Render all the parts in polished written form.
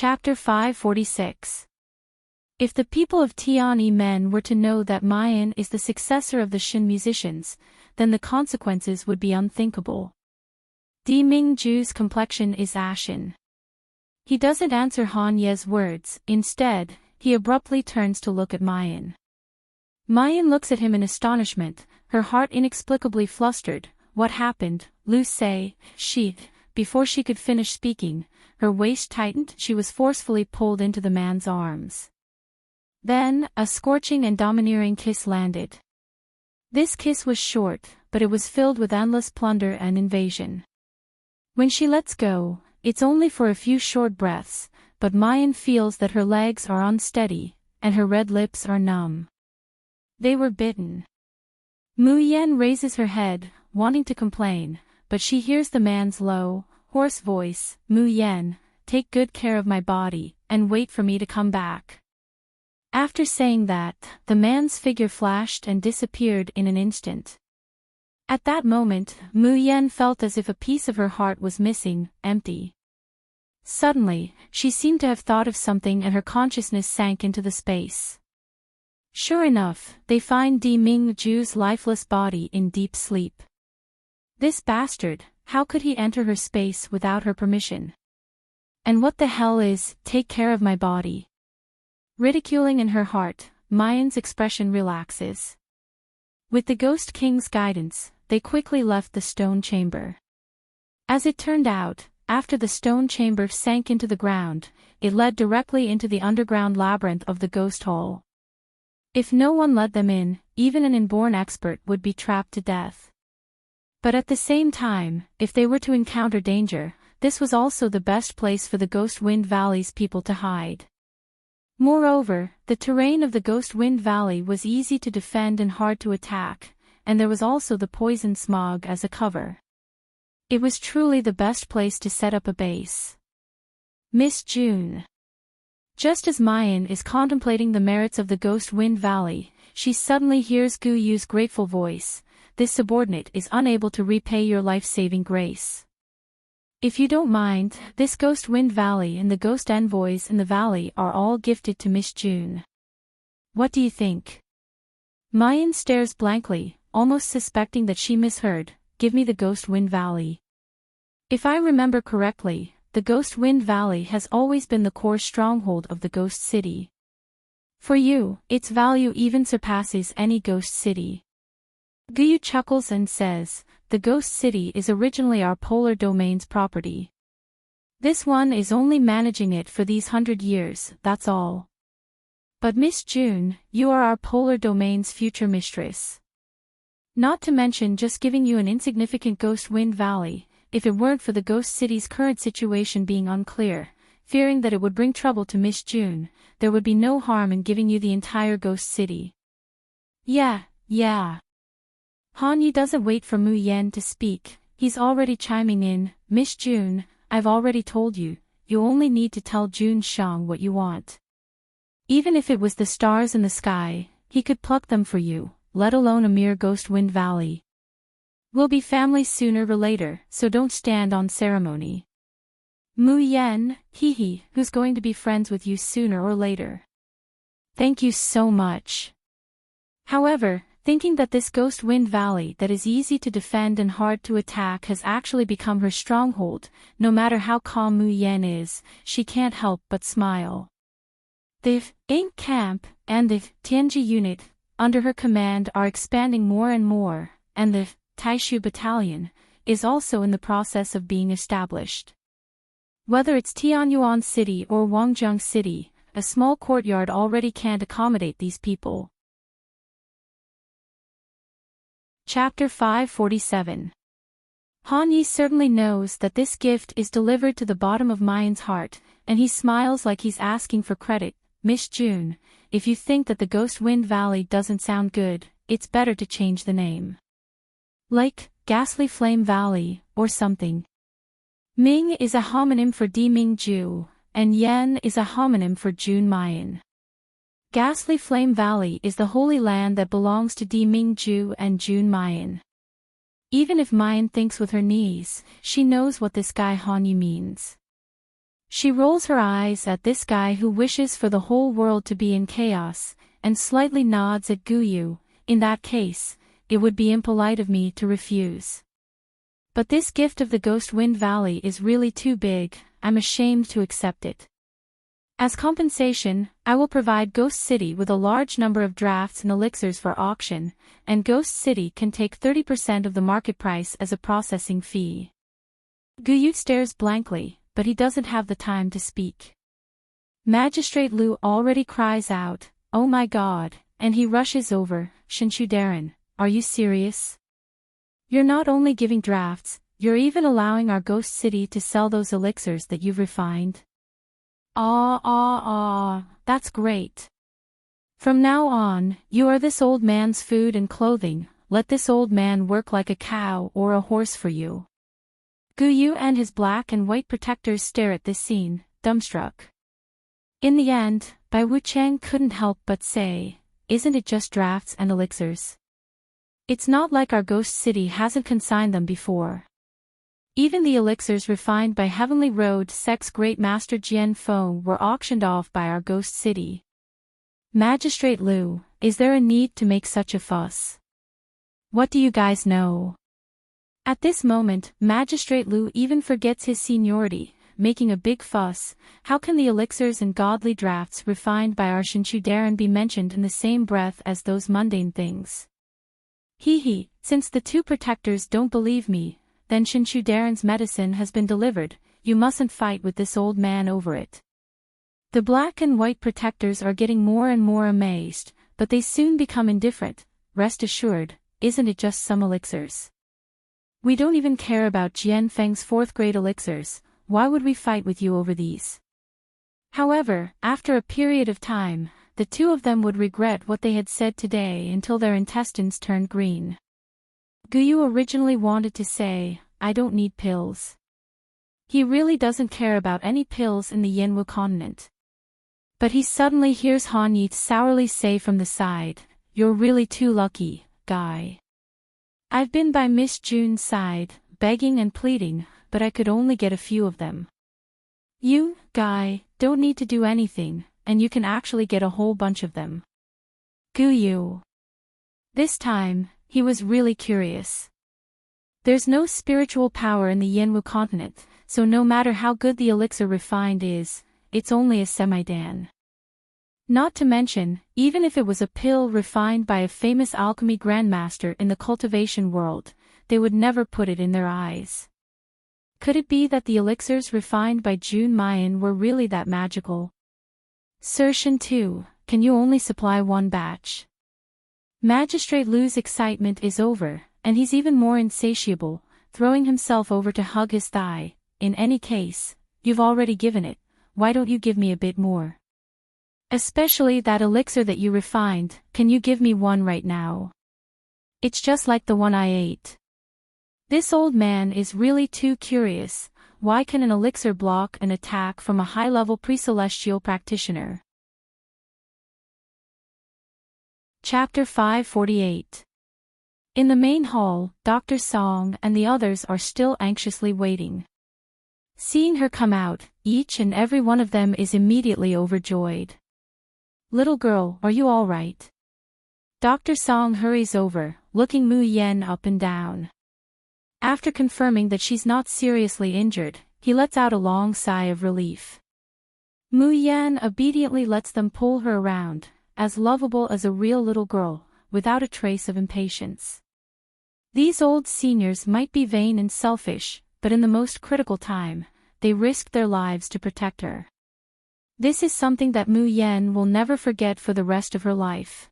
Chapter 546. If the people of Tianyi were to know that Mayan is the successor of the Shin musicians, then the consequences would be unthinkable. Di Mingju's complexion is ashen. He doesn't answer Han Ye's words, instead, he abruptly turns to look at Mayan. Mayan looks at him in astonishment, her heart inexplicably flustered. What happened, Lu Sei? Before she could finish speaking, her waist tightened, she was forcefully pulled into the man's arms. Then, a scorching and domineering kiss landed. This kiss was short, but it was filled with endless plunder and invasion. When she lets go, it's only for a few short breaths, but Mayan feels that her legs are unsteady, and her red lips are numb. They were bitten. Mu Yan raises her head, wanting to complain, but she hears the man's low, hoarse voice, Mu Yan, take good care of my body, and wait for me to come back. After saying that, the man's figure flashed and disappeared in an instant. At that moment, Mu Yan felt as if a piece of her heart was missing, empty. Suddenly, she seemed to have thought of something and her consciousness sank into the space. Sure enough, they find Di Mingju's lifeless body in deep sleep. This bastard, how could he enter her space without her permission? And what the hell is, take care of my body? Ridiculing in her heart, Mayan's expression relaxes. With the Ghost King's guidance, they quickly left the stone chamber. As it turned out, after the stone chamber sank into the ground, it led directly into the underground labyrinth of the ghost hole. If no one let them in, even an inborn expert would be trapped to death. But at the same time, if they were to encounter danger, this was also the best place for the Ghost Wind Valley's people to hide. Moreover, the terrain of the Ghost Wind Valley was easy to defend and hard to attack, and there was also the poison smog as a cover. It was truly the best place to set up a base. Miss June. Just as Mayan is contemplating the merits of the Ghost Wind Valley, she suddenly hears Gu Yu's grateful voice. This subordinate is unable to repay your life-saving grace. If you don't mind, this Ghost Wind Valley and the ghost envoys in the valley are all gifted to Miss June. What do you think? Mayan stares blankly, almost suspecting that she misheard. Give me the Ghost Wind Valley. If I remember correctly, the Ghost Wind Valley has always been the core stronghold of the Ghost City. For you, its value even surpasses any ghost city. Gu Yu chuckles and says, the Ghost City is originally our polar domain's property. This one is only managing it for these 100 years, that's all. But Miss June, you are our polar domain's future mistress. Not to mention just giving you an insignificant Ghost Wind Valley, if it weren't for the Ghost City's current situation being unclear, fearing that it would bring trouble to Miss June, there would be no harm in giving you the entire Ghost City. Yeah. Han Yi doesn't wait for Mu Yan to speak, he's already chiming in, Miss June, I've already told you, you only need to tell June Shang what you want. Even if it was the stars in the sky, he could pluck them for you, let alone a mere Ghost Wind Valley. We'll be family sooner or later, so don't stand on ceremony. Mu Yan, who's going to be friends with you sooner or later. Thank you so much. However, thinking that this Ghost Wind Valley that is easy to defend and hard to attack has actually become her stronghold, no matter how calm Mu Yan is, she can't help but smile. The Ink Camp and the Tianji unit, under her command are expanding more and more, and the Taishu Battalion is also in the process of being established. Whether it's Tianyuan City or Wangjiang City, a small courtyard already can't accommodate these people. Chapter 547. Han Yi certainly knows that this gift is delivered to the bottom of Mayan's heart, and he smiles like he's asking for credit. Miss June, if you think that the Ghost Wind Valley doesn't sound good, it's better to change the name. Like, Ghastly Flame Valley, or something. Ming is a homonym for Di Mingju, and Yan is a homonym for June Mayan. Ghastly Flame Valley is the holy land that belongs to Di Mingju and June Mayan. Even if Mayan thinks with her knees, she knows what this guy Han Yi means. She rolls her eyes at this guy who wishes for the whole world to be in chaos, and slightly nods at Guyu. In that case, it would be impolite of me to refuse. But this gift of the Ghost Wind Valley is really too big, I'm ashamed to accept it. As compensation, I will provide Ghost City with a large number of drafts and elixirs for auction, and Ghost City can take 30% of the market price as a processing fee. Guyu stares blankly, but he doesn't have the time to speak. Magistrate Lu already cries out, "Oh my god," and he rushes over. "Shinchudaran, are you serious? You're not only giving drafts, you're even allowing our Ghost City to sell those elixirs that you've refined?" That's great. From now on, you are this old man's food and clothing, let this old man work like a cow or a horse for you. Guyu and his black and white protectors stare at this scene, dumbstruck. In the end, Bai Wuchang couldn't help but say, "Isn't it just drafts and elixirs? It's not like our Ghost City hasn't consigned them before. Even the elixirs refined by Heavenly Road Sect's Great Master Jian Feng were auctioned off by our Ghost City. Magistrate Lu, is there a need to make such a fuss? What do you guys know?" At this moment, Magistrate Lu even forgets his seniority, making a big fuss. How can the elixirs and godly drafts refined by our Shinchudaran be mentioned in the same breath as those mundane things? Since the two protectors don't believe me, then Shinchudaran's medicine has been delivered, you mustn't fight with this old man over it. The black and white protectors are getting more and more amazed, but they soon become indifferent. Rest assured, isn't it just some elixirs? We don't even care about Jian Feng's 4th grade elixirs, why would we fight with you over these? However, after a period of time, the two of them would regret what they had said today until their intestines turned green. Guyu originally wanted to say, "I don't need pills." He really doesn't care about any pills in the Yinwu continent. But he suddenly hears Han Yi sourly say from the side, "You're really too lucky, guy. I've been by Miss June's side, begging and pleading, but I could only get a few of them. You, guy, don't need to do anything, and you can actually get a whole bunch of them." Guyu. This time, he was really curious. There's no spiritual power in the Yinwu continent, so no matter how good the elixir refined is, it's only a semidan. Not to mention, even if it was a pill refined by a famous alchemy grandmaster in the cultivation world, they would never put it in their eyes. Could it be that the elixirs refined by June Mayan were really that magical? "Sir Shintu, can you only supply one batch?" Magistrate Lu's excitement is over, and he's even more insatiable, throwing himself over to hug his thigh. "In any case, you've already given it, why don't you give me a bit more? Especially that elixir that you refined, can you give me one right now? It's just like the one I ate." This old man is really too curious. Why can an elixir block an attack from a high-level pre-celestial practitioner? Chapter 548. In the main hall, Dr. Song and the others are still anxiously waiting. Seeing her come out, each and every one of them is immediately overjoyed. "Little girl, are you all right?" Dr. Song hurries over, looking Mu Yen up and down. After confirming that she's not seriously injured, he lets out a long sigh of relief. Mu Yan obediently lets them pull her around, as lovable as a real little girl, without a trace of impatience. These old seniors might be vain and selfish, but in the most critical time, they risked their lives to protect her. This is something that Mu Yan will never forget for the rest of her life.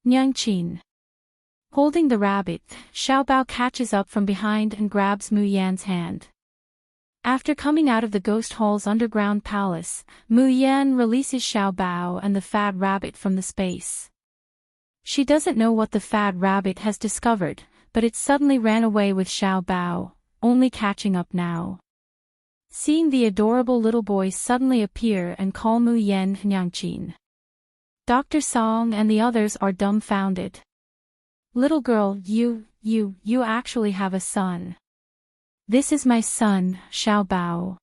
Nyangqin. Holding the rabbit, Xiaobao catches up from behind and grabs Mu Yan's hand. After coming out of the ghost hall's underground palace, Mu Yan releases Xiaobao and the fat rabbit from the space. She doesn't know what the fat rabbit has discovered, but it suddenly ran away with Xiaobao, only catching up now. Seeing the adorable little boy suddenly appear and call Mu Yan Nyangqin, Dr. Song and the others are dumbfounded. "Little girl, you actually have a son." "This is my son, Xiaobao."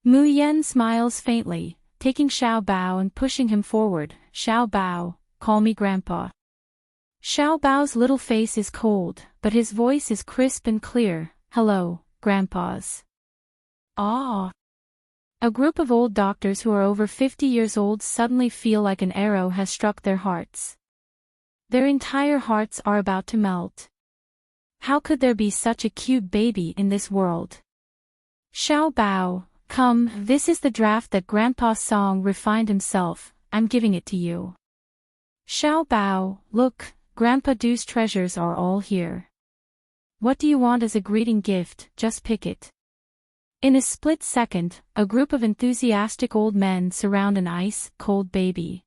Mu Yan smiles faintly, taking Xiao Bao and pushing him forward. Xiao Bao, call me Grandpa. Xiao Bao's little face is cold, but his voice is crisp and clear. Hello, Grandpas. Ah. A group of old doctors who are over 50 years old suddenly feel like an arrow has struck their hearts. Their entire hearts are about to melt. How could there be such a cute baby in this world? Xiao Bao, come, this is the draft that Grandpa Song refined himself, I'm giving it to you. Xiao Bao, look, Grandpa Du's treasures are all here. What do you want as a greeting gift? Just pick it. In a split second, a group of enthusiastic old men surround an ice-cold baby.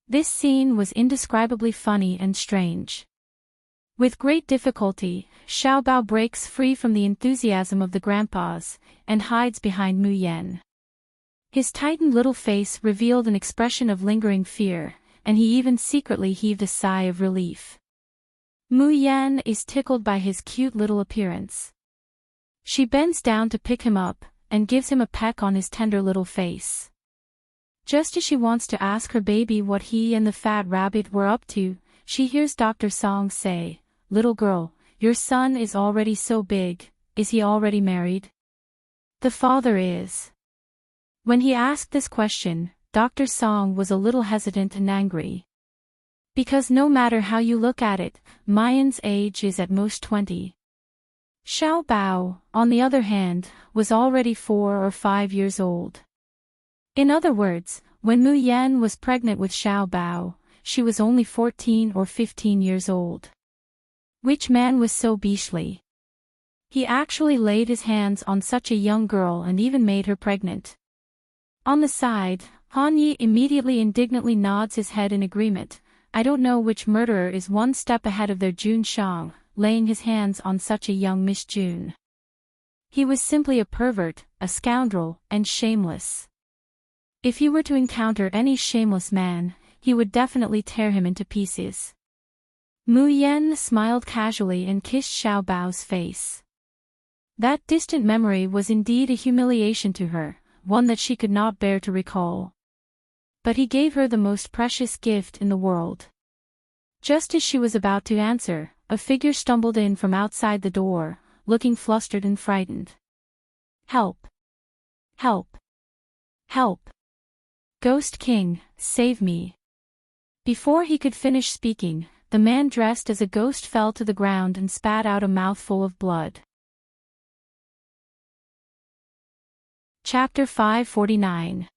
This scene was indescribably funny and strange. With great difficulty, Xiao Bao breaks free from the enthusiasm of the grandpas, and hides behind Mu Yan. His tightened little face revealed an expression of lingering fear, and he even secretly heaved a sigh of relief. Mu Yan is tickled by his cute little appearance. She bends down to pick him up, and gives him a peck on his tender little face. Just as she wants to ask her baby what he and the fat rabbit were up to, she hears Dr. Song say, "Little girl, your son is already so big, is he already married?" The father is. When he asked this question, Dr. Song was a little hesitant and angry. Because no matter how you look at it, Mayan's age is at most 20. Xiao Bao, on the other hand, was already 4 or 5 years old. In other words, when Mu Yan was pregnant with Xiao Bao, she was only 14 or 15 years old. Which man was so beastly? He actually laid his hands on such a young girl and even made her pregnant. On the side, Han Yi immediately indignantly nods his head in agreement. I don't know which murderer is one step ahead of their Jun Shang, laying his hands on such a young Miss Jun. He was simply a pervert, a scoundrel, and shameless. If he were to encounter any shameless man, he would definitely tear him into pieces. Mu Yan smiled casually and kissed Xiao Bao's face. That distant memory was indeed a humiliation to her, one that she could not bear to recall. But he gave her the most precious gift in the world. Just as she was about to answer, a figure stumbled in from outside the door, looking flustered and frightened. Help! Help! Help! Ghost King, save me! Before he could finish speaking, the man dressed as a ghost fell to the ground and spat out a mouthful of blood. Chapter 549.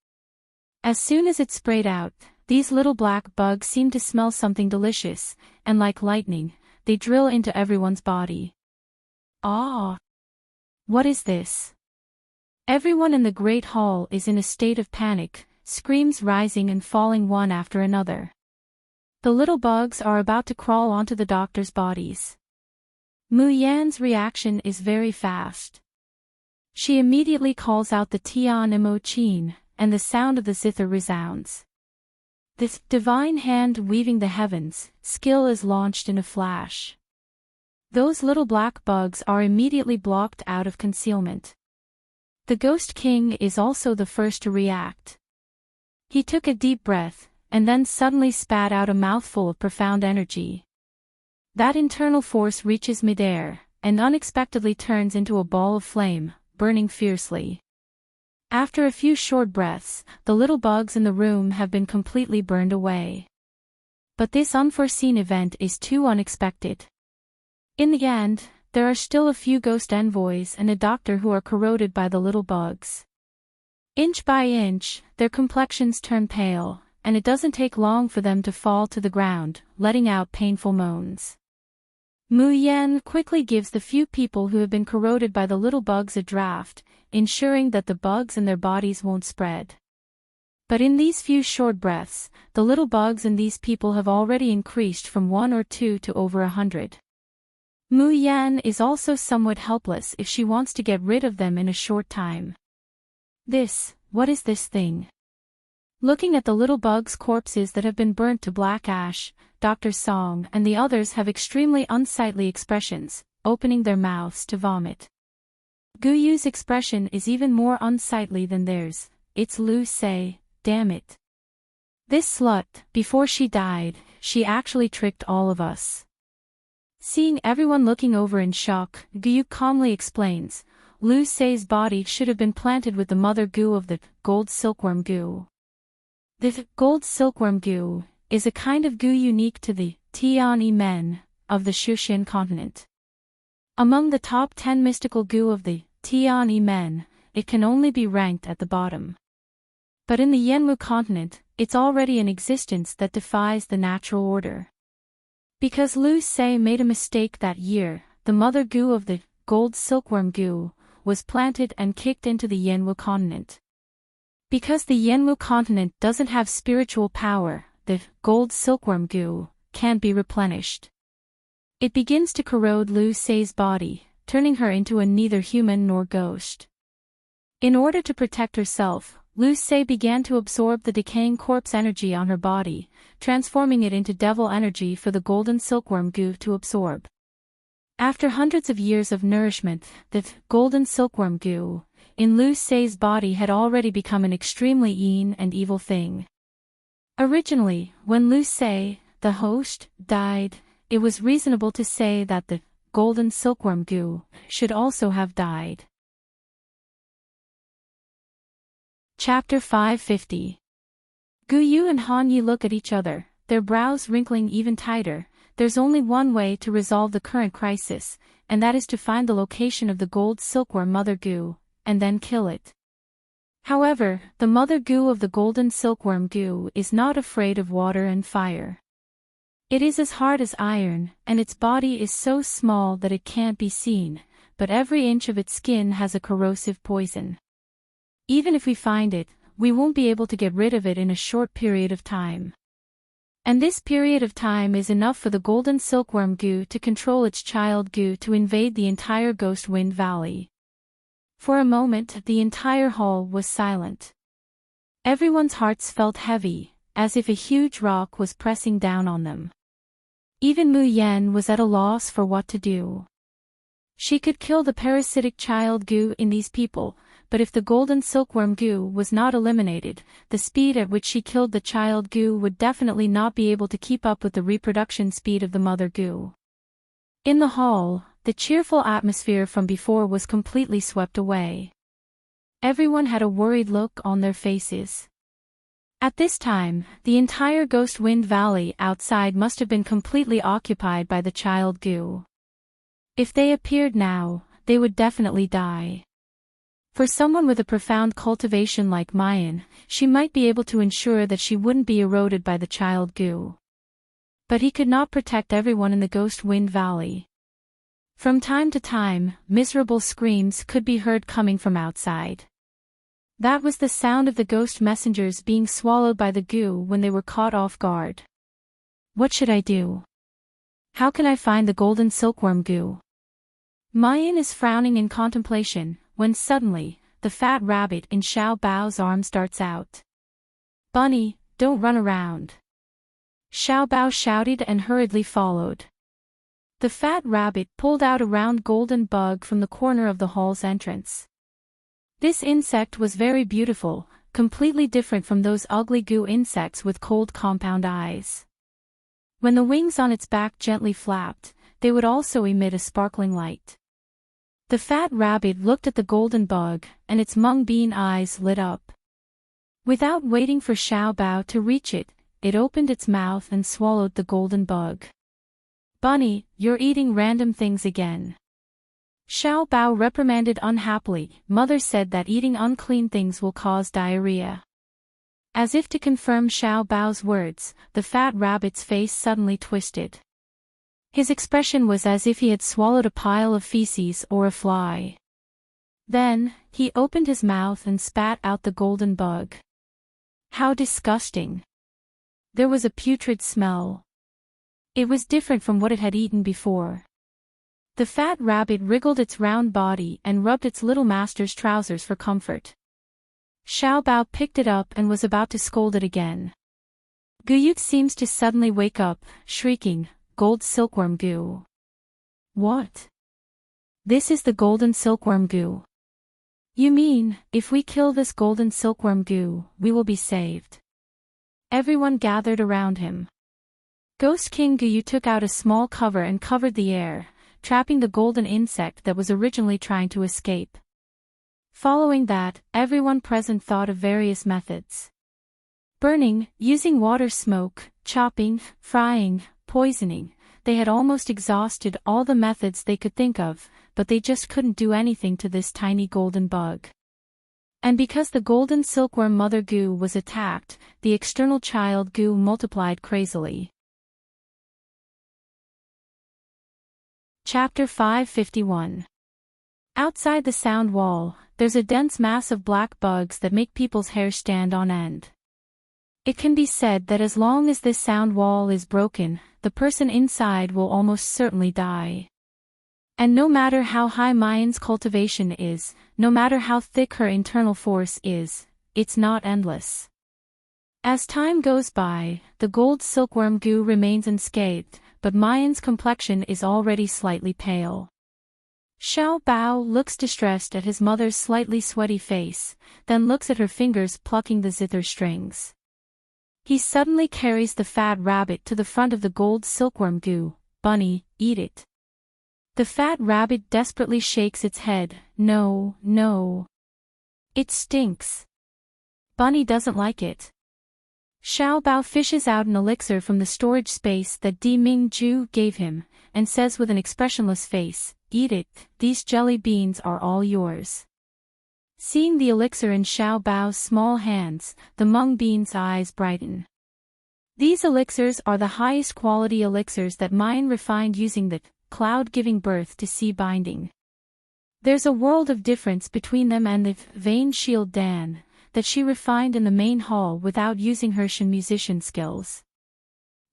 As soon as it sprayed out, these little black bugs seemed to smell something delicious, and like lightning, they drill into everyone's body. Ah! What is this? Everyone in the great hall is in a state of panic, screams rising and falling one after another. The little bugs are about to crawl onto the doctor's bodies. Mu Yan's reaction is very fast. She immediately calls out the Tian Mo Chin, and the sound of the zither resounds. This divine hand weaving the heavens, skill is launched in a flash. Those little black bugs are immediately blocked out of concealment. The Ghost King is also the first to react. He took a deep breath, and then suddenly spat out a mouthful of profound energy. That internal force reaches midair, and unexpectedly turns into a ball of flame, burning fiercely. After a few short breaths, the little bugs in the room have been completely burned away. But this unforeseen event is too unexpected. In the end, there are still a few ghost envoys and a doctor who are corroded by the little bugs. Inch by inch, their complexions turn pale, and it doesn't take long for them to fall to the ground, letting out painful moans. Mu Yan quickly gives the few people who have been corroded by the little bugs a draft, ensuring that the bugs in their bodies won't spread. But in these few short breaths, the little bugs in these people have already increased from 1 or 2 to over 100. Mu Yan is also somewhat helpless if she wants to get rid of them in a short time. What is this thing? Looking at the little bugs' corpses that have been burnt to black ash, Dr. Song and the others have extremely unsightly expressions, opening their mouths to vomit. Guyu's expression is even more unsightly than theirs. It's Lu Se, damn it. This slut, before she died, she actually tricked all of us. Seeing everyone looking over in shock, Guyu calmly explains, Lu Se's body should have been planted with the mother goo of the gold silkworm goo. The gold silkworm goo is a kind of goo unique to the Tianyi men of the Shushan continent. Among the top 10 mystical goo of the Tianyi men, it can only be ranked at the bottom. But in the Yenwu continent, it's already in existence that defies the natural order. Because Lu Se made a mistake that year, the mother goo of the gold silkworm goo was planted and kicked into the Yenwu continent. Because the Yenwu continent doesn't have spiritual power, the gold silkworm goo can't be replenished. It begins to corrode Lu Se's body, turning her into a neither human nor ghost. In order to protect herself, Lu Se began to absorb the decaying corpse energy on her body, transforming it into devil energy for the golden silkworm goo to absorb. After hundreds of years of nourishment, the golden silkworm goo in Lu Se's body had already become an extremely and evil thing. Originally, when Lu Se, the host, died, it was reasonable to say that the golden silkworm goo should also have died. Chapter 550. Guyu and Hanyi look at each other, their brows wrinkling even tighter. There's only one way to resolve the current crisis, and that is to find the location of the gold silkworm mother goo, and then kill it. However, the mother goo of the golden silkworm goo is not afraid of water and fire. It is as hard as iron, and its body is so small that it can't be seen, but every inch of its skin has a corrosive poison. Even if we find it, we won't be able to get rid of it in a short period of time. And this period of time is enough for the golden silkworm goo to control its child goo to invade the entire Ghost Wind Valley. For a moment, the entire hall was silent. Everyone's hearts felt heavy, as if a huge rock was pressing down on them. Even Mu Yan was at a loss for what to do. She could kill the parasitic child goo in these people, but if the golden silkworm goo was not eliminated, the speed at which she killed the child goo would definitely not be able to keep up with the reproduction speed of the mother goo. In the hall, the cheerful atmosphere from before was completely swept away. Everyone had a worried look on their faces. At this time, the entire Ghost Wind Valley outside must have been completely occupied by the child goo. If they appeared now, they would definitely die. For someone with a profound cultivation like Mayan, she might be able to ensure that she wouldn't be eroded by the child goo. But he could not protect everyone in the Ghost Wind Valley. From time to time, miserable screams could be heard coming from outside. That was the sound of the ghost messengers being swallowed by the goo when they were caught off guard. What should I do? How can I find the golden silkworm goo? Mayan is frowning in contemplation, when suddenly, the fat rabbit in Xiao Bao's arms darts out. Bunny, don't run around. Xiao Bao shouted and hurriedly followed. The fat rabbit pulled out a round golden bug from the corner of the hall's entrance. This insect was very beautiful, completely different from those ugly goo insects with cold compound eyes. When the wings on its back gently flapped, they would also emit a sparkling light. The fat rabbit looked at the golden bug, and its mung bean eyes lit up. Without waiting for Xiao Bao to reach it, it opened its mouth and swallowed the golden bug. Bunny, you're eating random things again. Xiao Bao reprimanded unhappily. Mother said that eating unclean things will cause diarrhea. As if to confirm Xiao Bao's words, the fat rabbit's face suddenly twisted. His expression was as if he had swallowed a pile of feces or a fly. Then, he opened his mouth and spat out the golden bug. How disgusting! There was a putrid smell. It was different from what it had eaten before. The fat rabbit wriggled its round body and rubbed its little master's trousers for comfort. Xiao Bao picked it up and was about to scold it again. Guyut seems to suddenly wake up, shrieking, "Gold silkworm goo! What? This is the golden silkworm goo. You mean, if we kill this golden silkworm goo, we will be saved? Everyone gathered around him. Ghost King Guyu took out a small cover and covered the air, trapping the golden insect that was originally trying to escape. Following that, everyone present thought of various methods. Burning, using water smoke, chopping, frying, poisoning. They had almost exhausted all the methods they could think of, but they just couldn't do anything to this tiny golden bug. And because the golden silkworm mother goo was attacked, the external child goo multiplied crazily. Chapter 551. Outside the sound wall, there's a dense mass of black bugs that make people's hair stand on end. It can be said that as long as this sound wall is broken, the person inside will almost certainly die. And no matter how high Mayan's cultivation is, no matter how thick her internal force is, it's not endless. As time goes by, the gold silkworm goo remains unscathed, but Mayan's complexion is already slightly pale. Xiao Bao looks distressed at his mother's slightly sweaty face, then looks at her fingers plucking the zither strings. He suddenly carries the fat rabbit to the front of the gold silkworm goo. Bunny, eat it. The fat rabbit desperately shakes its head. No, no. It stinks. Bunny doesn't like it. Xiao Bao fishes out an elixir from the storage space that Di Mingju gave him, and says with an expressionless face, eat it, these jelly beans are all yours. Seeing the elixir in Xiao Bao's small hands, the mung bean's eyes brighten. These elixirs are the highest quality elixirs that Mayan refined using the cloud giving birth to sea binding. There's a world of difference between them and the vein shield Dan that she refined in the main hall without using her Shin musician skills.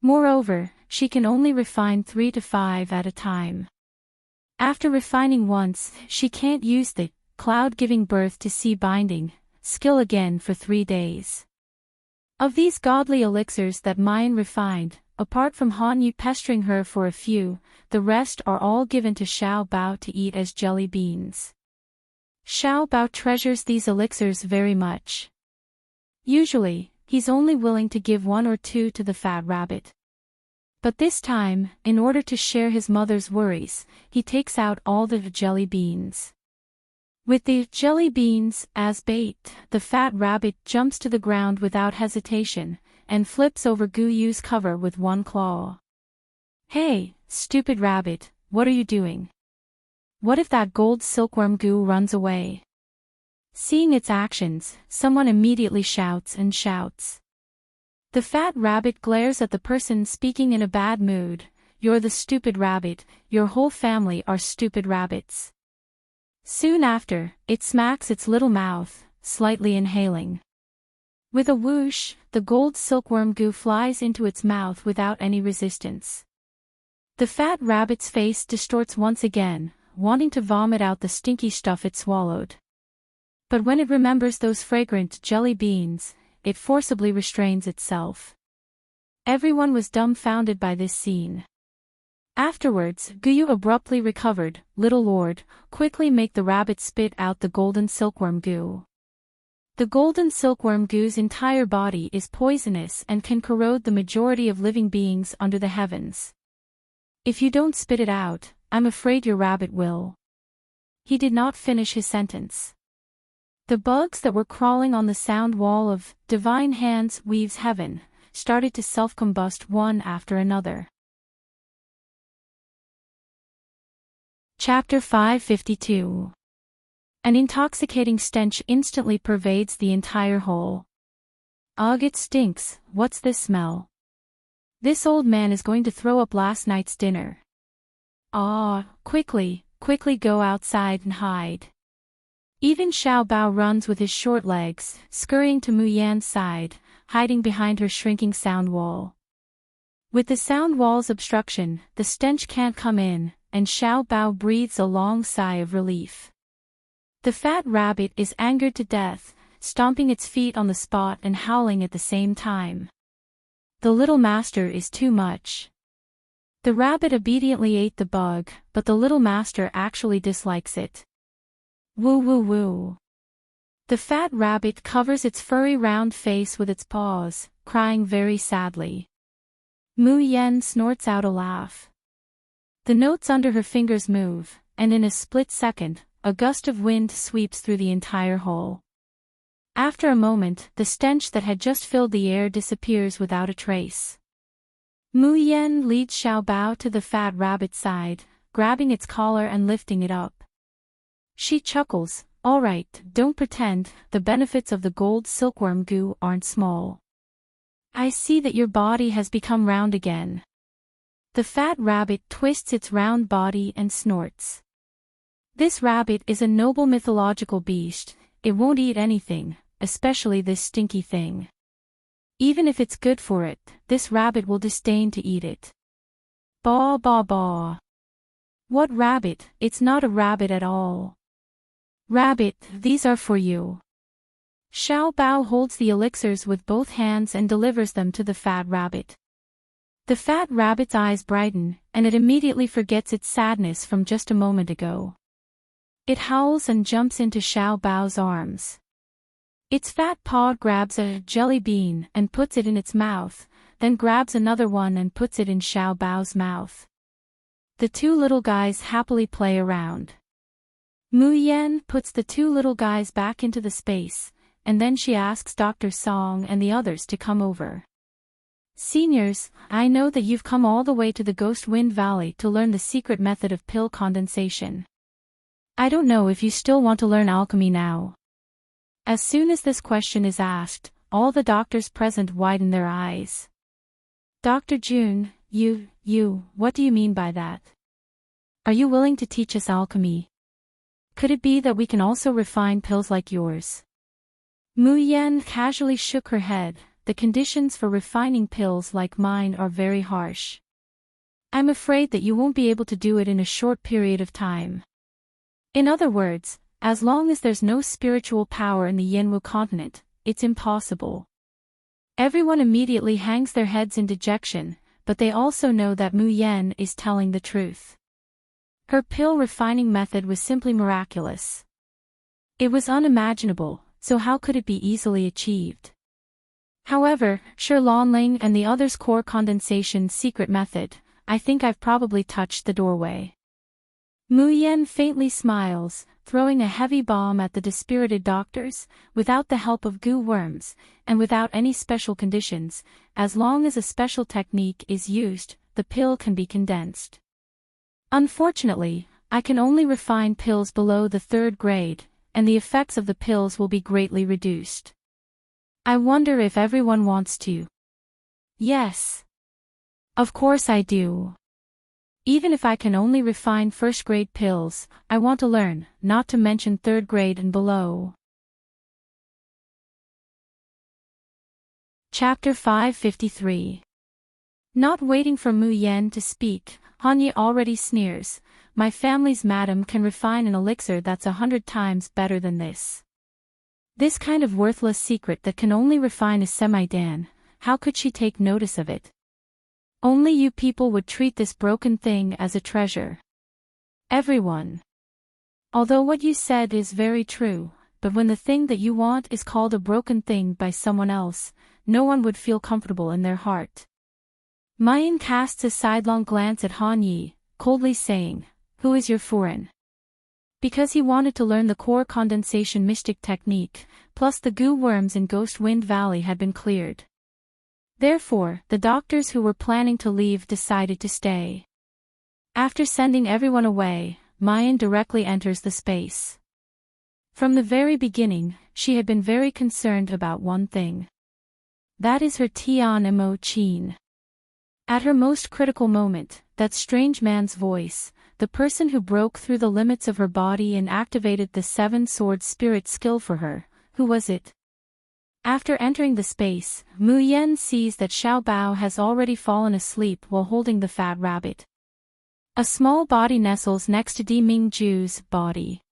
Moreover, she can only refine 3 to 5 at a time. After refining once, she can't use the cloud giving birth to sea binding skill again for 3 days. Of these godly elixirs that Mayan refined, apart from Han Yu pestering her for a few, the rest are all given to Xiao Bao to eat as jelly beans. Xiao Bao treasures these elixirs very much. Usually, he's only willing to give 1 or 2 to the fat rabbit. But this time, in order to share his mother's worries, he takes out all the jelly beans. With the jelly beans as bait, the fat rabbit jumps to the ground without hesitation, and flips over Guyu's cover with 1 claw. Hey, stupid rabbit, what are you doing? What if that gold silkworm goo runs away? Seeing its actions, someone immediately shouts and shouts. The fat rabbit glares at the person speaking in a bad mood. You're the stupid rabbit, your whole family are stupid rabbits. Soon after, it smacks its little mouth, slightly inhaling. With a whoosh, the gold silkworm goo flies into its mouth without any resistance. The fat rabbit's face distorts once again, wanting to vomit out the stinky stuff it swallowed. But when it remembers those fragrant jelly beans, it forcibly restrains itself. Everyone was dumbfounded by this scene. Afterwards, Guyu abruptly recovered. Little Lord, quickly make the rabbit spit out the golden silkworm goo. The golden silkworm goo's entire body is poisonous and can corrode the majority of living beings under the heavens. If you don't spit it out, I'm afraid your rabbit will. He did not finish his sentence. The bugs that were crawling on the sound wall of Divine Hands Weaves Heaven started to self-combust one after another. Chapter 552. An intoxicating stench instantly pervades the entire hole. Ugh, it stinks, what's this smell? This old man is going to throw up last night's dinner. Ah, quickly go outside and hide. Even Xiao Bao runs with his short legs, scurrying to Mu Yan's side, hiding behind her shrinking sound wall. With the sound wall's obstruction, the stench can't come in, and Xiao Bao breathes a long sigh of relief. The fat rabbit is angered to death, stomping its feet on the spot and howling at the same time. The little master is too much. The rabbit obediently ate the bug, but the little master actually dislikes it. Woo woo woo. The fat rabbit covers its furry round face with its paws, crying very sadly. Mu Yen snorts out a laugh. The notes under her fingers move, and in a split second, a gust of wind sweeps through the entire hall. After a moment, the stench that had just filled the air disappears without a trace. Mu Yen leads Xiao Bao to the fat rabbit's side, grabbing its collar and lifting it up. She chuckles, "All right, don't pretend, the benefits of the gold silkworm goo aren't small. I see that your body has become round again." The fat rabbit twists its round body and snorts. This rabbit is a noble mythological beast. It won't eat anything, especially this stinky thing. Even if it's good for it, this rabbit will disdain to eat it. Baw baw baw. What rabbit? It's not a rabbit at all. Rabbit, these are for you. Xiao Bao holds the elixirs with both hands and delivers them to the fat rabbit. The fat rabbit's eyes brighten, and it immediately forgets its sadness from just a moment ago. It howls and jumps into Xiao Bao's arms. Its fat paw grabs a jelly bean and puts it in its mouth, then grabs another one and puts it in Xiao Bao's mouth. The two little guys happily play around. Mu Yen puts the two little guys back into the space, and then she asks Dr. Song and the others to come over. "Seniors, I know that you've come all the way to the Ghost Wind Valley to learn the secret method of pill condensation. I don't know if you still want to learn alchemy now." As soon as this question is asked, all the doctors present widen their eyes. "Dr. Jun, what do you mean by that? Are you willing to teach us alchemy? Could it be that we can also refine pills like yours?" Mu Yen casually shook her head. "The conditions for refining pills like mine are very harsh. I'm afraid that you won't be able to do it in a short period of time. In other words, as long as there's no spiritual power in the Yanwu continent, it's impossible." Everyone immediately hangs their heads in dejection, but they also know that Mu Yen is telling the truth. Her pill refining method was simply miraculous. It was unimaginable, so how could it be easily achieved? However, Shi Lanling and the others' core condensation secret method, I think I've probably touched the doorway. Mu Yen faintly smiles, throwing a heavy bomb at the dispirited doctors, without the help of goo worms, and without any special conditions. As long as a special technique is used, the pill can be condensed. Unfortunately, I can only refine pills below the 3rd grade, and the effects of the pills will be greatly reduced. I wonder if everyone wants to. Yes. Of course I do. Even if I can only refine 1st grade pills, I want to learn, not to mention 3rd grade and below. Chapter 553. Not waiting for Mu Yen to speak, Hanyi already sneers. "My family's madam can refine an elixir that's 100 times better than this. This kind of worthless secret that can only refine a semi-dan, how could she take notice of it? Only you people would treat this broken thing as a treasure. Everyone. Although what you said is very true, but when the thing that you want is called a broken thing by someone else, no one would feel comfortable in their heart." Mayan casts a sidelong glance at Han Yi, coldly saying, "Who is your foreign?" Because he wanted to learn the core condensation mystic technique, plus the goo worms in Ghost Wind Valley had been cleared. Therefore, the doctors who were planning to leave decided to stay. After sending everyone away, Mayan directly enters the space. From the very beginning, she had been very concerned about one thing. That is her Tian Mo Chin. At her most critical moment, that strange man's voice, the person who broke through the limits of her body and activated the 7-sword spirit skill for her, who was it? After entering the space, Mu Yen sees that Xiao Bao has already fallen asleep while holding the fat rabbit. A small body nestles next to Di Mingju's body.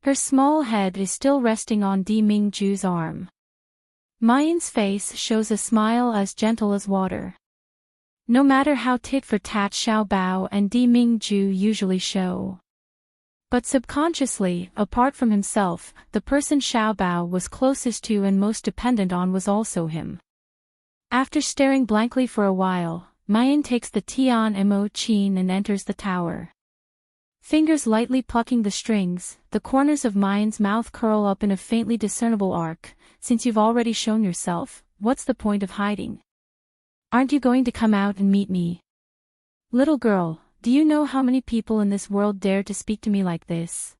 Her small head is still resting on Di Mingju's arm. Mayan's face shows a smile as gentle as water. No matter how tit-for-tat Xiao Bao and Di Mingju usually show. But subconsciously, apart from himself, the person Xiao Bao was closest to and most dependent on was also him. After staring blankly for a while, Mayan takes the Tian Mo Qin and enters the tower. Fingers lightly plucking the strings, the corners of Mayan's mouth curl up in a faintly discernible arc. Since you've already shown yourself, what's the point of hiding? Aren't you going to come out and meet me? Little girl, do you know how many people in this world dare to speak to me like this?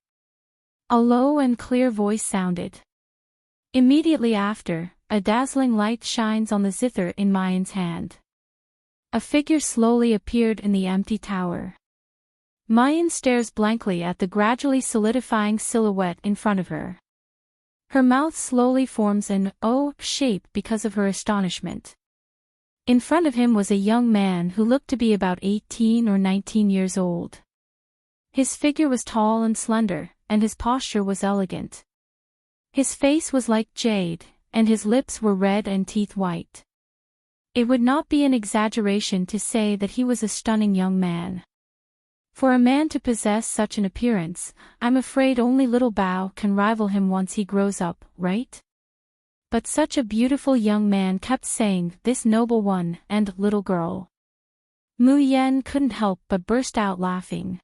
A low and clear voice sounded. Immediately after, a dazzling light shines on the zither in Mayan's hand. A figure slowly appeared in the empty tower. Mayan stares blankly at the gradually solidifying silhouette in front of her. Her mouth slowly forms an O shape because of her astonishment. In front of him was a young man who looked to be about 18 or 19 years old. His figure was tall and slender, and his posture was elegant. His face was like jade, and his lips were red and teeth white. It would not be an exaggeration to say that he was a stunning young man. For a man to possess such an appearance, I'm afraid only little Bao can rival him once he grows up, right? But such a beautiful young man kept saying, this noble one, and little girl. Mu Yen couldn't help but burst out laughing.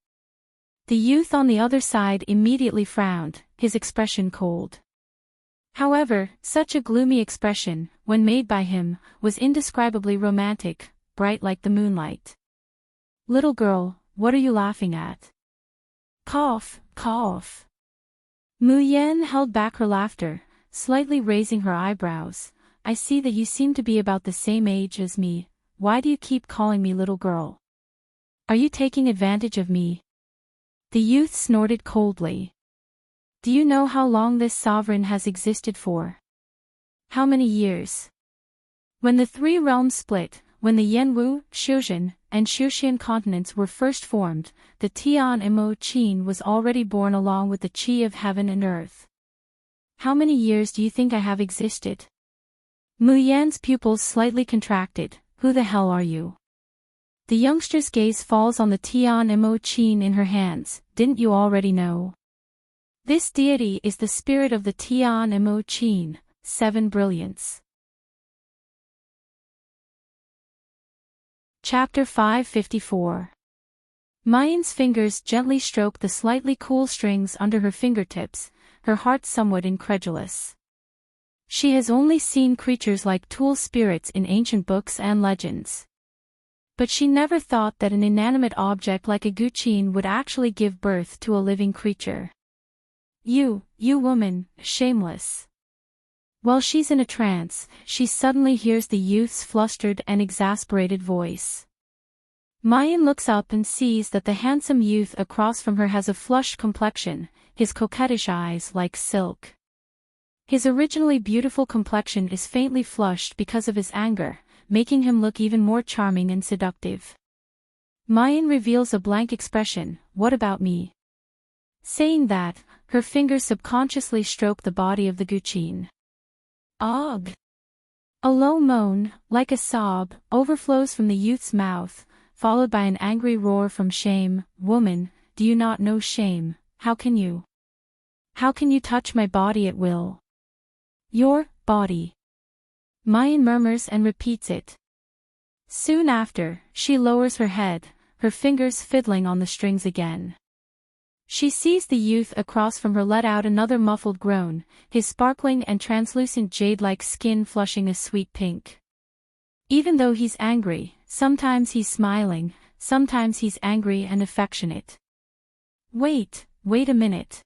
The youth on the other side immediately frowned, his expression cold. However, such a gloomy expression, when made by him, was indescribably romantic, bright like the moonlight. Little girl, what are you laughing at? Cough, cough. Mu Yen held back her laughter, slightly raising her eyebrows. I see that you seem to be about the same age as me. Why do you keep calling me little girl? Are you taking advantage of me? The youth snorted coldly. Do you know how long this sovereign has existed for? How many years? When the three realms split, when the Yanwu, Shuzhen, and Xuxian continents were first formed, the Tian Mo Qin was already born along with the Qi of heaven and earth. How many years do you think I have existed? Mu Yan's pupils slightly contracted. Who the hell are you? The youngster's gaze falls on the Tian Mo Qin in her hands. Didn't you already know? This deity is the spirit of the Tian Mo Qin, 7 brilliance. Chapter 554. Mayan's fingers gently stroke the slightly cool strings under her fingertips, her heart somewhat incredulous. She has only seen creatures like tool spirits in ancient books and legends. But she never thought that an inanimate object like a guqin would actually give birth to a living creature. You woman, shameless. While she's in a trance, she suddenly hears the youth's flustered and exasperated voice. Mayan looks up and sees that the handsome youth across from her has a flushed complexion, his coquettish eyes like silk. His originally beautiful complexion is faintly flushed because of his anger, making him look even more charming and seductive. Mayan reveals a blank expression. What about me? Saying that, her fingers subconsciously stroke the body of the guqin. Ugh! A low moan, like a sob, overflows from the youth's mouth, followed by an angry roar from shame. Woman, do you not know shame? How can you? How can you touch my body at will? Your body. Mayan murmurs and repeats it. Soon after, she lowers her head, her fingers fiddling on the strings again. She sees the youth across from her let out another muffled groan, his sparkling and translucent jade-like skin flushing a sweet pink. Even though he's angry, sometimes he's smiling, sometimes he's angry and affectionate. Wait a minute.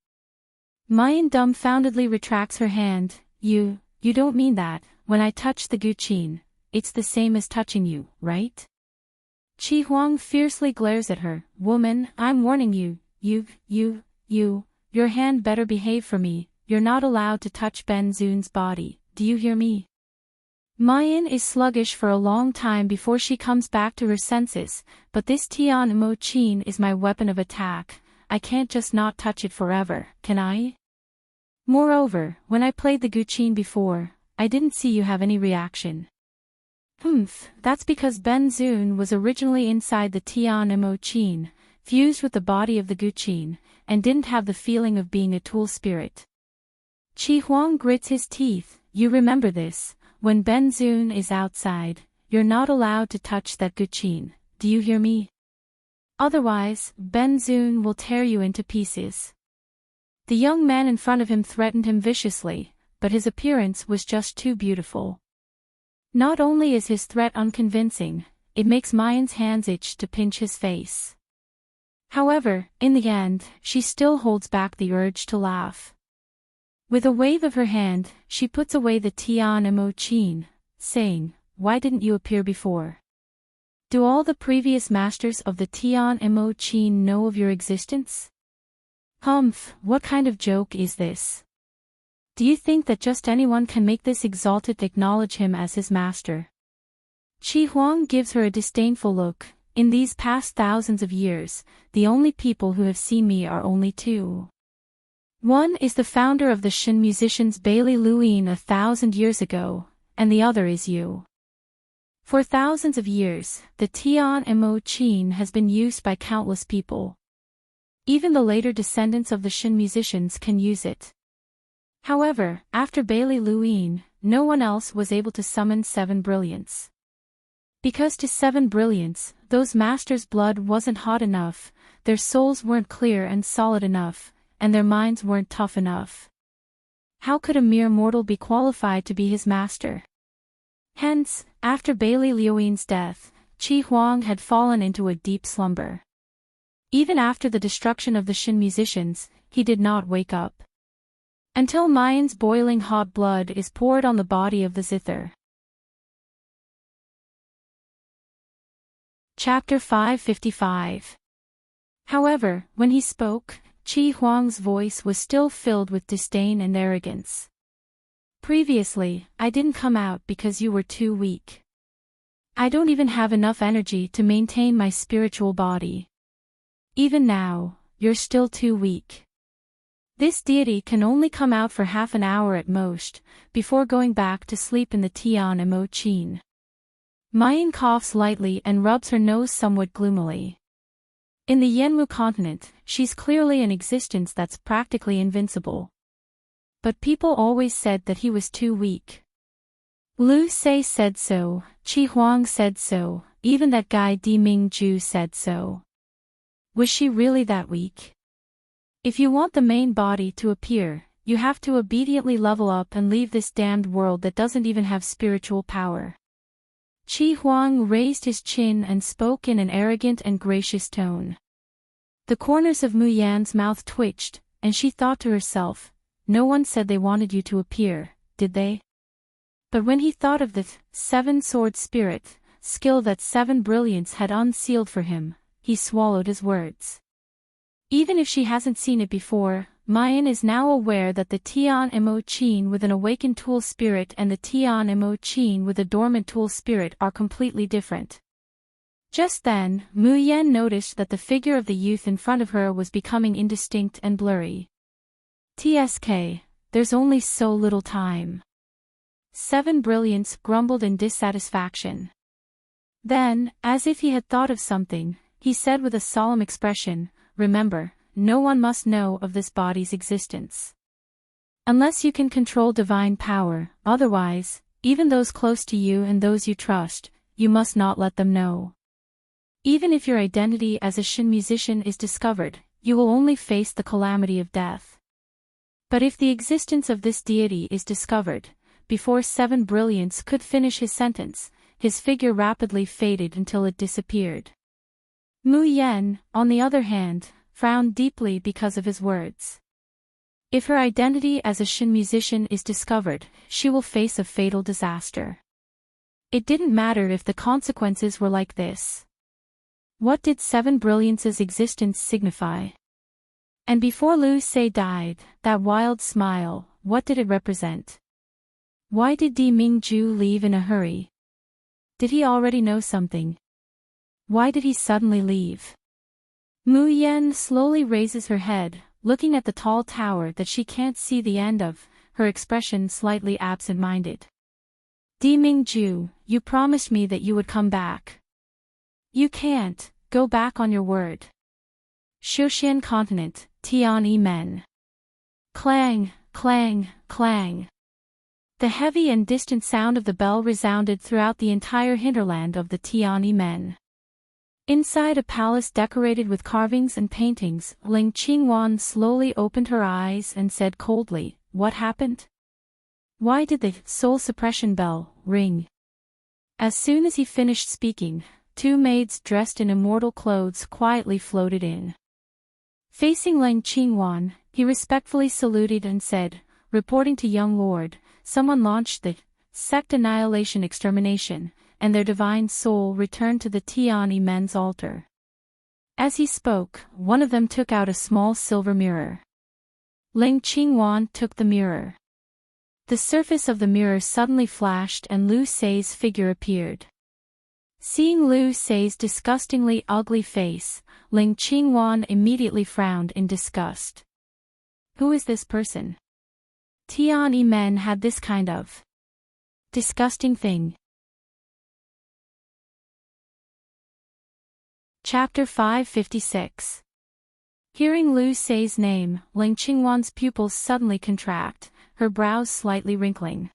Mayan dumbfoundedly retracts her hand. You don't mean that. When I touch the guqin, it's the same as touching you, right? Chi Huang fiercely glares at her. Woman, I'm warning you. Your hand better behave for me. You're not allowed to touch Ben Zun's body. Do you hear me? Mayan is sluggish for a long time before she comes back to her senses, but this Tian Mo Qin is my weapon of attack. I can't just not touch it forever, can I? Moreover, when I played the guqin before, I didn't see you have any reaction. That's because Ben Zun was originally inside the Tian Mo Qin, fused with the body of the Gu Qin, and didn't have the feeling of being a tool spirit. Qi Huang grits his teeth. You remember this, when Ben Zun is outside, you're not allowed to touch that Gu Qin, do you hear me? Otherwise, Ben Zun will tear you into pieces. The young man in front of him threatened him viciously, but his appearance was just too beautiful. Not only is his threat unconvincing, it makes Mayan's hands itch to pinch his face. However, in the end, she still holds back the urge to laugh. With a wave of her hand, she puts away the Tian Mo Qin, saying, "Why didn't you appear before? Do all the previous masters of the Tian Mo Qin know of your existence?" What kind of joke is this? Do you think that just anyone can make this exalted acknowledge him as his master? Qi Huang gives her a disdainful look. In these past thousands of years, the only people who have seen me are only two. One is the founder of the Shin musicians Bailey Luin 1,000 years ago, and the other is you. For thousands of years, the Tian Mo Qin has been used by countless people. Even the later descendants of the Shin musicians can use it. However, after Bailey Luin, no one else was able to summon 7 brilliance. Because to 7 brilliance, those masters' blood wasn't hot enough, their souls weren't clear and solid enough, and their minds weren't tough enough. How could a mere mortal be qualified to be his master? Hence, after Bailey Luin's death, Qi Huang had fallen into a deep slumber. Even after the destruction of the Shin musicians, he did not wake up. Until Mayan's boiling hot blood is poured on the body of the zither. Chapter 555. However, when he spoke, Qi Huang's voice was still filled with disdain and arrogance. Previously, I didn't come out because you were too weak. I don't even have enough energy to maintain my spiritual body. Even now, you're still too weak. This deity can only come out for half an hour at most, before going back to sleep in the Tian Mo Qin. Mayan coughs lightly and rubs her nose somewhat gloomily. In the Yenmu continent, she's clearly an existence that's practically invincible. But people always said that he was too weak. Lu Sei said so, Qi Huang said so, even that guy Di Mingju said so. Was she really that weak? If you want the main body to appear, you have to obediently level up and leave this damned world that doesn't even have spiritual power. Qi Huang raised his chin and spoke in an arrogant and gracious tone. The corners of Mu Yan's mouth twitched, and she thought to herself, no one said they wanted you to appear, did they? But when he thought of the 7-sword spirit, skill that 7 brilliance had unsealed for him, he swallowed his words. Even if she hasn't seen it before, Mayan is now aware that the Tian Mo Qin with an awakened tool spirit and the Tian Mo Qin with a dormant tool spirit are completely different. Just then, Mu Yan noticed that the figure of the youth in front of her was becoming indistinct and blurry. TSK, there's only so little time. 7 brilliance grumbled in dissatisfaction. Then, as if he had thought of something, he said with a solemn expression, remember, no one must know of this body's existence. Unless you can control divine power, otherwise, even those close to you and those you trust, you must not let them know. Even if your identity as a Shin musician is discovered, you will only face the calamity of death. But if the existence of this deity is discovered, before 7 brilliance could finish his sentence, his figure rapidly faded until it disappeared. Mu Yan, on the other hand, frowned deeply because of his words. If her identity as a Shin musician is discovered, she will face a fatal disaster. It didn't matter if the consequences were like this. What did 7 brilliance's existence signify? And before Lu Sei died, that wild smile, what did it represent? Why did Di Mingju leave in a hurry? Did he already know something? Why did he suddenly leave? Mu Yan slowly raises her head, looking at the tall tower that she can't see the end of, her expression slightly absent-minded. Dimingju, you promised me that you would come back. You can't, go back on your word. Shushan continent, Tian men. Clang, clang, clang. The heavy and distant sound of the bell resounded throughout the entire hinterland of the Tian men. Inside a palace decorated with carvings and paintings, Ling Qingwan slowly opened her eyes and said coldly, "What happened? Why did the soul suppression bell ring?" As soon as he finished speaking, two maids dressed in immortal clothes quietly floated in. Facing Ling Qingwan, he respectfully saluted and said, "Reporting to young lord, someone launched the sect annihilation extermination, and their divine soul returned to the Tian men's altar." As he spoke, one of them took out a small silver mirror. Ling Qingwan took the mirror. The surface of the mirror suddenly flashed and Lu Sei's figure appeared. Seeing Lu Sei's disgustingly ugly face, Ling Qingwan immediately frowned in disgust. Who is this person? Tian men had this kind of disgusting thing. Chapter 556. Hearing Lu Sei's name, Ling Qingwan's pupils suddenly contract, her brows slightly wrinkling.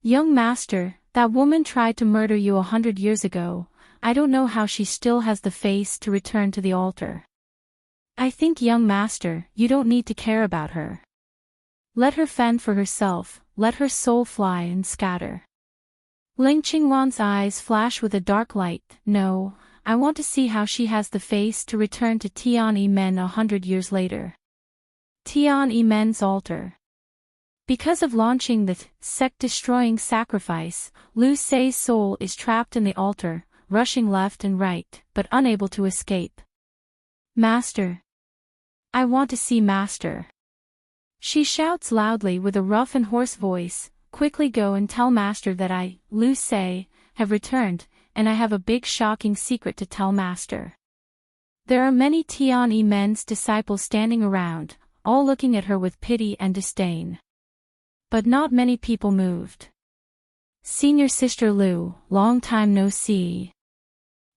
Young master, that woman tried to murder you 100 years ago. I don't know how she still has the face to return to the altar. I think, young master, you don't need to care about her. Let her fend for herself, let her soul fly and scatter. Ling Qingwan's eyes flash with a dark light. No, I want to see how she has the face to return to Tian men 100 years later. Tian men's altar. Because of launching the sect-destroying sacrifice, Lu Sei's soul is trapped in the altar, rushing left and right, but unable to escape. Master. I want to see Master. She shouts loudly with a rough and hoarse voice, "Quickly go and tell Master that I, Lu Sei, have returned, and I have a big shocking secret to tell Master." There are many Tian men's disciples standing around, all looking at her with pity and disdain. But not many people moved. "Senior Sister Lu, long time no see."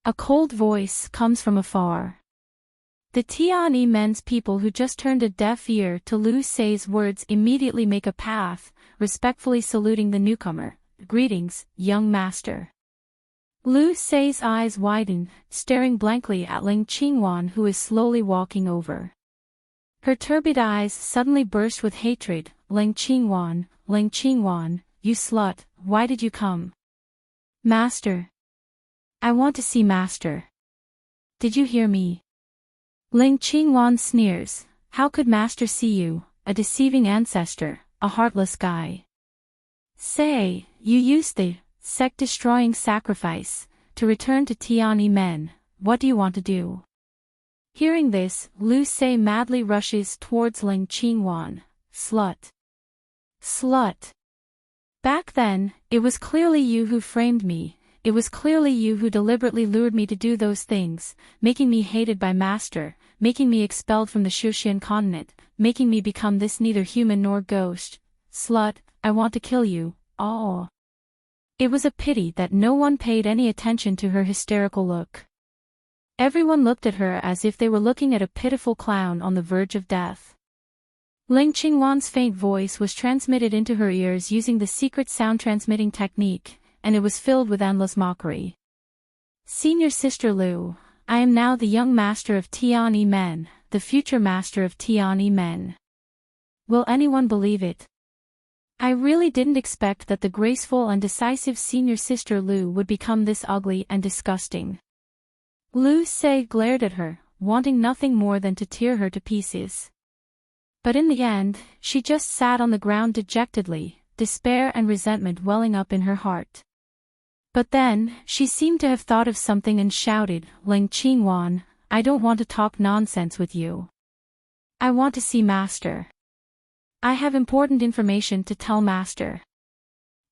A cold voice comes from afar. The Tian men's people who just turned a deaf ear to Lu Sei's words immediately make a path, respectfully saluting the newcomer. "Greetings, young master." Lu Sei's eyes widen, staring blankly at Ling Qingwan, who is slowly walking over. Her turbid eyes suddenly burst with hatred. Ling Qingwan, you slut, why did you come?" "Master. I want to see Master." "Did you hear me?" Ling Qingwan sneers. "How could Master see you, a deceiving ancestor, a heartless guy? Say, you used the sect-destroying sacrifice to return to Tian men. What do you want to do?" Hearing this, Lu Sei madly rushes towards Ling Qingwan. "Slut. Slut. Back then, it was clearly you who framed me, it was clearly you who deliberately lured me to do those things, making me hated by Master, making me expelled from the Shushan continent, making me become this neither human nor ghost. Slut, I want to kill you, all." It was a pity that no one paid any attention to her hysterical look. Everyone looked at her as if they were looking at a pitiful clown on the verge of death. Ling Qingwan's faint voice was transmitted into her ears using the secret sound transmitting technique, and it was filled with endless mockery. "Senior Sister Lu, I am now the young master of Tian men, the future master of Tian men. Will anyone believe it? I really didn't expect that the graceful and decisive Senior Sister Lu would become this ugly and disgusting." Lu Sei glared at her, wanting nothing more than to tear her to pieces. But in the end, she just sat on the ground dejectedly, despair and resentment welling up in her heart. But then, she seemed to have thought of something and shouted, "Ling Qingwan, I don't want to talk nonsense with you. I want to see Master. I have important information to tell Master.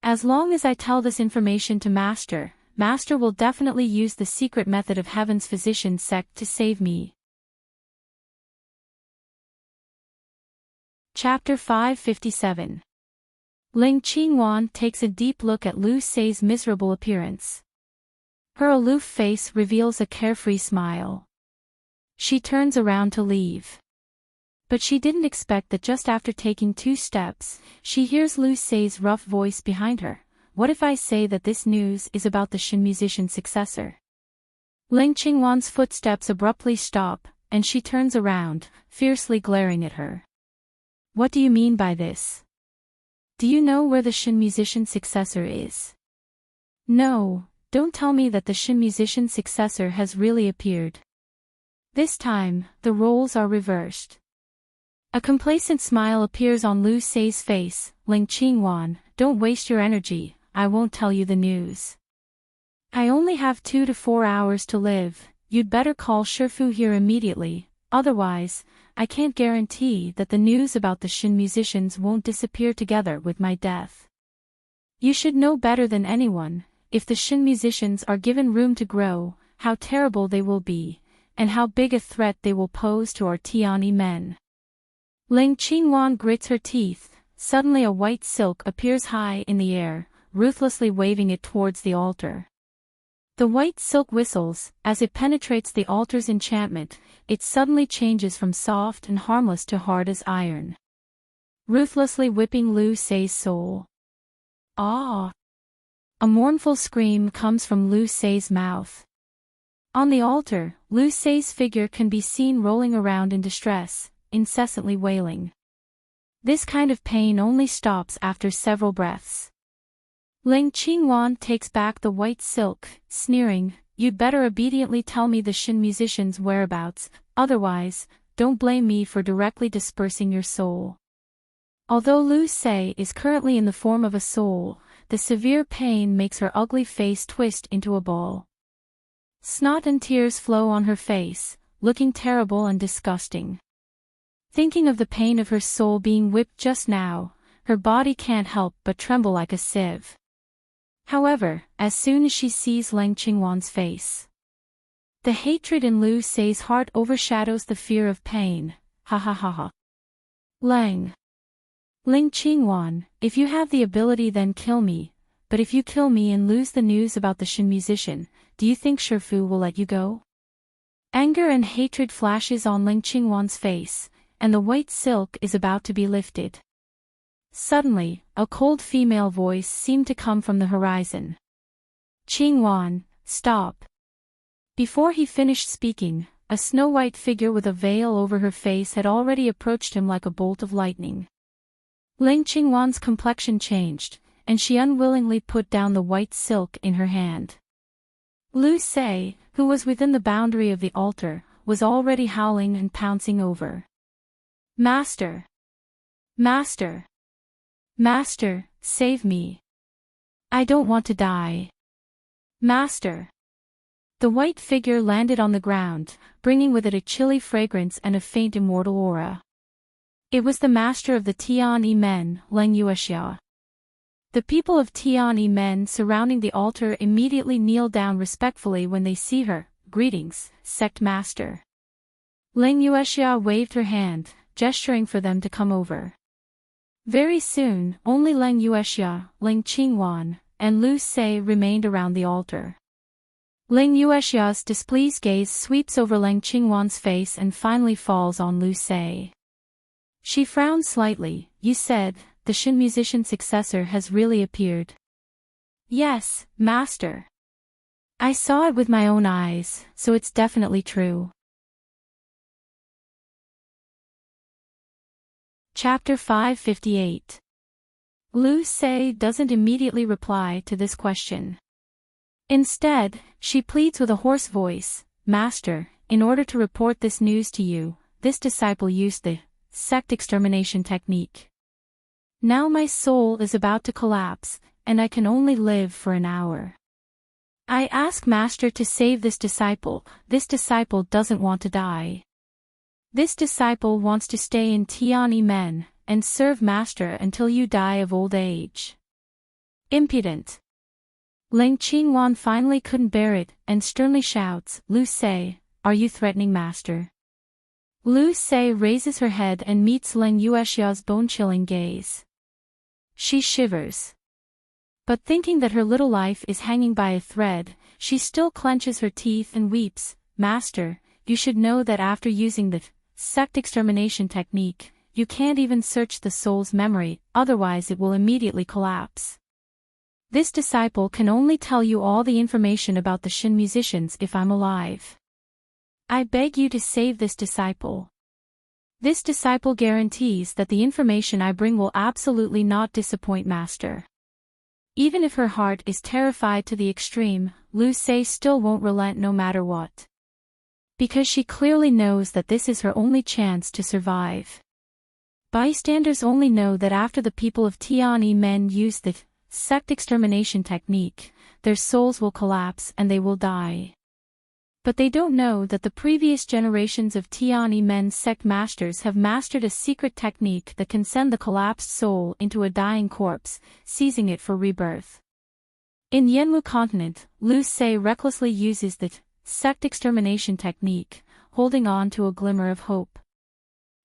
As long as I tell this information to Master, Master will definitely use the secret method of Heaven's physician sect to save me." Chapter 557. Ling Qingwan takes a deep look at Lu Sei's miserable appearance. Her aloof face reveals a carefree smile. She turns around to leave. But she didn't expect that just after taking 2 steps, she hears Lu Sei's rough voice behind her. What if I say that this news is about the Shin musician's successor? Ling Qingwan's footsteps abruptly stop, and she turns around, fiercely glaring at her. What do you mean by this? Do you know where the Shin musician's successor is? No, don't tell me that the Shin musician's successor has really appeared. This time, the roles are reversed. A complacent smile appears on Lu Sei's face. Ling Qingwan, don't waste your energy, I won't tell you the news. I only have 2 to 4 hours to live, you'd better call Shifu here immediately, otherwise, I can't guarantee that the news about the Shin musicians won't disappear together with my death. You should know better than anyone, if the Shin musicians are given room to grow, how terrible they will be, and how big a threat they will pose to our Tiani men. Ling Qingwan grits her teeth. Suddenly a white silk appears high in the air, ruthlessly waving it towards the altar. The white silk whistles, as it penetrates the altar's enchantment, it suddenly changes from soft and harmless to hard as iron, ruthlessly whipping Lu Sei's soul. Ah! A mournful scream comes from Lu Sei's mouth. On the altar, Lu Sei's figure can be seen rolling around in distress, incessantly wailing. This kind of pain only stops after several breaths. Ling Qingwan takes back the white silk, sneering, you'd better obediently tell me the Shin musician's whereabouts, otherwise, don't blame me for directly dispersing your soul. Although Lu Sei is currently in the form of a soul, the severe pain makes her ugly face twist into a ball. Snot and tears flow on her face, looking terrible and disgusting. Thinking of the pain of her soul being whipped just now, her body can't help but tremble like a sieve. However, as soon as she sees Ling Qingwan's face, the hatred in Lu Sei's heart overshadows the fear of pain. Ha ha ha ha. Ling Qingwan, if you have the ability then kill me, but if you kill me and lose the news about the Shin musician, do you think Shifu will let you go? Anger and hatred flashes on Ling Qingwan's face, and the white silk is about to be lifted. Suddenly, a cold female voice seemed to come from the horizon. Qingwan, stop. Before he finished speaking, a snow-white figure with a veil over her face had already approached him like a bolt of lightning. Ling Qingwan's complexion changed, and she unwillingly put down the white silk in her hand. Lu Sei, who was within the boundary of the altar, was already howling and pouncing over. Master! Master! Master, save me! I don't want to die. Master! The white figure landed on the ground, bringing with it a chilly fragrance and a faint immortal aura. It was the master of the Tiani men, Leng Yuexia. The people of Tiani men surrounding the altar immediately kneel down respectfully when they see her. Greetings, sect master. Leng Yuexia waved her hand, gesturing for them to come over. Very soon, only Leng Yuexia, Ling Qingwan, and Lu Sei remained around the altar. Ling Yuexia's displeased gaze sweeps over Ling Qingwan's face and finally falls on Lu Sei. She frowned slightly. You said, the Shin musician's successor has really appeared. Yes, master. I saw it with my own eyes, so it's definitely true. Chapter 558. Lu Sei doesn't immediately reply to this question. Instead, she pleads with a hoarse voice, Master, in order to report this news to you, this disciple used the sect extermination technique. Now my soul is about to collapse, and I can only live for an hour. I ask Master to save this disciple doesn't want to die. This disciple wants to stay in Tiani men, and serve Master until you die of old age. Impudent. Ling Qingwan finally couldn't bear it, and sternly shouts, Lu Sei, are you threatening Master? Lu Sei raises her head and meets Ling Yuexia's bone-chilling gaze. she shivers. But thinking that her little life is hanging by a thread, she still clenches her teeth and weeps. Master, you should know that after using the sect extermination technique, you can't even search the soul's memory, otherwise it will immediately collapse. This disciple can only tell you all the information about the Shin musicians if I'm alive. I beg you to save this disciple. This disciple guarantees that the information I bring will absolutely not disappoint Master. Even if her heart is terrified to the extreme, Lu Se still won't relent no matter what. Because she clearly knows that this is her only chance to survive. Bystanders only know that after the people of Tianyi men use the sect extermination technique, their souls will collapse and they will die. But they don't know that the previous generations of Tianyi men's sect masters have mastered a secret technique that can send the collapsed soul into a dying corpse, seizing it for rebirth. In Yenwu continent, Lu Se recklessly uses the sect extermination technique, holding on to a glimmer of hope.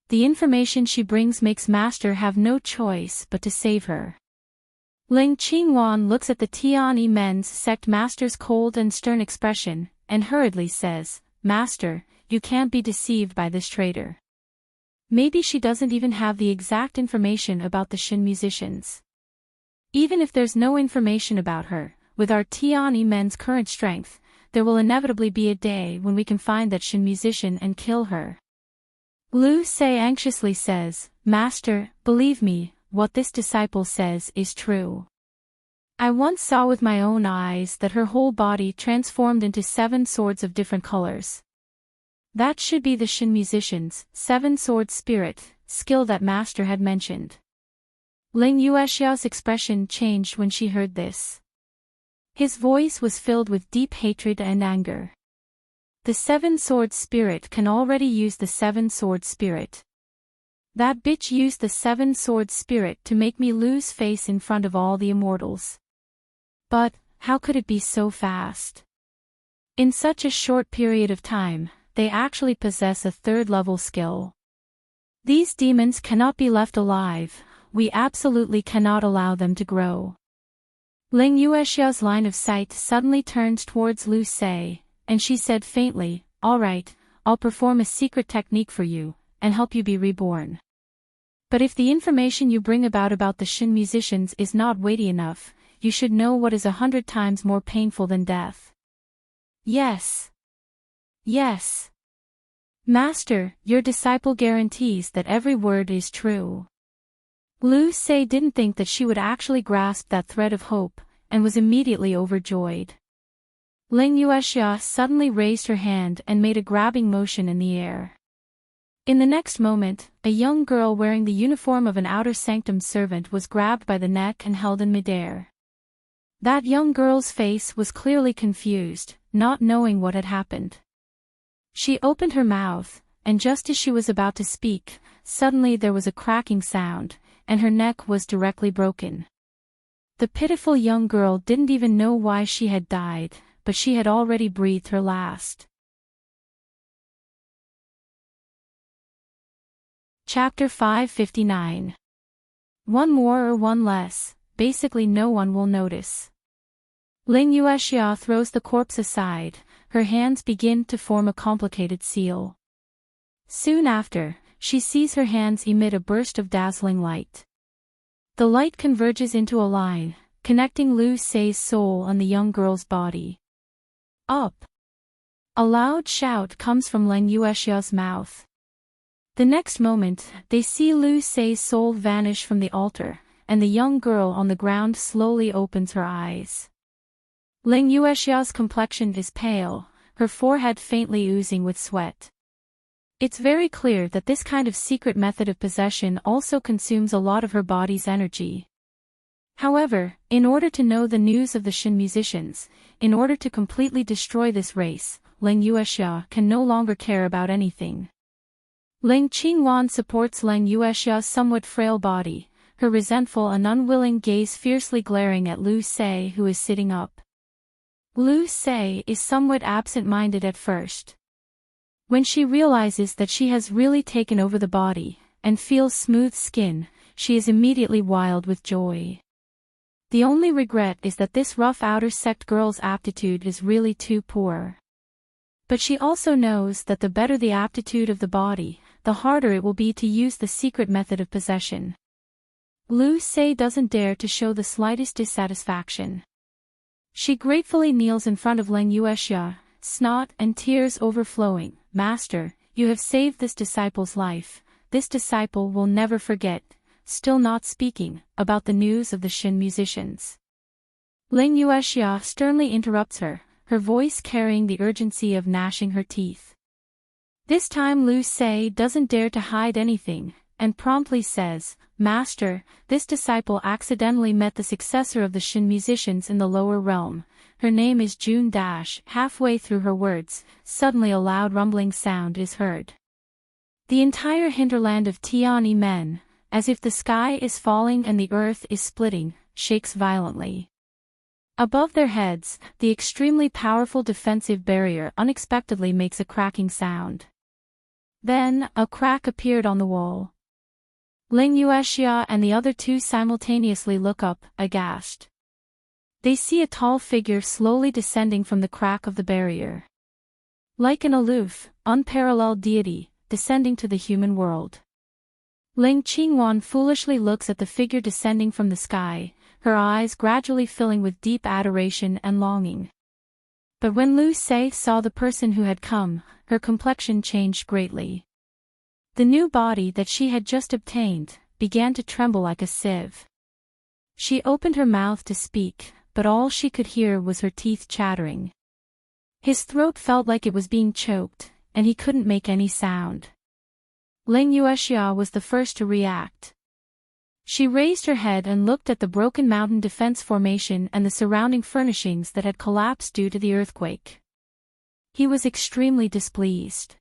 The information she brings makes Master have no choice but to save her. Ling Qingwan looks at the Tianyi men's sect master's cold and stern expression, and hurriedly says, Master, you can't be deceived by this traitor. Maybe she doesn't even have the exact information about the Shin musicians. Even if there's no information about her, with our Tianyi men's current strength, there will inevitably be a day when we can find that Shin musician and kill her. Lu Se anxiously says, Master, believe me, what this disciple says is true. I once saw with my own eyes that her whole body transformed into 7 swords of different colors. That should be the Shin musician's 7-sword spirit, skill that Master had mentioned. Ling Yuexiao's expression changed when she heard this. His voice was filled with deep hatred and anger. The 7-sword spirit can already use the 7-sword spirit. That bitch used the 7-sword spirit to make me lose face in front of all the immortals. But, how could it be so fast? In such a short period of time, they actually possess a 3rd-level skill. These demons cannot be left alive, we absolutely cannot allow them to grow. Ling Yuexiao's line of sight suddenly turns towards Lu Se, and she said faintly, All right, I'll perform a secret technique for you, and help you be reborn. But if the information you bring about the Shin musicians is not weighty enough, you should know what is 100 times more painful than death. Yes. Yes. Master, your disciple guarantees that every word is true. Lu Se didn't think that she would actually grasp that thread of hope, and was immediately overjoyed. Ling Yuexia suddenly raised her hand and made a grabbing motion in the air. In the next moment, a young girl wearing the uniform of an outer sanctum servant was grabbed by the neck and held in midair. That young girl's face was clearly confused, not knowing what had happened. She opened her mouth, and just as she was about to speak, suddenly there was a cracking sound, and her neck was directly broken. The pitiful young girl didn't even know why she had died, but she had already breathed her last. Chapter 559. One more or one less, basically no one will notice. Ling Yuexia throws the corpse aside, her hands begin to form a complicated seal. Soon after, she sees her hands emit a burst of dazzling light. The light converges into a line, connecting Lu Se's soul and the young girl's body. Up! A loud shout comes from Ling Yuexia's mouth. The next moment, they see Lu Se's soul vanish from the altar, and the young girl on the ground slowly opens her eyes. Ling Yuexia's complexion is pale, her forehead faintly oozing with sweat. It's very clear that this kind of secret method of possession also consumes a lot of her body's energy. However, in order to know the news of the Shin musicians, in order to completely destroy this race, Ling Yuexia can no longer care about anything. Ling Qingwan supports Ling Yuexia's somewhat frail body, her resentful and unwilling gaze fiercely glaring at Lu Se, who is sitting up. Lu Se is somewhat absent-minded at first. When she realizes that she has really taken over the body, and feels smooth skin, she is immediately wild with joy. The only regret is that this rough outer sect girl's aptitude is really too poor. But she also knows that the better the aptitude of the body, the harder it will be to use the secret method of possession. Lu Se doesn't dare to show the slightest dissatisfaction. She gratefully kneels in front of Leng Yuexia, snot and tears overflowing. "Master, you have saved this disciple's life. This disciple will never forget," still not speaking, about the news of the Shin musicians. Leng Yuexia sternly interrupts her, her voice carrying the urgency of gnashing her teeth. This time Lu Se doesn't dare to hide anything, and promptly says, "Master, this disciple accidentally met the successor of the Shin musicians in the lower realm. Her name is June Dash." Halfway through her words, suddenly a loud rumbling sound is heard. The entire hinterland of Tianyi men, as if the sky is falling and the earth is splitting, shakes violently. Above their heads, the extremely powerful defensive barrier unexpectedly makes a cracking sound. Then, a crack appeared on the wall. Leng Yuexia and the other two simultaneously look up, aghast. They see a tall figure slowly descending from the crack of the barrier. Like an aloof, unparalleled deity, descending to the human world. Leng Qingwan foolishly looks at the figure descending from the sky, her eyes gradually filling with deep adoration and longing. But when Lu Se saw the person who had come, her complexion changed greatly. The new body that she had just obtained began to tremble like a sieve. She opened her mouth to speak, but all she could hear was her teeth chattering. His throat felt like it was being choked, and he couldn't make any sound. Leng Yuexia was the first to react. She raised her head and looked at the broken mountain defense formation and the surrounding furnishings that had collapsed due to the earthquake. He was extremely displeased.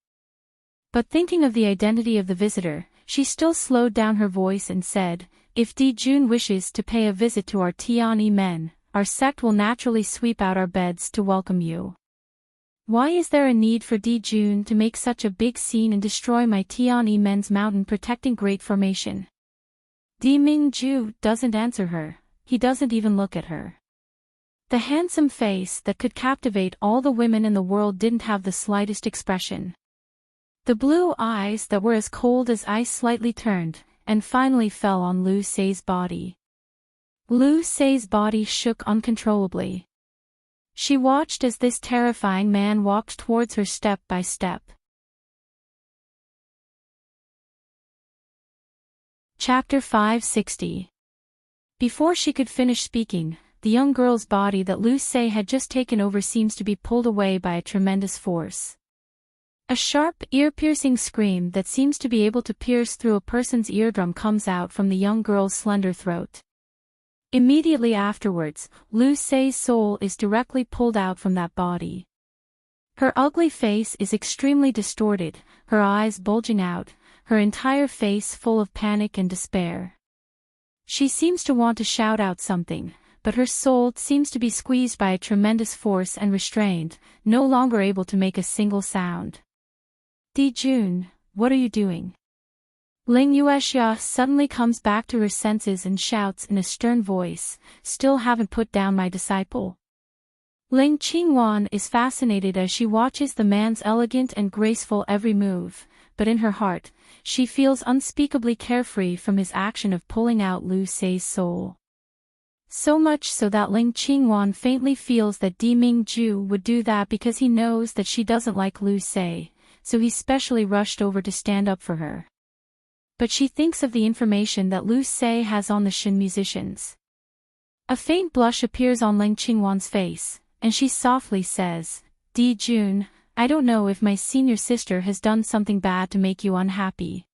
But thinking of the identity of the visitor, she still slowed down her voice and said, "If Di Jun wishes to pay a visit to our Tianyi men, our sect will naturally sweep out our beds to welcome you. Why is there a need for Di Jun to make such a big scene and destroy my Tianyi men's mountain protecting great formation?" Di Mingju doesn't answer her, he doesn't even look at her. The handsome face that could captivate all the women in the world didn't have the slightest expression. The blue eyes that were as cold as ice slightly turned, and finally fell on Lu Se's body. Lu Se's body shook uncontrollably. She watched as this terrifying man walked towards her step by step. Chapter 560. Before she could finish speaking, the young girl's body that Lu Se had just taken over seems to be pulled away by a tremendous force. A sharp, ear-piercing scream that seems to be able to pierce through a person's eardrum comes out from the young girl's slender throat. Immediately afterwards, Lu Se's soul is directly pulled out from that body. Her ugly face is extremely distorted, her eyes bulging out, her entire face full of panic and despair. She seems to want to shout out something, but her soul seems to be squeezed by a tremendous force and restrained, no longer able to make a single sound. "Di Jun, what are you doing?" Leng Yuexia suddenly comes back to her senses and shouts in a stern voice, "Still haven't put down my disciple?" Leng Qingwan is fascinated as she watches the man's elegant and graceful every move, but in her heart, she feels unspeakably carefree from his action of pulling out Lu Se's soul. So much so that Leng Qingwan faintly feels that Di Mingju would do that because he knows that she doesn't like Lu Se, so he specially rushed over to stand up for her. But she thinks of the information that Lu Se has on the Shin musicians. A faint blush appears on Leng Qingwan's face, and she softly says, "Di Jun, I don't know if my senior sister has done something bad to make you unhappy.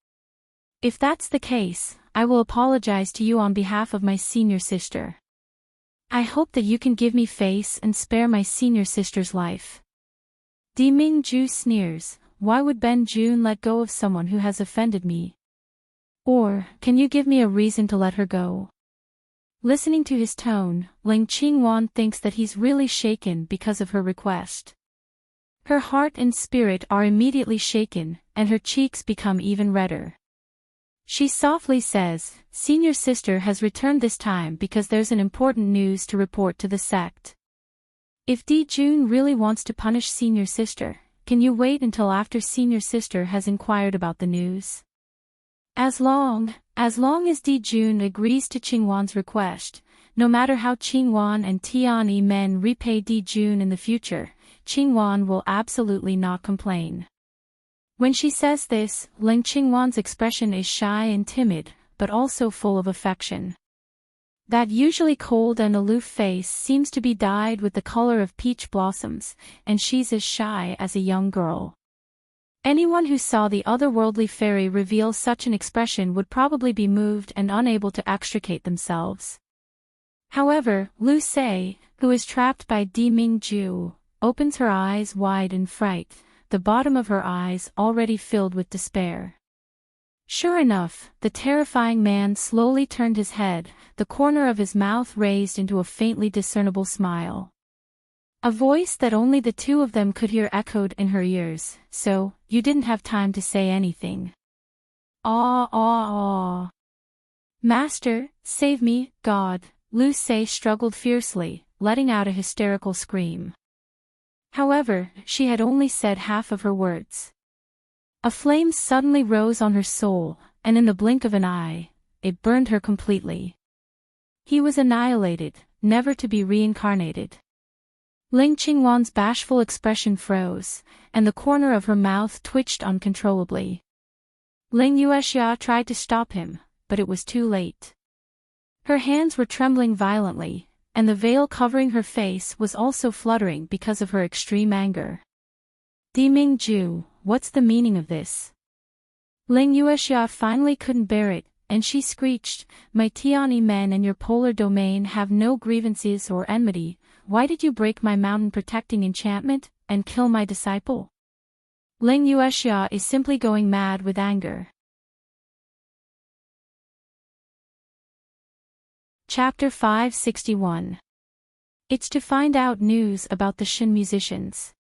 If that's the case, I will apologize to you on behalf of my senior sister. I hope that you can give me face and spare my senior sister's life." Di Mingju sneers, "Why would Ben Jun let go of someone who has offended me? Or, can you give me a reason to let her go?" Listening to his tone, Leng Qingwan thinks that he's really shaken because of her request. Her heart and spirit are immediately shaken, and her cheeks become even redder. She softly says, "Senior sister has returned this time because there's an important news to report to the sect. If Jun really wants to punish senior sister, can you wait until after senior sister has inquired about the news?" As long as Jun agrees to Qingwan's request, no matter how Qingwan and Tianyi men repay Jun in the future, Qingwan will absolutely not complain. When she says this, Ling Qingwan's expression is shy and timid, but also full of affection. That usually cold and aloof face seems to be dyed with the color of peach blossoms, and she's as shy as a young girl. Anyone who saw the otherworldly fairy reveal such an expression would probably be moved and unable to extricate themselves. However, Lu Se, who is trapped by Di Mingju, opens her eyes wide in fright, the bottom of her eyes already filled with despair. Sure enough, the terrifying man slowly turned his head, the corner of his mouth raised into a faintly discernible smile. A voice that only the two of them could hear echoed in her ears, "So, you didn't have time to say anything." "Ah. Master, save me, God," Lu Se struggled fiercely, letting out a hysterical scream. However, she had only said half of her words. A flame suddenly rose on her soul, and in the blink of an eye, it burned her completely. He was annihilated, never to be reincarnated. Ling Qingwan's bashful expression froze, and the corner of her mouth twitched uncontrollably. Ling Yuexia tried to stop him, but it was too late. Her hands were trembling violently, and the veil covering her face was also fluttering because of her extreme anger. "Di Mingju, what's the meaning of this?" Ling Yuexia finally couldn't bear it, and she screeched, "My Tianyi men and your polar domain have no grievances or enmity. Why did you break my mountain protecting enchantment, and kill my disciple?" Ling Yuexia is simply going mad with anger. Chapter 561. It's to find out news about the Shin musicians.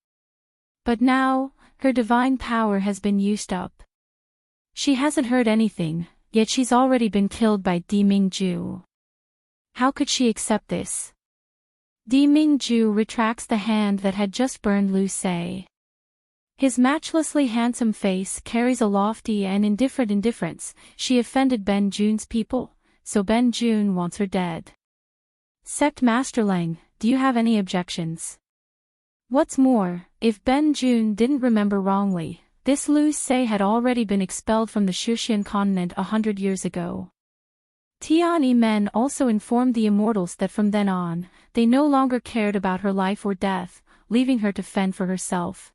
But now, her divine power has been used up. She hasn't heard anything, yet she's already been killed by Di Mingju. How could she accept this? Di Mingju retracts the hand that had just burned Lu Se. His matchlessly handsome face carries a lofty and indifferent indifference. She offended Ben Jun's people, so Ben Jun wants her dead. Sect Master Lang, do you have any objections? What's more, if Ben Jun didn't remember wrongly, this Lu Se had already been expelled from the Shushan continent 100 years ago. Tianyi men also informed the immortals that from then on, they no longer cared about her life or death, leaving her to fend for herself.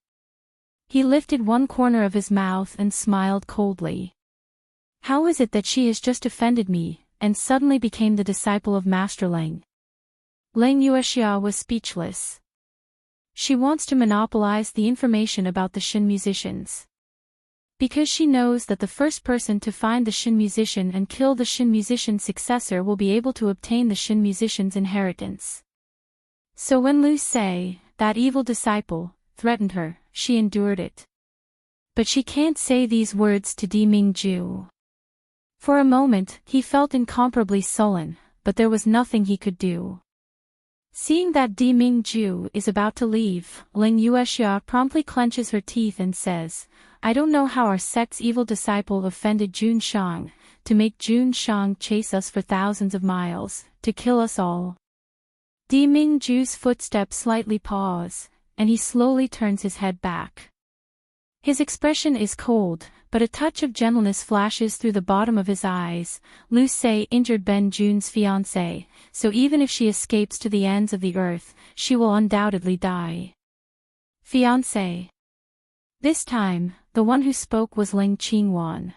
He lifted one corner of his mouth and smiled coldly. "How is it that she has just offended me, and suddenly became the disciple of Master Lang?" Ling Yuexia was speechless. She wants to monopolize the information about the Shin musicians. Because she knows that the first person to find the Shin musician and kill the Shin musician's successor will be able to obtain the Shin musician's inheritance. So when Lu Se, that evil disciple, threatened her, she endured it. But she can't say these words to Di Mingju. For a moment, he felt incomparably sullen, but there was nothing he could do. Seeing that Di Mingju is about to leave, Ling Yuexia promptly clenches her teeth and says, "I don't know how our sect's evil disciple offended Jun Shang, to make Jun Shang chase us for thousands of miles, to kill us all." Di Mingju's footsteps slightly pause, and he slowly turns his head back. His expression is cold, but a touch of gentleness flashes through the bottom of his eyes. Lu Se injured Ben Jun's fiancée, so even if she escapes to the ends of the earth, she will undoubtedly die. Fiancée. This time, the one who spoke was Ling Qingwan.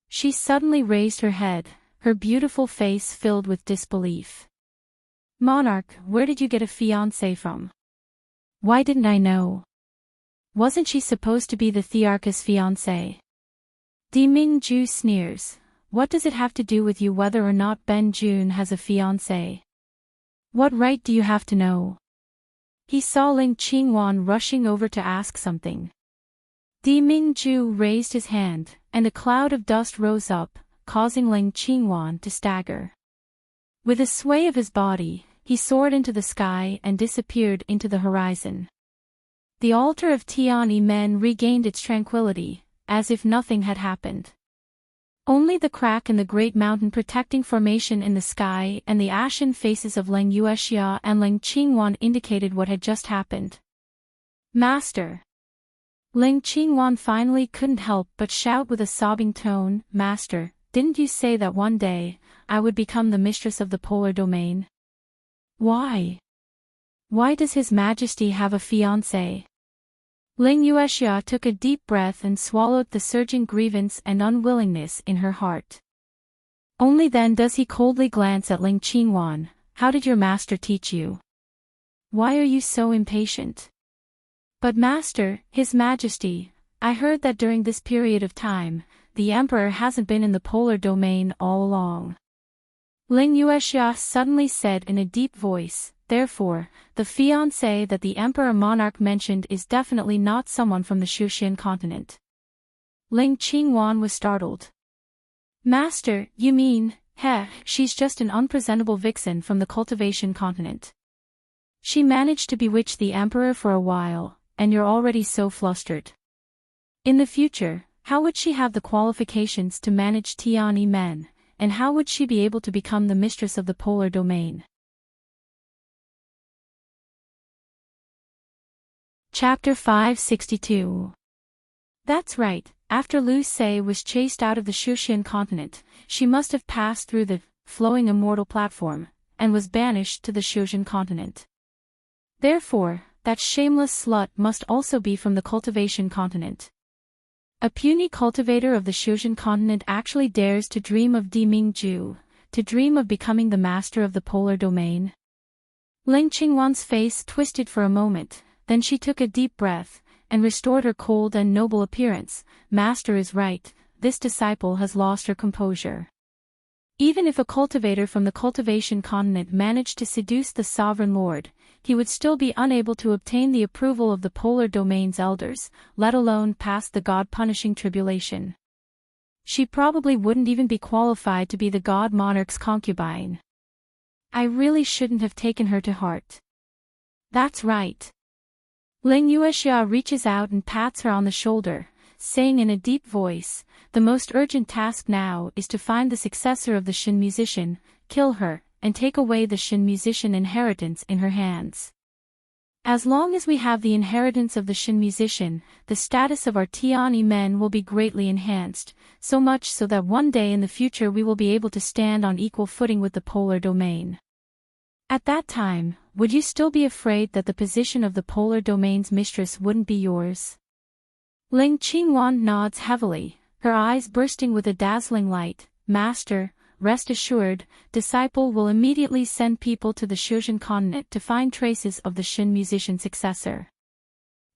She suddenly raised her head, her beautiful face filled with disbelief. "Monarch, where did you get a fiancée from? Why didn't I know? Wasn't she supposed to be the Thearchus' fiancée?" Di Mingju sneers. "What does it have to do with you whether or not Ben Jun has a fiancée? What right do you have to know?" He saw Ling Qingwan rushing over to ask something. Di Mingju raised his hand, and a cloud of dust rose up, causing Ling Qingwan to stagger. With a sway of his body, he soared into the sky and disappeared into the horizon. The altar of Tian Men regained its tranquility, as if nothing had happened. Only the crack in the great mountain protecting formation in the sky and the ashen faces of Ling Yuexia and Ling Qingwan indicated what had just happened. Master! Ling Qingwan finally couldn't help but shout with a sobbing tone, Master, didn't you say that one day, I would become the mistress of the polar domain? Why? Why does His Majesty have a fiancé? Ling Yuexia took a deep breath and swallowed the surging grievance and unwillingness in her heart. Only then does he coldly glance at Ling Qingwan. How did your master teach you? Why are you so impatient? But Master, His Majesty, I heard that during this period of time, the Emperor hasn't been in the polar domain all along. Ling Yuexia suddenly said in a deep voice, therefore, the fiancé that the Emperor Monarch mentioned is definitely not someone from the Shushan continent. Ling Qingwan was startled. Master, you mean, she's just an unpresentable vixen from the cultivation continent. She managed to bewitch the Emperor for a while, and you're already so flustered. In the future, how would she have the qualifications to manage Tian Men, and how would she be able to become the mistress of the polar domain? Chapter 562. That's right, after Lu Se was chased out of the Shushan continent, she must have passed through the flowing immortal platform, and was banished to the Shushan continent. Therefore, that shameless slut must also be from the cultivation continent. A puny cultivator of the Shushan continent actually dares to dream of Demingju, to dream of becoming the master of the polar domain. Ling Qingwan's face twisted for a moment, then she took a deep breath, and restored her cold and noble appearance. Master is right, this disciple has lost her composure. Even if a cultivator from the cultivation continent managed to seduce the sovereign lord, he would still be unable to obtain the approval of the polar domain's elders, let alone pass the god-punishing tribulation. She probably wouldn't even be qualified to be the god monarch's concubine. I really shouldn't have taken her to heart. That's right. Ling Yuexia reaches out and pats her on the shoulder, saying in a deep voice, the most urgent task now is to find the successor of the Shin musician, kill her, and take away the Shin musician inheritance in her hands. As long as we have the inheritance of the Shin musician, the status of our Tian men will be greatly enhanced, so much so that one day in the future we will be able to stand on equal footing with the polar domain. At that time, would you still be afraid that the position of the polar domain's mistress wouldn't be yours? Ling Qingwan nods heavily, her eyes bursting with a dazzling light. Master, rest assured, disciple will immediately send people to the Shushan continent to find traces of the Shin musician successor.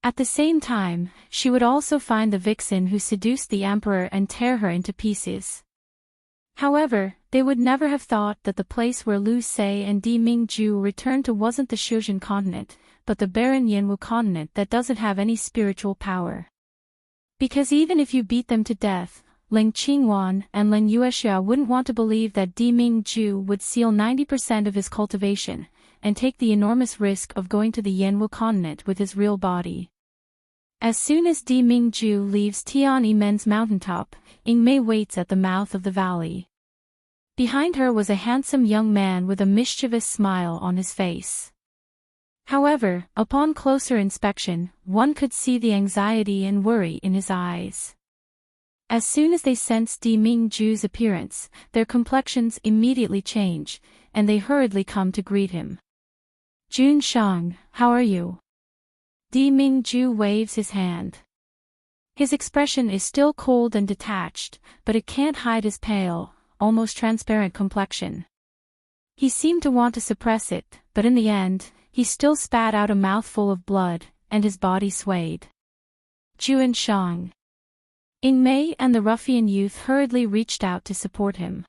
At the same time, she would also find the vixen who seduced the emperor and tear her into pieces. However, they would never have thought that the place where Lu Se and Di Mingju returned to wasn't the Shushan continent, but the barren Yanwu continent that doesn't have any spiritual power. Because even if you beat them to death, Ling Qingwan and Ling Yuexia wouldn't want to believe that Di Mingju would seal 90% of his cultivation, and take the enormous risk of going to the Yanwu continent with his real body. As soon as Di Mingju leaves Tian Men's mountaintop, Yingmei waits at the mouth of the valley. Behind her was a handsome young man with a mischievous smile on his face. However, upon closer inspection, one could see the anxiety and worry in his eyes. As soon as they sense Di Mingju's appearance, their complexions immediately change, and they hurriedly come to greet him. Jun Shang, how are you? Di Mingju waves his hand. His expression is still cold and detached, but it can't hide his pale, almost transparent complexion. He seemed to want to suppress it, but in the end, he still spat out a mouthful of blood, and his body swayed. Jun Shang. Yingmei and the ruffian youth hurriedly reached out to support him.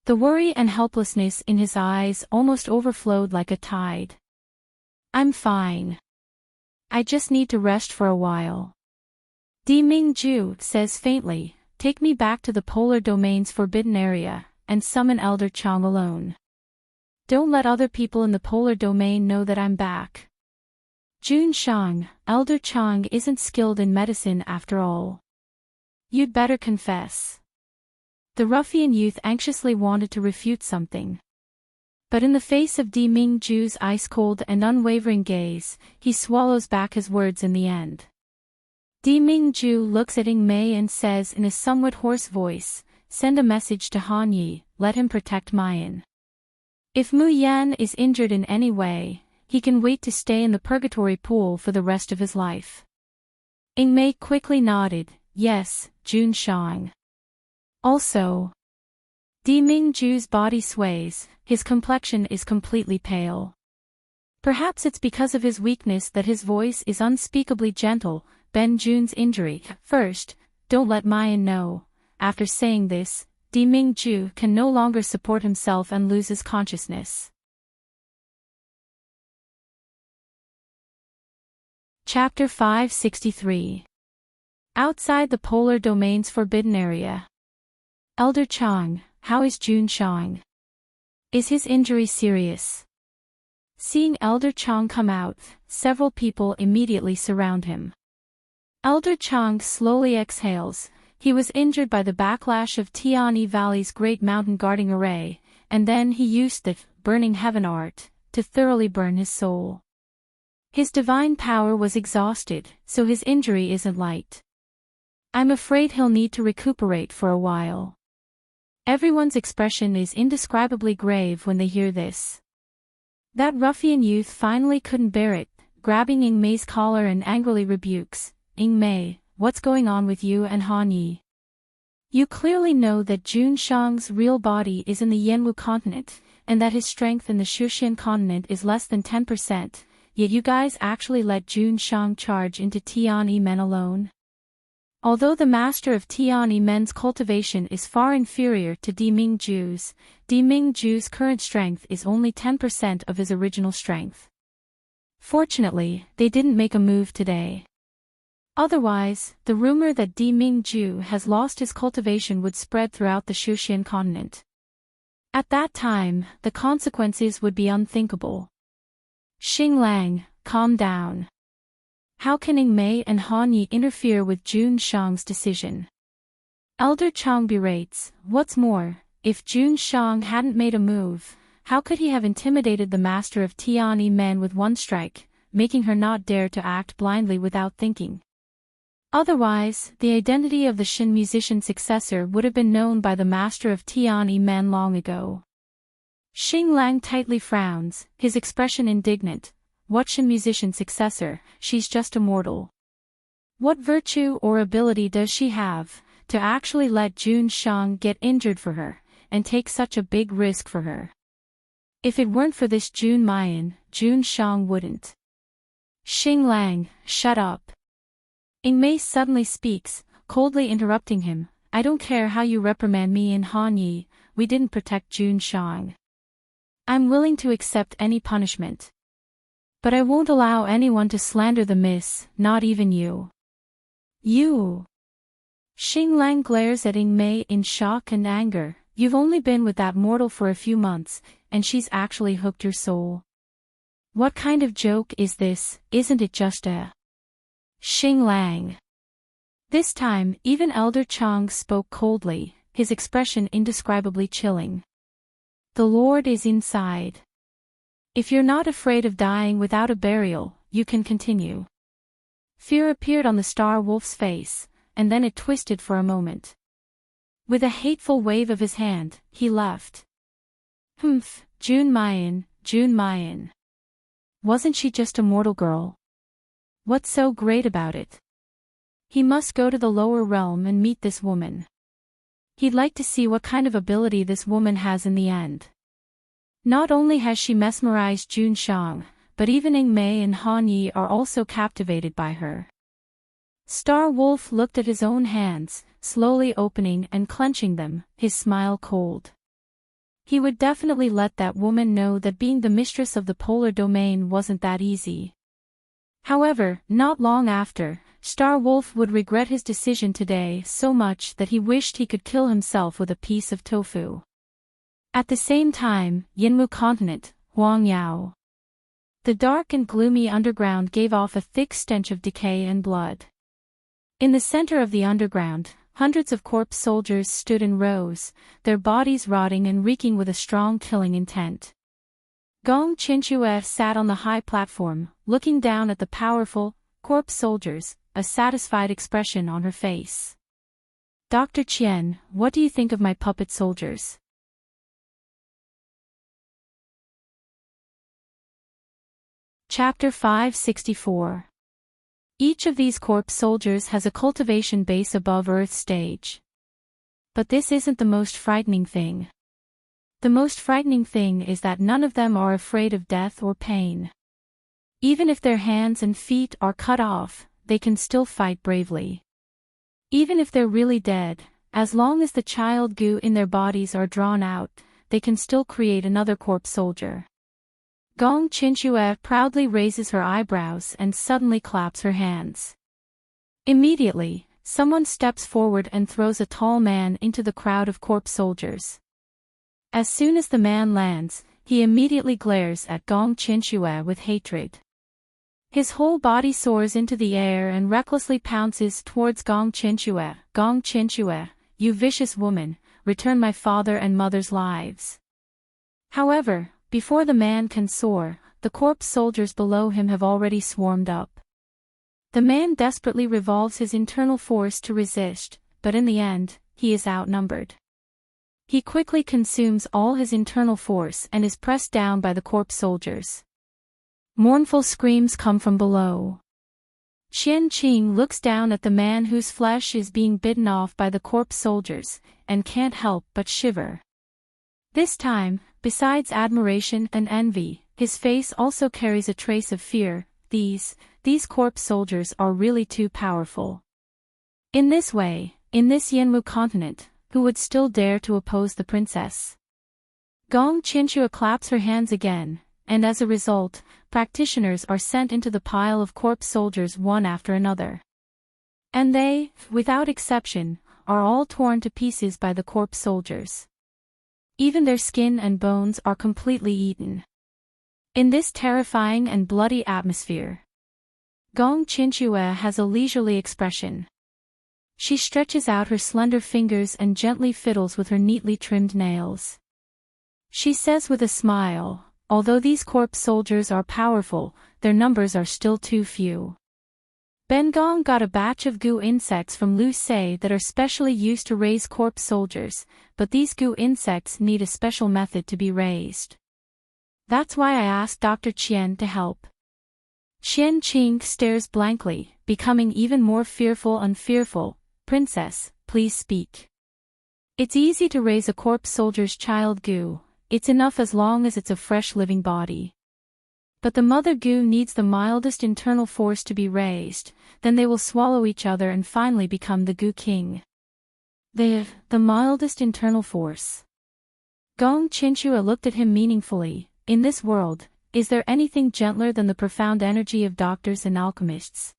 The worry and helplessness in his eyes almost overflowed like a tide. I'm fine. I just need to rest for a while. Di Mingju says faintly, take me back to the polar domain's forbidden area, and summon Elder Chang alone. Don't let other people in the polar domain know that I'm back. Jun Shang, Elder Chang isn't skilled in medicine after all. You'd better confess. The ruffian youth anxiously wanted to refute something. But in the face of Di Mingju's ice-cold and unwavering gaze, he swallows back his words in the end. Di Mingju looks at Ing Mei and says in a somewhat hoarse voice, "Send a message to Han Yi, let him protect Mayan. If Mu Yan is injured in any way, he can wait to stay in the purgatory pool for the rest of his life." Ing Mei quickly nodded, "Yes, Jun Shang." Also, Di Mingju's body sways, his complexion is completely pale. Perhaps it's because of his weakness that his voice is unspeakably gentle. Ben Jun's injury. First, don't let Mayan know. After saying this, Di Mingju can no longer support himself and loses consciousness. Chapter 563. Outside the polar domain's forbidden area. Elder Chang, how is Jun Shang? Is his injury serious? Seeing Elder Chang come out, several people immediately surround him. Elder Chang slowly exhales. He was injured by the backlash of Tiani Valley's great mountain guarding array, and then he used the burning heaven art to thoroughly burn his soul. His divine power was exhausted, so his injury isn't light. I'm afraid he'll need to recuperate for a while. Everyone's expression is indescribably grave when they hear this. That ruffian youth finally couldn't bear it, grabbing Ing Mei's collar and angrily rebukes, "Ing Mei, what's going on with you and Han Yi? You clearly know that Jun Shang's real body is in the Yanwu continent, and that his strength in the Shuxian continent is less than 10%, yet you guys actually let Jun Shang charge into Tiani men alone?" Although the master of Tiani men's cultivation is far inferior to Di Mingju's current strength is only 10% of his original strength. Fortunately, they didn't make a move today. Otherwise, the rumor that Di Mingju has lost his cultivation would spread throughout the Shuxian continent. At that time, the consequences would be unthinkable. Xing Lang, calm down. How can Ing Mei and Han Yi interfere with Jun Shang's decision? Elder Chang berates, what's more, if Jun Shang hadn't made a move, how could he have intimidated the master of Tiani men with one strike, making her not dare to act blindly without thinking? Otherwise, the identity of the Shin musician successor would have been known by the master of Tiani men long ago. Xing Lang tightly frowns, his expression indignant. What Shin musician successor? She's just a mortal. What virtue or ability does she have to actually let Jun Shang get injured for her, and take such a big risk for her? If it weren't for this Jun Mayan, Jun Shang wouldn't. Xing Lang, shut up. Ing Mei suddenly speaks, coldly interrupting him. I don't care how you reprimand me and Han Yi, we didn't protect Jun Shang. I'm willing to accept any punishment. But I won't allow anyone to slander the miss, not even you. You. Xing Lang glares at Ing Mei in shock and anger. You've only been with that mortal for a few months, and she's actually hooked your soul. What kind of joke is this? Isn't it just a... Xing Lang. This time, even Elder Chang spoke coldly, his expression indescribably chilling. The Lord is inside. If you're not afraid of dying without a burial, you can continue. Fear appeared on the Star Wolf's face, and then it twisted for a moment. With a hateful wave of his hand, he left. Humph, Jun Mayan, Jun Mayan. Wasn't she just a mortal girl? What's so great about it? He must go to the lower realm and meet this woman. He'd like to see what kind of ability this woman has in the end. Not only has she mesmerized Jun Shang, but even Ing Mei and Han Yi are also captivated by her. Star Wolf looked at his own hands, slowly opening and clenching them, his smile cold. He would definitely let that woman know that being the mistress of the polar domain wasn't that easy. However, not long after, Star Wolf would regret his decision today so much that he wished he could kill himself with a piece of tofu. At the same time, Yinwu continent, Huangyao. The dark and gloomy underground gave off a thick stench of decay and blood. In the center of the underground, hundreds of corpse soldiers stood in rows, their bodies rotting and reeking with a strong killing intent. Gong Qinchue sat on the high platform, looking down at the powerful, corpse soldiers, a satisfied expression on her face. Dr. Qian, what do you think of my puppet soldiers? Chapter 564. Each of these corpse soldiers has a cultivation base above Earth stage. But this isn't the most frightening thing. The most frightening thing is that none of them are afraid of death or pain. Even if their hands and feet are cut off, they can still fight bravely. Even if they're really dead, as long as the child goo in their bodies are drawn out, they can still create another corpse soldier. Gong Qinchue proudly raises her eyebrows and suddenly claps her hands. Immediately, someone steps forward and throws a tall man into the crowd of corpse soldiers. As soon as the man lands, he immediately glares at Gong Qinchue with hatred. His whole body soars into the air and recklessly pounces towards Gong Qinchue. Gong Qinchue, you vicious woman, return my father and mother's lives. However, before the man can soar, the corpse soldiers below him have already swarmed up. The man desperately revolves his internal force to resist, but in the end, he is outnumbered. He quickly consumes all his internal force and is pressed down by the corpse soldiers. Mournful screams come from below. Qian Qing looks down at the man whose flesh is being bitten off by the corpse soldiers, and can't help but shiver. This time, besides admiration and envy, his face also carries a trace of fear. These corpse soldiers are really too powerful. In this way, in this Yinwu continent, who would still dare to oppose the princess? Gong Qinchue claps her hands again, and as a result, practitioners are sent into the pile of corpse soldiers one after another. And they, without exception, are all torn to pieces by the corpse soldiers. Even their skin and bones are completely eaten. In this terrifying and bloody atmosphere, Gong Qinchue has a leisurely expression. She stretches out her slender fingers and gently fiddles with her neatly trimmed nails. She says with a smile, although these corpse soldiers are powerful, their numbers are still too few. Ben Gong got a batch of goo insects from Lu Sei that are specially used to raise corpse soldiers, but these goo insects need a special method to be raised. That's why I asked Dr. Qian to help. Qian Qing stares blankly, becoming even more fearful and fearful. Princess, please speak. It's easy to raise a corpse soldier's child goo, it's enough as long as it's a fresh living body. But the mother goo needs the mildest internal force to be raised, then they will swallow each other and finally become the goo king. The mildest internal force. Gong Qinchue looked at him meaningfully. In this world, is there anything gentler than the profound energy of doctors and alchemists?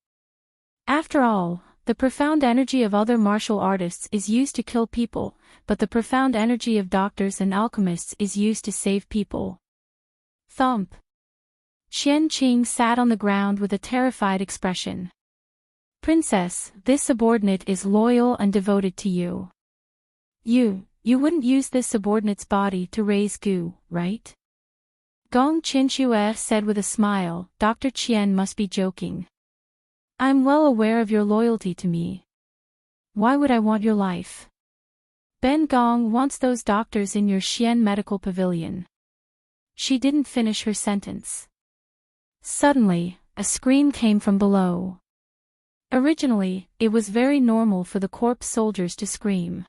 After all, the profound energy of other martial artists is used to kill people, but the profound energy of doctors and alchemists is used to save people. Thump. Qian Qing sat on the ground with a terrified expression. Princess, this subordinate is loyal and devoted to you. You wouldn't use this subordinate's body to raise goo, right? Gong Qinchue said with a smile. Dr. Qian must be joking. I'm well aware of your loyalty to me. Why would I want your life? Ben Gong wants those doctors in your Xian medical pavilion. She didn't finish her sentence. Suddenly, a scream came from below. Originally, it was very normal for the corpse soldiers to scream.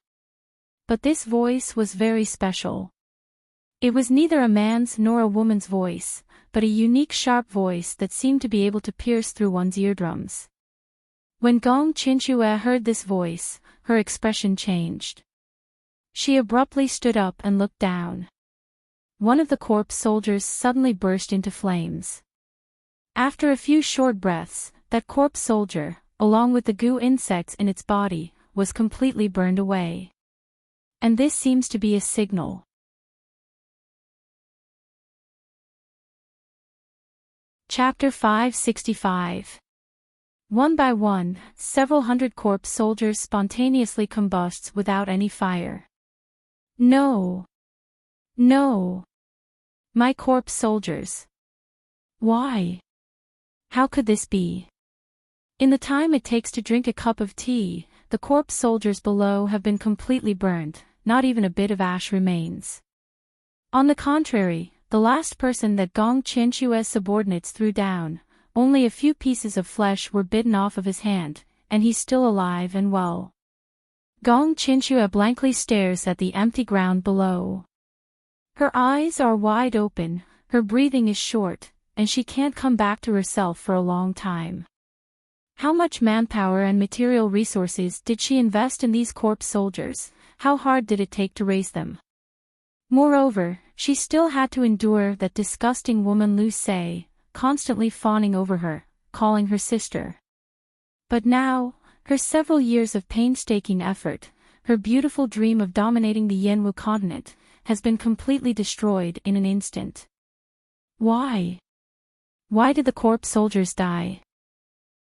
But this voice was very special. It was neither a man's nor a woman's voice, but a unique sharp voice that seemed to be able to pierce through one's eardrums. When Gong Qinchue heard this voice, her expression changed. She abruptly stood up and looked down. One of the corpse soldiers suddenly burst into flames. After a few short breaths, that corpse soldier, along with the goo insects in its body, was completely burned away. And this seems to be a signal. Chapter 565. One by one, several hundred corpse soldiers spontaneously combust without any fire. No! No! My corpse soldiers! Why? How could this be? In the time it takes to drink a cup of tea, the corpse soldiers below have been completely burned, not even a bit of ash remains. On the contrary, the last person that Gong Qianxue's subordinates threw down, only a few pieces of flesh were bitten off of his hand, and he's still alive and well. Gong Qianxue blankly stares at the empty ground below. Her eyes are wide open, her breathing is short, and she can't come back to herself for a long time. How much manpower and material resources did she invest in these corpse soldiers? How hard did it take to raise them? Moreover, she still had to endure that disgusting woman Lu Se, constantly fawning over her, calling her sister. But now, her several years of painstaking effort, her beautiful dream of dominating the Yanwu continent, has been completely destroyed in an instant. Why? Why did the corpse soldiers die?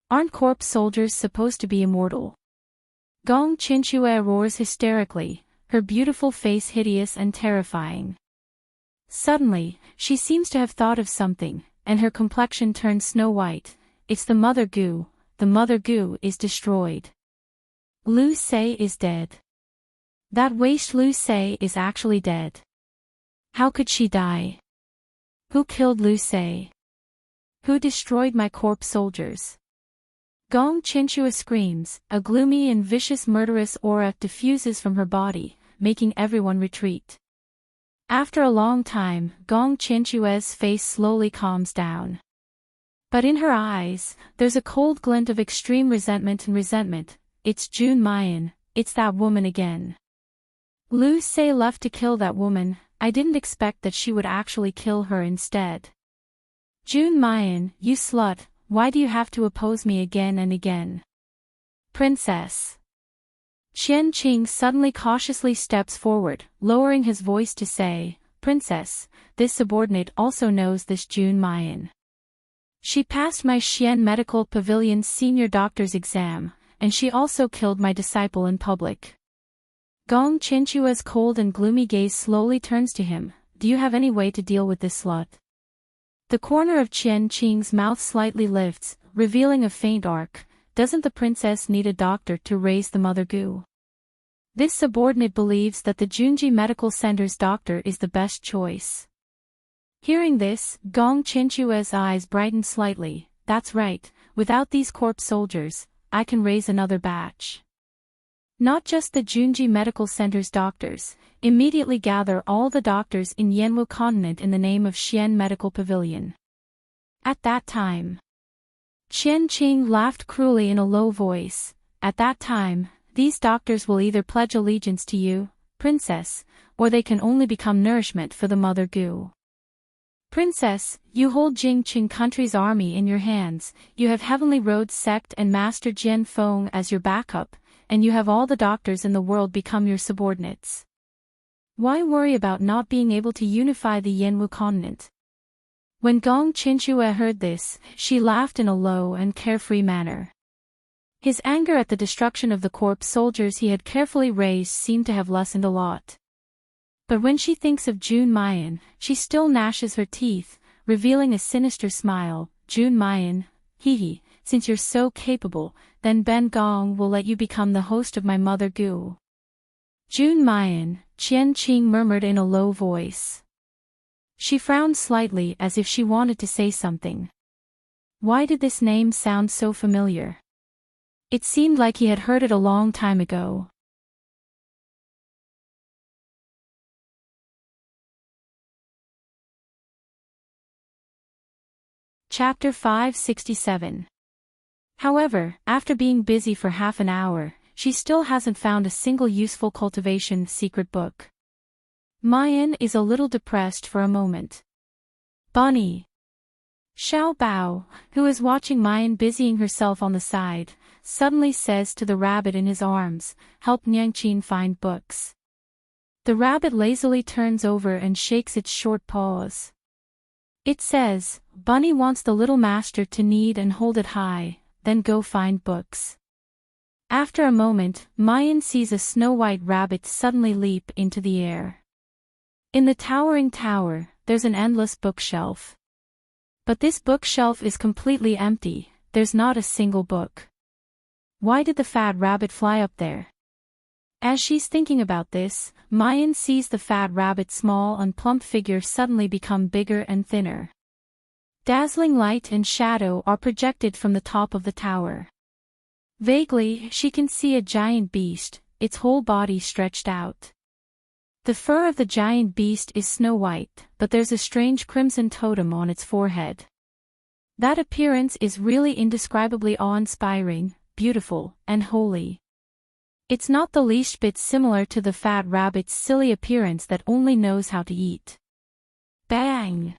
Aren't corpse soldiers supposed to be immortal? Gong Qianxue roars hysterically, her beautiful face hideous and terrifying. Suddenly, she seems to have thought of something, and her complexion turns snow-white. It's the Mother Goo. The Mother Goo is destroyed. Lu Se is dead. That waste Lu Se is actually dead. How could she die? Who killed Lu Se? Who destroyed my corpse soldiers? Gong Qianxue screams, a gloomy and vicious murderous aura diffuses from her body, making everyone retreat. After a long time, Gong Qianxue's face slowly calms down. But in her eyes, there's a cold glint of extreme resentment and resentment. It's Jun Mayan, it's that woman again. Lu Se left to kill that woman. I didn't expect that she would actually kill her instead. Jun Mayan, you slut, why do you have to oppose me again and again? Princess. Qian Qing suddenly cautiously steps forward, lowering his voice to say, Princess, this subordinate also knows this Jun Mayan. She passed my Xian Medical Pavilion's senior doctor's exam, and she also killed my disciple in public. Gong Qianxue's cold and gloomy gaze slowly turns to him. Do you have any way to deal with this slut? The corner of Qian Qing's mouth slightly lifts, revealing a faint arc. Doesn't the princess need a doctor to raise the Mother Goo? This subordinate believes that the Junji Medical Center's doctor is the best choice. Hearing this, Gong Qianxue's eyes brighten slightly. That's right, without these corpse soldiers, I can raise another batch. Not just the Junji Medical Center's doctors, immediately gather all the doctors in Yanwu continent in the name of Xian Medical Pavilion. At that time, Qian Qing laughed cruelly in a low voice. At that time, these doctors will either pledge allegiance to you, princess, or they can only become nourishment for the Mother Goo. Princess, you hold Jingqing country's army in your hands, you have Heavenly Road sect and Master Jian Feng as your backup, and you have all the doctors in the world become your subordinates. Why worry about not being able to unify the Yanwu continent? When Gong Qianxue heard this, she laughed in a low and carefree manner. His anger at the destruction of the corpse soldiers he had carefully raised seemed to have lessened a lot. But when she thinks of Jun Mayan, she still gnashes her teeth, revealing a sinister smile. Jun Mayan, hee, since you're so capable, then Ben Gong will let you become the host of my Mother Goo. Jun Mayan, Qian Qing murmured in a low voice. She frowned slightly as if she wanted to say something. Why did this name sound so familiar? It seemed like he had heard it a long time ago. Chapter 567. However, after being busy for half an hour, she still hasn't found a single useful cultivation secret book. Mayan is a little depressed for a moment. Bunny. Xiao Bao, who is watching Mayan busying herself on the side, suddenly says to the rabbit in his arms, "Help Enchanting find books." The rabbit lazily turns over and shakes its short paws. It says, "Bunny wants the little master to knead and hold it high, then go find books." After a moment, Mayan sees a snow-white rabbit suddenly leap into the air. In the towering tower, there's an endless bookshelf. But this bookshelf is completely empty, there's not a single book. Why did the fat rabbit fly up there? As she's thinking about this, Mayan sees the fat rabbit's small and plump figure suddenly become bigger and thinner. Dazzling light and shadow are projected from the top of the tower. Vaguely, she can see a giant beast, its whole body stretched out. The fur of the giant beast is snow-white, but there's a strange crimson totem on its forehead. That appearance is really indescribably awe-inspiring, beautiful, and holy. It's not the least bit similar to the fat rabbit's silly appearance that only knows how to eat. Bang!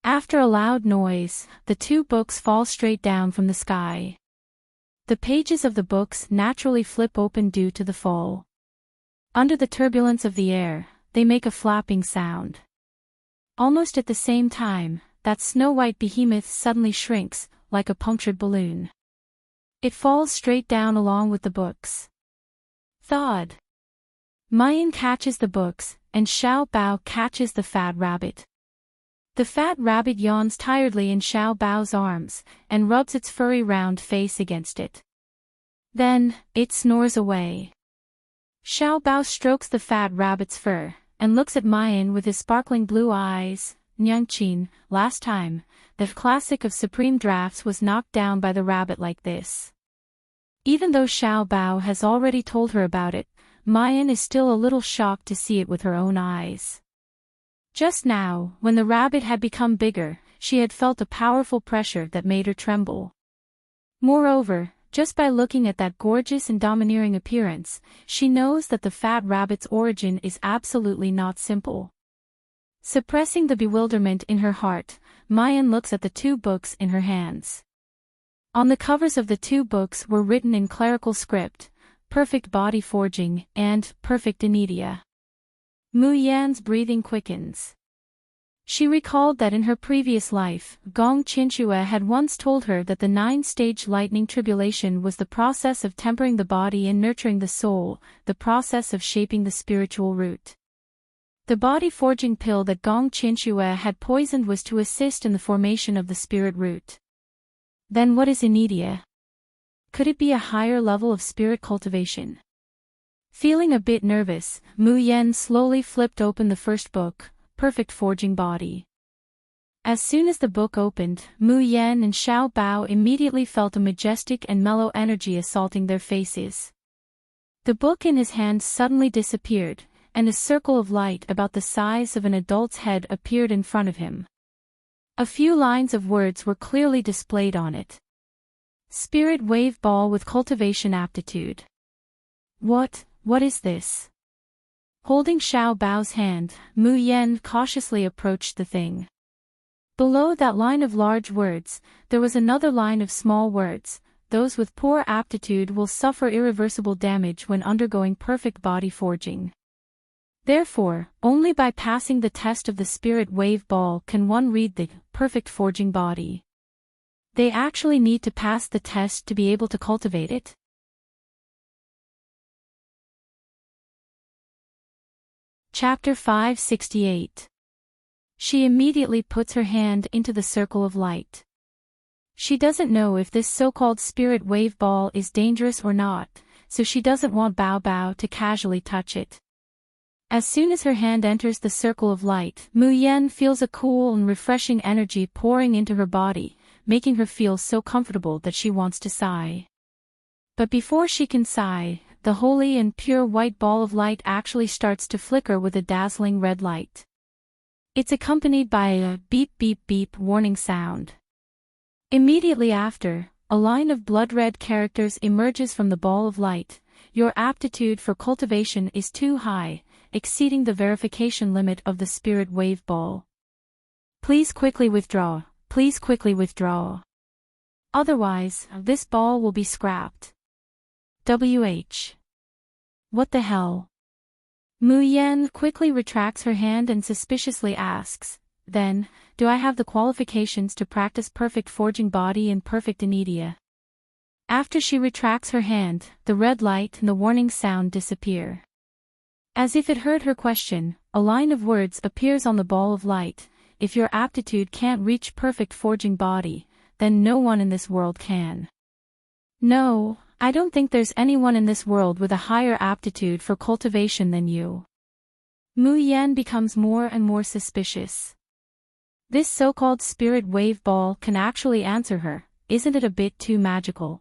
After a loud noise, the two books fall straight down from the sky. The pages of the books naturally flip open due to the fall. Under the turbulence of the air, they make a flapping sound. Almost at the same time, that snow-white behemoth suddenly shrinks, like a punctured balloon. It falls straight down along with the books. Thud! Mayan catches the books, and Xiao Bao catches the fat rabbit. The fat rabbit yawns tiredly in Xiao Bao's arms, and rubs its furry round face against it. Then, it snores away. Xiao Bao strokes the fat rabbit's fur, and looks at Mayan with his sparkling blue eyes. "Enchanting, last time, the classic of supreme drafts was knocked down by the rabbit like this." Even though Xiao Bao has already told her about it, Mayan is still a little shocked to see it with her own eyes. Just now, when the rabbit had become bigger, she had felt a powerful pressure that made her tremble. Moreover, just by looking at that gorgeous and domineering appearance, she knows that the fat rabbit's origin is absolutely not simple. Suppressing the bewilderment in her heart, Mayan looks at the two books in her hands. On the covers of the two books were written in clerical script, "Perfect Body Forging" and "Perfect Inedia." Mu Yan's breathing quickens. She recalled that in her previous life, Gong Qinshue had once told her that the 9-stage lightning tribulation was the process of tempering the body and nurturing the soul, the process of shaping the spiritual root. The body-forging pill that Gong Qinshue had poisoned was to assist in the formation of the spirit root. Then what is Inedia? Could it be a higher level of spirit cultivation? Feeling a bit nervous, Mu Yan slowly flipped open the first book, Perfect Forging Body. As soon as the book opened, Mu Yan and Xiao Bao immediately felt a majestic and mellow energy assaulting their faces. The book in his hand suddenly disappeared, and a circle of light about the size of an adult's head appeared in front of him. A few lines of words were clearly displayed on it. Spirit Wave Ball with Cultivation Aptitude. What is this? Holding Xiao Bao's hand, Mu Yan cautiously approached the thing. Below that line of large words, there was another line of small words. Those with poor aptitude will suffer irreversible damage when undergoing perfect body forging. Therefore, only by passing the test of the Spirit Wave Ball can one read the perfect forging body. They actually need to pass the test to be able to cultivate it. Chapter 568. She immediately puts her hand into the circle of light. She doesn't know if this so-called spirit wave ball is dangerous or not, so she doesn't want Bao Bao to casually touch it. As soon as her hand enters the circle of light, Mu Yan feels a cool and refreshing energy pouring into her body, making her feel so comfortable that she wants to sigh. But before she can sigh, the holy and pure white ball of light actually starts to flicker with a dazzling red light. It's accompanied by a beep beep beep warning sound. Immediately after, a line of blood-red characters emerges from the ball of light. Your aptitude for cultivation is too high, exceeding the verification limit of the spirit wave ball. Please quickly withdraw. Please quickly withdraw. Otherwise, this ball will be scrapped. WH. What the hell? Mu Yan quickly retracts her hand and suspiciously asks, then, do I have the qualifications to practice perfect forging body and perfect inedia? After she retracts her hand, the red light and the warning sound disappear. As if it heard her question, a line of words appears on the ball of light. If your aptitude can't reach perfect forging body, then no one in this world can. No, I don't think there's anyone in this world with a higher aptitude for cultivation than you. Mu Yan becomes more and more suspicious. This so-called spirit wave ball can actually answer her, isn't it a bit too magical?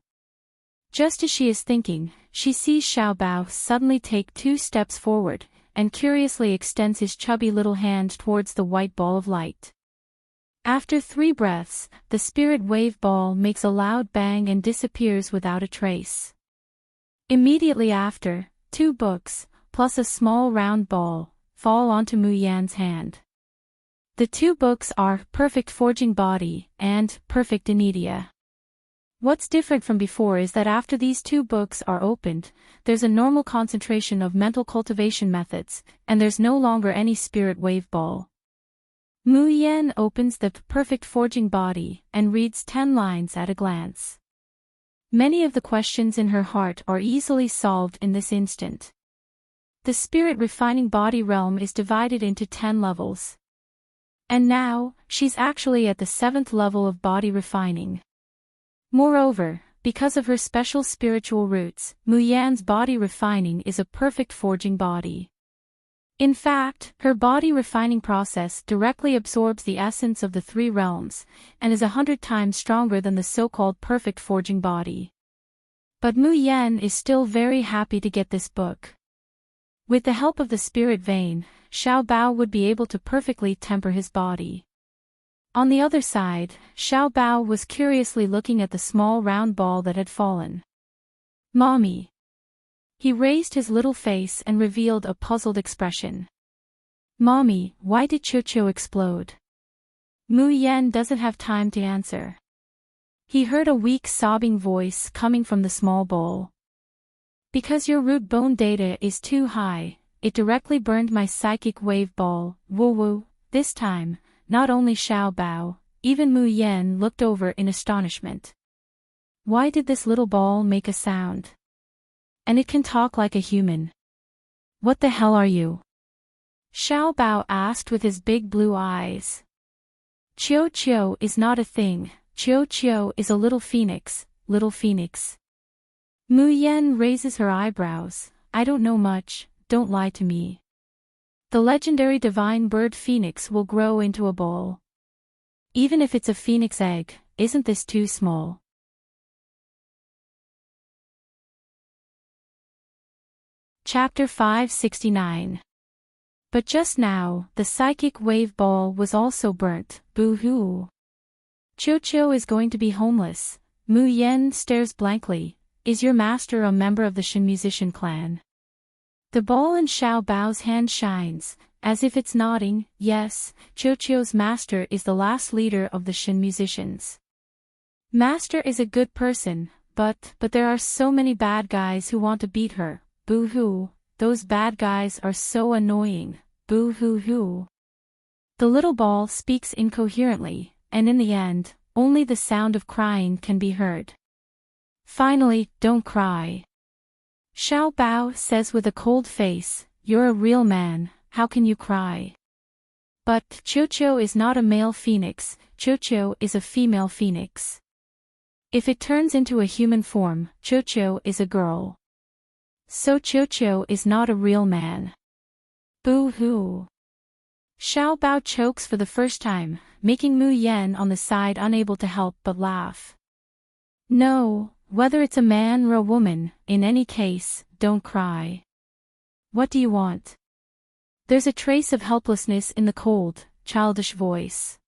Just as she is thinking, she sees Xiao Bao suddenly take 2 steps forward, and curiously extends his chubby little hand towards the white ball of light. After 3 breaths, the spirit wave ball makes a loud bang and disappears without a trace. Immediately after, 2 books, plus a small round ball, fall onto Mu Yan's hand. The 2 books are Perfect Forging Body and Perfect Inedia. What's different from before is that after these 2 books are opened, there's a normal concentration of mental cultivation methods, and there's no longer any spirit wave ball. Mu Yan opens the Perfect Forging Body and reads 10 lines at a glance. Many of the questions in her heart are easily solved in this instant. The spirit refining body realm is divided into 10 levels. And now, she's actually at the 7th level of body refining. Moreover, because of her special spiritual roots, Mu Yan's body refining is a perfect forging body. In fact, her body refining process directly absorbs the essence of the 3 realms, and is 100 times stronger than the so-called perfect forging body. But Mu Yan is still very happy to get this book. With the help of the spirit vein, Xiao Bao would be able to perfectly temper his body. On the other side, Xiao Bao was curiously looking at the small round ball that had fallen. Mommy. He raised his little face and revealed a puzzled expression. Mommy, why did Qiu explode? Mu Yan doesn't have time to answer. He heard a weak sobbing voice coming from the small bowl. Because your root bone data is too high, it directly burned my psychic wave ball, woo-woo. This time, not only Xiao Bao, even Mu Yan looked over in astonishment. Why did this little ball make a sound? And it can talk like a human. What the hell are you? Xiao Bao asked with his big blue eyes. Qiu is not a thing, Qiu is a little phoenix, little phoenix. Mu Yan raises her eyebrows. I don't know much, don't lie to me. The legendary divine bird phoenix will grow into a ball. Even if it's a phoenix egg, isn't this too small? Chapter 569. But just now, the psychic wave ball was also burnt, boo-hoo. Qiu is going to be homeless. Mu Yan stares blankly. Is your master a member of the Shin musician clan? The ball in Xiao Bao's hand shines, as if it's nodding. Yes, Qiu's master is the last leader of the Shin musicians. Master is a good person, but there are so many bad guys who want to beat her. Boo-hoo, those bad guys are so annoying. Boo-hoo-hoo. The little ball speaks incoherently, and in the end, only the sound of crying can be heard. Finally, don't cry. Xiao Bao says with a cold face, you're a real man, how can you cry? But Qiu is not a male phoenix, Qiu is a female phoenix. If it turns into a human form, Qiu is a girl. So Qiu is not a real man. Boo-hoo. Xiao Bao chokes for the first time, making Mu Yan on the side unable to help but laugh. No, whether it's a man or a woman, in any case, don't cry. What do you want? There's a trace of helplessness in the cold, childish voice.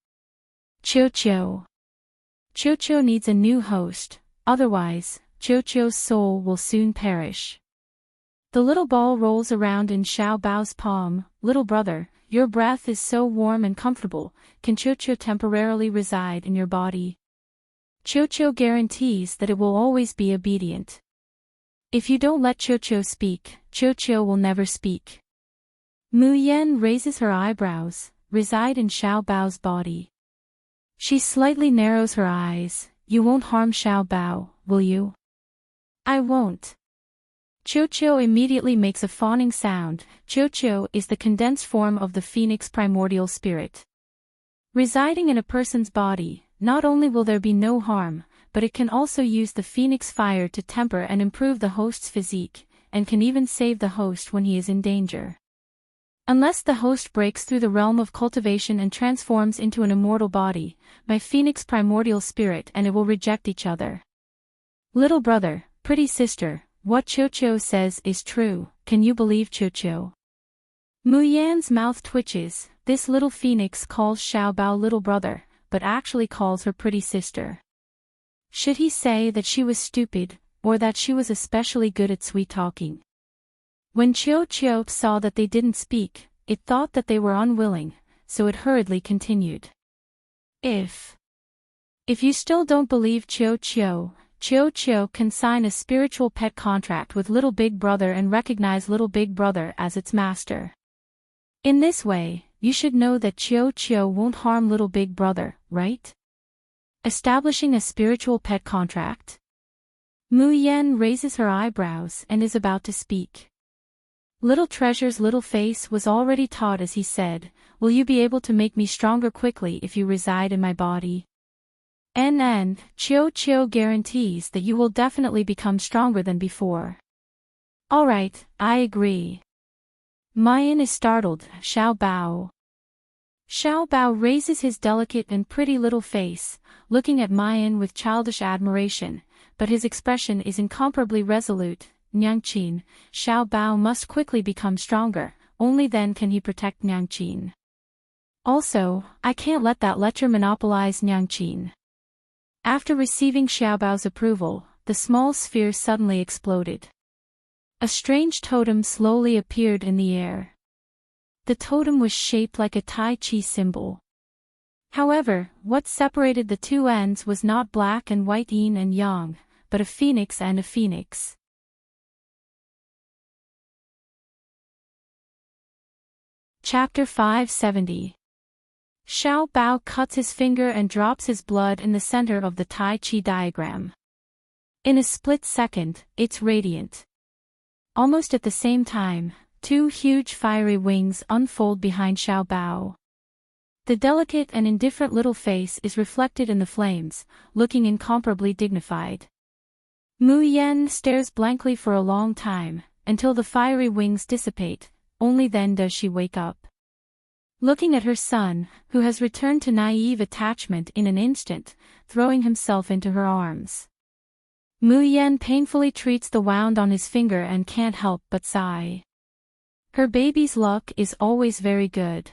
Qiu needs a new host, otherwise, Qiu's soul will soon perish. The little ball rolls around in Xiao Bao's palm. Little brother, your breath is so warm and comfortable, can Qiu temporarily reside in your body? Qiu guarantees that it will always be obedient. If you don't let Qiu speak, Qiu will never speak. Mu Yan raises her eyebrows, reside in Xiao Bao's body. She slightly narrows her eyes. You won't harm Xiao Bao, will you? I won't. Qiu immediately makes a fawning sound. Qiu is the condensed form of the phoenix primordial spirit. Residing in a person's body, not only will there be no harm, but it can also use the phoenix fire to temper and improve the host's physique, and can even save the host when he is in danger. Unless the host breaks through the realm of cultivation and transforms into an immortal body, my phoenix primordial spirit and it will reject each other. Little brother, pretty sister, what Qiu says is true, can you believe Qiu? Mu Yan's mouth twitches. This little phoenix calls Xiao Bao little brother, but actually calls her pretty sister. Should he say that she was stupid, or that she was especially good at sweet-talking? When Qiu saw that they didn't speak, it thought that they were unwilling, so it hurriedly continued. If you still don't believe Qiu can sign a spiritual pet contract with Little Big Brother and recognize Little Big Brother as its master. In this way, you should know that Qiu won't harm Little Big Brother, right? Establishing a spiritual pet contract? Mu Yan raises her eyebrows and is about to speak. Little Treasure's little face was already taut as he said, will you be able to make me stronger quickly if you reside in my body? And Qiu guarantees that you will definitely become stronger than before. Alright, I agree. Mayan is startled. Xiao Bao. Xiao Bao raises his delicate and pretty little face, looking at Mayan with childish admiration, but his expression is incomparably resolute. Nyangqin, Xiao Bao must quickly become stronger, only then can he protect Nyangqin. Also, I can't let that lecher monopolize Nyangqin. After receiving Xiao Bao's approval, the small sphere suddenly exploded. A strange totem slowly appeared in the air. The totem was shaped like a Tai Chi symbol. However, what separated the two ends was not black and white yin and yang, but a phoenix and a phoenix. Chapter 570. Xiao Bao cuts his finger and drops his blood in the center of the Tai Chi diagram. In a split second, it's radiant. Almost at the same time, two huge fiery wings unfold behind Xiao Bao. The delicate and indifferent little face is reflected in the flames, looking incomparably dignified. Mu Yan stares blankly for a long time, until the fiery wings dissipate, only then does she wake up. Looking at her son, who has returned to naive attachment in an instant, throwing himself into her arms. Mu Yan painfully treats the wound on his finger and can't help but sigh. Her baby's luck is always very good.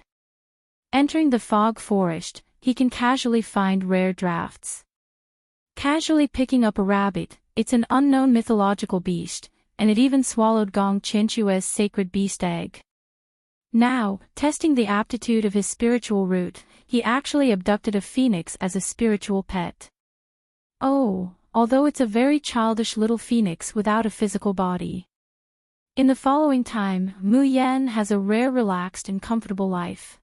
Entering the fog forest, he can casually find rare drafts. Casually picking up a rabbit, it's an unknown mythological beast, and it even swallowed Gong Chenchua's sacred beast egg. Now, testing the aptitude of his spiritual root, he actually abducted a phoenix as a spiritual pet. Oh, although it's a very childish little phoenix without a physical body. In the following time, Mu Yan has a rare, relaxed and comfortable life.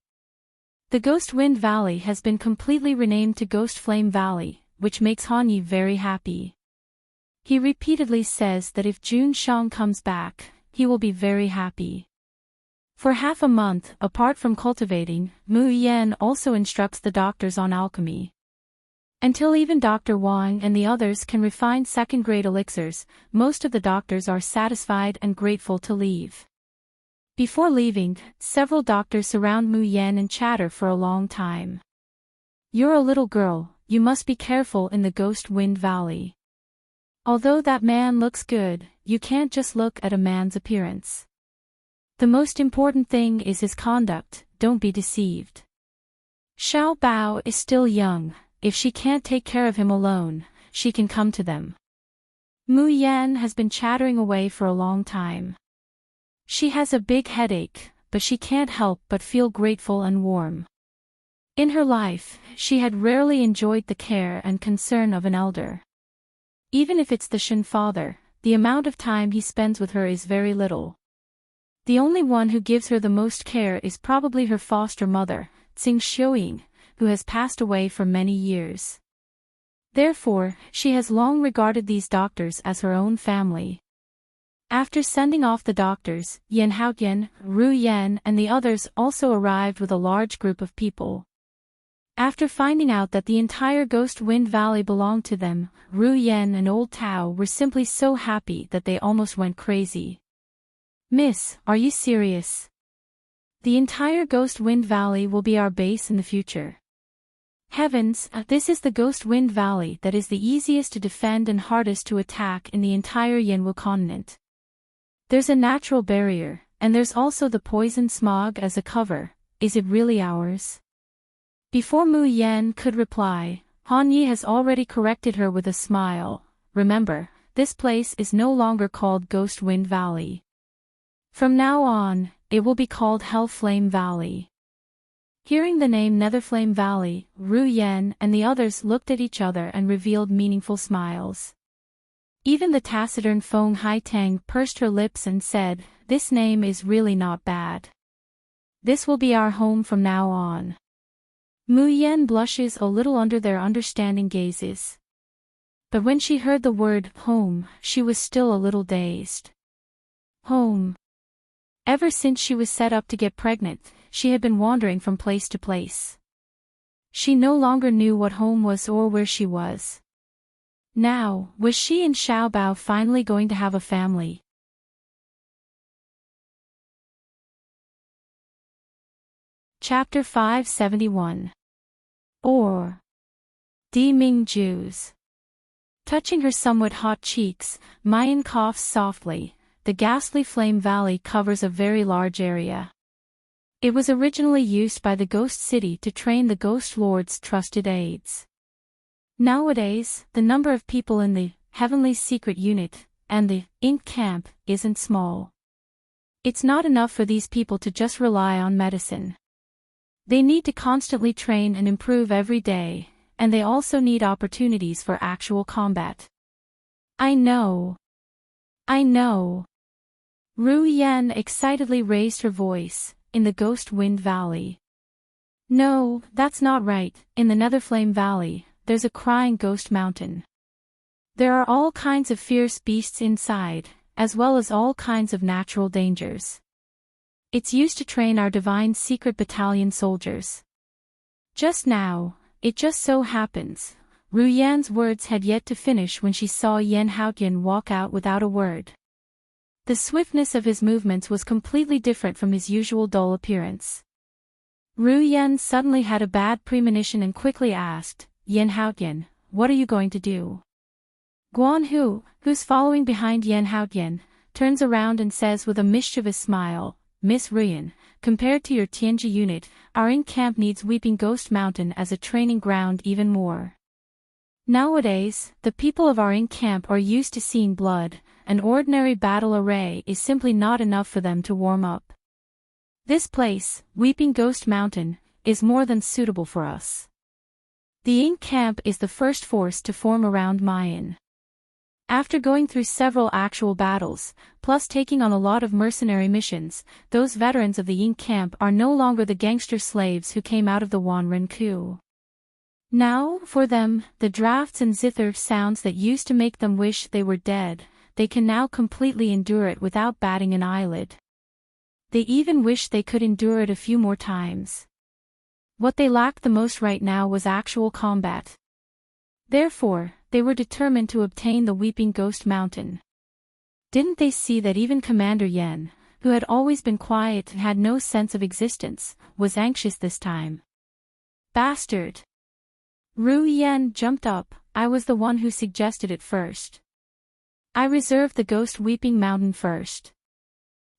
The Ghost Wind Valley has been completely renamed to Ghost Flame Valley, which makes Hanyi very happy. He repeatedly says that if Jun Shang comes back, he will be very happy. For half a month, apart from cultivating, Mu Yan also instructs the doctors on alchemy. Until even Dr. Wang and the others can refine second-grade elixirs, most of the doctors are satisfied and grateful to leave. Before leaving, several doctors surround Mu Yan and chatter for a long time. You're a little girl, you must be careful in the Ghost Wind Valley. Although that man looks good, you can't just look at a man's appearance. The most important thing is his conduct, don't be deceived. Xiao Bao is still young, if she can't take care of him alone, she can come to them. Mu Yan has been chattering away for a long time. She has a big headache, but she can't help but feel grateful and warm. In her life, she had rarely enjoyed the care and concern of an elder. Even if it's the Shin father, the amount of time he spends with her is very little. The only one who gives her the most care is probably her foster mother, Tsing Xiuying, who has passed away for many years. Therefore, she has long regarded these doctors as her own family. After sending off the doctors, Yan Haotian, Ru Yan and the others also arrived with a large group of people. After finding out that the entire Ghost Wind Valley belonged to them, Ru Yan and Old Tao were simply so happy that they almost went crazy. "Miss, are you serious? The entire Ghost Wind Valley will be our base in the future. Heavens, this is the Ghost Wind Valley that is the easiest to defend and hardest to attack in the entire Yanwu continent. There's a natural barrier, and there's also the poison smog as a cover. Is it really ours?" Before Mu Yan could reply, Han Yi has already corrected her with a smile. "Remember, this place is no longer called Ghost Wind Valley. From now on, it will be called Hellflame Valley." Hearing the name Netherflame Valley, Ru Yan and the others looked at each other and revealed meaningful smiles. Even the taciturn Feng Haitang pursed her lips and said, "This name is really not bad. This will be our home from now on." Mu Yan blushes a little under their understanding gazes. But when she heard the word home, she was still a little dazed. Home. Ever since she was set up to get pregnant, she had been wandering from place to place. She no longer knew what home was or where she was. Now, was she and Xiaobao finally going to have a family? Chapter 571. Or. Di Ming Jews. Touching her somewhat hot cheeks, Mayan coughs softly. The ghastly Flame Valley covers a very large area. It was originally used by the Ghost City to train the Ghost Lord's trusted aides. Nowadays, the number of people in the Heavenly Secret Unit and the Ink Camp isn't small. It's not enough for these people to just rely on medicine. They need to constantly train and improve every day, and they also need opportunities for actual combat. I know. Ru Yan excitedly raised her voice, "In the Ghost Wind Valley." "No, that's not right. In the Netherflame Valley, there's a crying ghost mountain. There are all kinds of fierce beasts inside, as well as all kinds of natural dangers. It's used to train our divine secret battalion soldiers." Just now, it just so happens, Ru Yan's words had yet to finish when she saw Yan Haotian walk out without a word. The swiftness of his movements was completely different from his usual dull appearance. Ru Yan suddenly had a bad premonition and quickly asked, "Yan Haotian, what are you going to do?" Guan Hu, who's following behind Yan Haotian, turns around and says with a mischievous smile, "Miss Ruyan, compared to your Tianji unit, our Ink Camp needs Weeping Ghost Mountain as a training ground even more. Nowadays, the people of our Ink Camp are used to seeing blood. An ordinary battle array is simply not enough for them to warm up. This place, Weeping Ghost Mountain, is more than suitable for us. The Ink Camp is the first force to form around Mayan. After going through several actual battles, plus taking on a lot of mercenary missions, those veterans of the Ink Camp are no longer the gangster slaves who came out of the Wanren coup. Now, for them, the drafts and zither sounds that used to make them wish they were dead, they can now completely endure it without batting an eyelid. They even wish they could endure it a few more times. What they lacked the most right now was actual combat. Therefore, they were determined to obtain the Weeping Ghost Mountain. Didn't they see that even Commander Yen, who had always been quiet and had no sense of existence, was anxious this time? Bastard! Ru Yan jumped up. "I was the one who suggested it first. I reserved the Ghost Weeping Mountain first.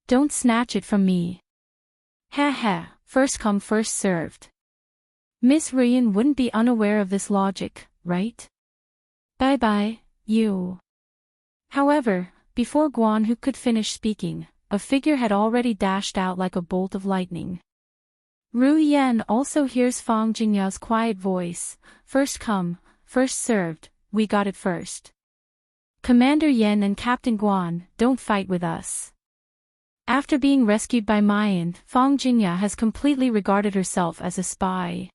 Don't snatch it from me." "Ha, first come first served. Miss Ruyan wouldn't be unaware of this logic, right? Bye, you." However, before Guan Hu could finish speaking, a figure had already dashed out like a bolt of lightning. Ru Yan also hears Fang Jingya's quiet voice, "First come, first served, we got it first. Commander Yen and Captain Guan, don't fight with us." After being rescued by Mayan, Fang Jingya has completely regarded herself as a spy.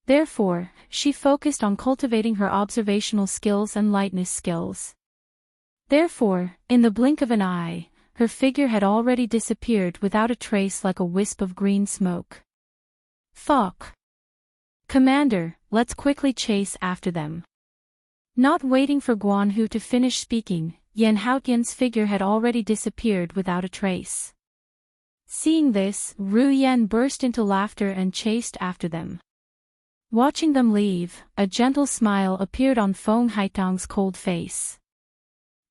Therefore, she focused on cultivating her observational skills and lightness skills. Therefore, in the blink of an eye, her figure had already disappeared without a trace like a wisp of green smoke. Fuck. Commander, let's quickly chase after them. Not waiting for Guan Hu to finish speaking, Yan Haotian's figure had already disappeared without a trace. Seeing this, Ru Yan burst into laughter and chased after them. Watching them leave, a gentle smile appeared on Feng Haitang's cold face.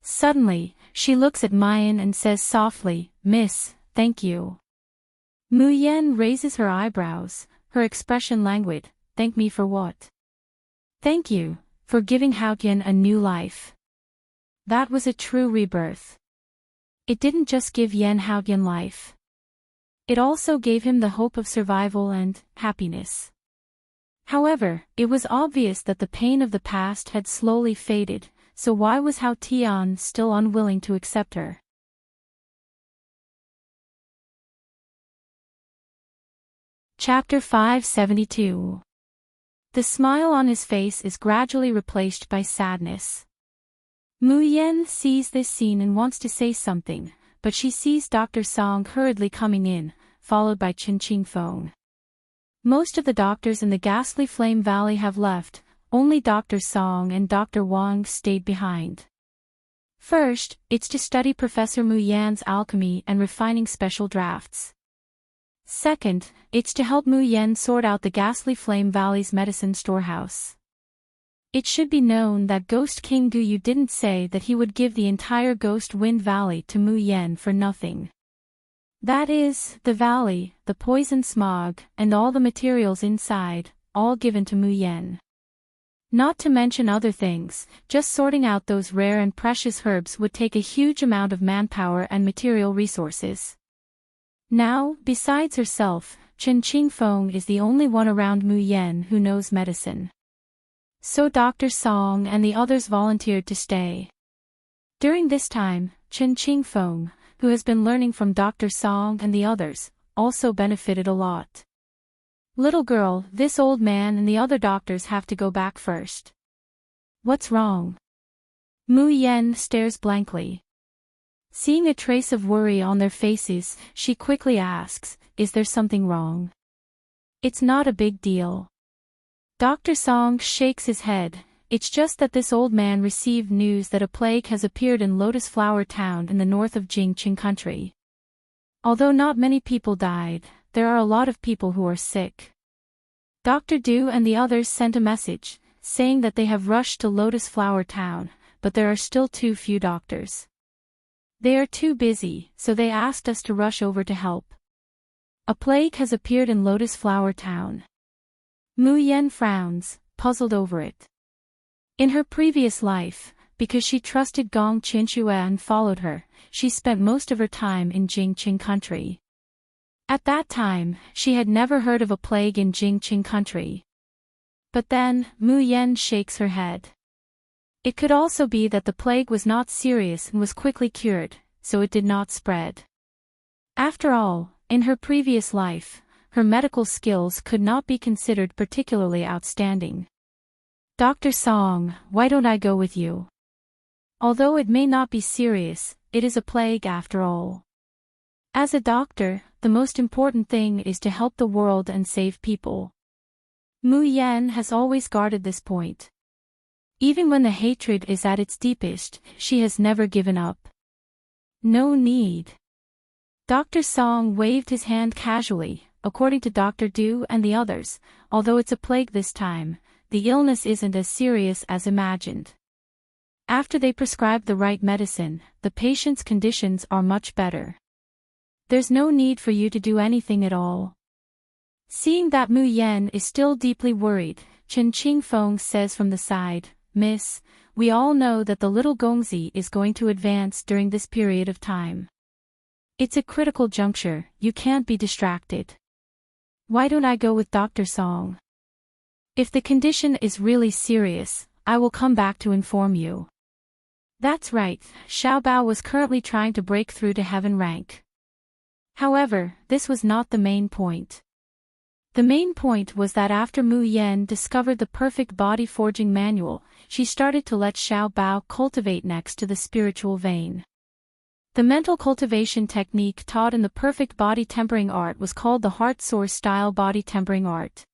Suddenly, she looks at Mayan and says softly, "Miss, thank you." Mu Yan raises her eyebrows, her expression languid. "Thank me for what?" "Thank you, for giving Haotian a new life. That was a true rebirth. It didn't just give Yan Haotian life. It also gave him the hope of survival and happiness." However, it was obvious that the pain of the past had slowly faded, so why was Hao Tian still unwilling to accept her? Chapter 572. The smile on his face is gradually replaced by sadness. Mu Yan sees this scene and wants to say something, but she sees Dr. Song hurriedly coming in, followed by Chen Qingfeng. Most of the doctors in the Ghastly Flame Valley have left, only Dr. Song and Dr. Wang stayed behind. First, it's to study Professor Mu Yan's alchemy and refining special drafts. Second, it's to help Mu Yan sort out the Ghastly Flame Valley's medicine storehouse. It should be known that Ghost King Guyu didn't say that he would give the entire Ghost Wind Valley to Mu Yan for nothing. That is, the valley, the poison smog, and all the materials inside, all given to Mu Yan. Not to mention other things, just sorting out those rare and precious herbs would take a huge amount of manpower and material resources. Now, besides herself, Chen Qingfeng is the only one around Mu Yan who knows medicine. So Dr. Song and the others volunteered to stay. During this time, Chen Qingfeng, who has been learning from Dr. Song and the others, also benefited a lot. "Little girl, this old man and the other doctors have to go back first." "What's wrong?" Mu Yan stares blankly. Seeing a trace of worry on their faces, she quickly asks, "Is there something wrong?" "It's not a big deal." Dr. Song shakes his head. "It's just that this old man received news that a plague has appeared in Lotus Flower Town in the north of Jingqing country. Although not many people died, there are a lot of people who are sick. Dr. Du and the others sent a message, saying that they have rushed to Lotus Flower Town, but there are still too few doctors. They are too busy, so they asked us to rush over to help. A plague has appeared in Lotus Flower Town." Mu Yan frowns, puzzled over it. In her previous life, because she trusted Gong Qinshue and followed her, she spent most of her time in Jingqing country. At that time, she had never heard of a plague in Jingqing country. But then, Mu Yan shakes her head. It could also be that the plague was not serious and was quickly cured, so it did not spread. After all, in her previous life, her medical skills could not be considered particularly outstanding. "Dr. Song, why don't I go with you? Although it may not be serious, it is a plague after all. As a doctor, the most important thing is to help the world and save people." Mu Yan has always guarded this point. Even when the hatred is at its deepest, she has never given up. "No need." Dr. Song waved his hand casually. "According to Dr. Du and the others, although it's a plague this time, the illness isn't as serious as imagined. After they prescribe the right medicine, the patient's conditions are much better. There's no need for you to do anything at all." Seeing that Mu Yan is still deeply worried, Chen Qingfeng says from the side, "Miss, we all know that the little Gongzi is going to advance during this period of time. It's a critical juncture, you can't be distracted. Why don't I go with Dr. Song? If the condition is really serious, I will come back to inform you. That's right, Xiao Bao was currently trying to break through to heaven rank. However, this was not the main point. The main point was that after Mu Yan discovered the perfect body forging manual, she started to let Xiao Bao cultivate next to the spiritual vein. The mental cultivation technique taught in the perfect body tempering art was called the heart source style body tempering art.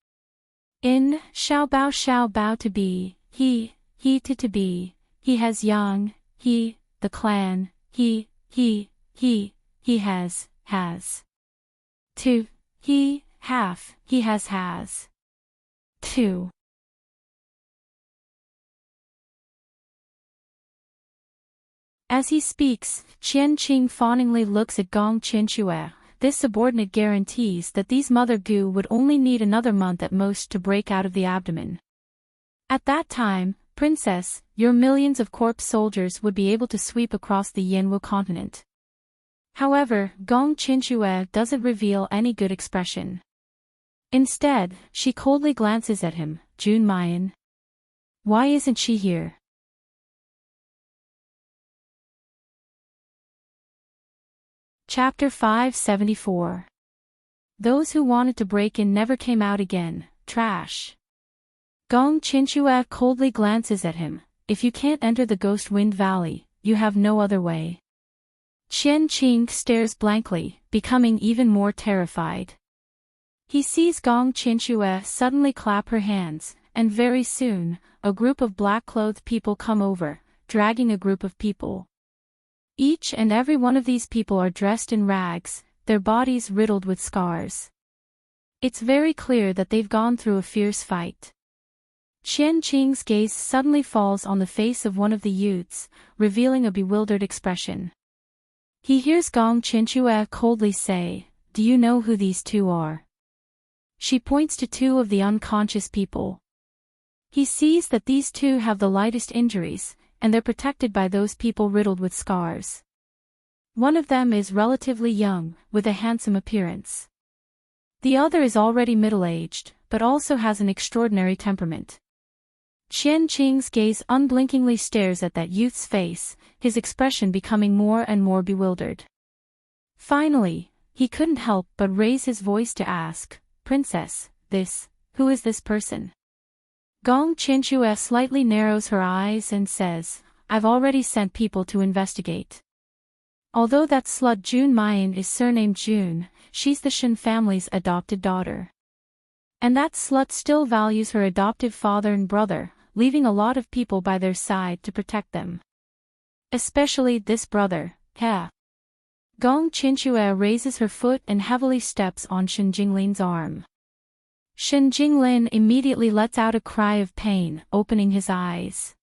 In Xiao Bao to be, he to be, he has yang, he, the clan, he has. To, he, half, he has. To. As he speaks, Qian Qing fawningly looks at Gong Qinxue. This subordinate guarantees that these mother goo would only need another month at most to break out of the abdomen. At that time, Princess, your millions of corpse soldiers would be able to sweep across the Yinwu continent. However, Gong Qinxue doesn't reveal any good expression. Instead, she coldly glances at him. Jun Mayan. Why isn't she here? Chapter 574. Those who wanted to break in never came out again. Trash. Gong Qinxue coldly glances at him. If you can't enter the Ghost Wind Valley, you have no other way. Qian Qing stares blankly, becoming even more terrified. He sees Gong Qinxue suddenly clap her hands, and very soon, a group of black-clothed people come over, dragging a group of people. Each and every one of these people are dressed in rags, their bodies riddled with scars. It's very clear that they've gone through a fierce fight. Qian Qing's gaze suddenly falls on the face of one of the youths, revealing a bewildered expression. He hears Gong Qinxue coldly say, "Do you know who these two are?" She points to two of the unconscious people. He sees that these two have the lightest injuries, and they're protected by those people riddled with scars. One of them is relatively young, with a handsome appearance. The other is already middle-aged, but also has an extraordinary temperament. Qian Qing's gaze unblinkingly stares at that youth's face, his expression becoming more and more bewildered. Finally, he couldn't help but raise his voice to ask, "Princess, who is this person?" Gong Qinxue slightly narrows her eyes and says, "I've already sent people to investigate. Although that slut Jun Mayan is surnamed Jun, she's the Shen family's adopted daughter. And that slut still values her adoptive father and brother, leaving a lot of people by their side to protect them. Especially this brother, He." Gong Qinxue raises her foot and heavily steps on Shen Jinglin's arm. Shen Jinglin immediately lets out a cry of pain, opening his eyes.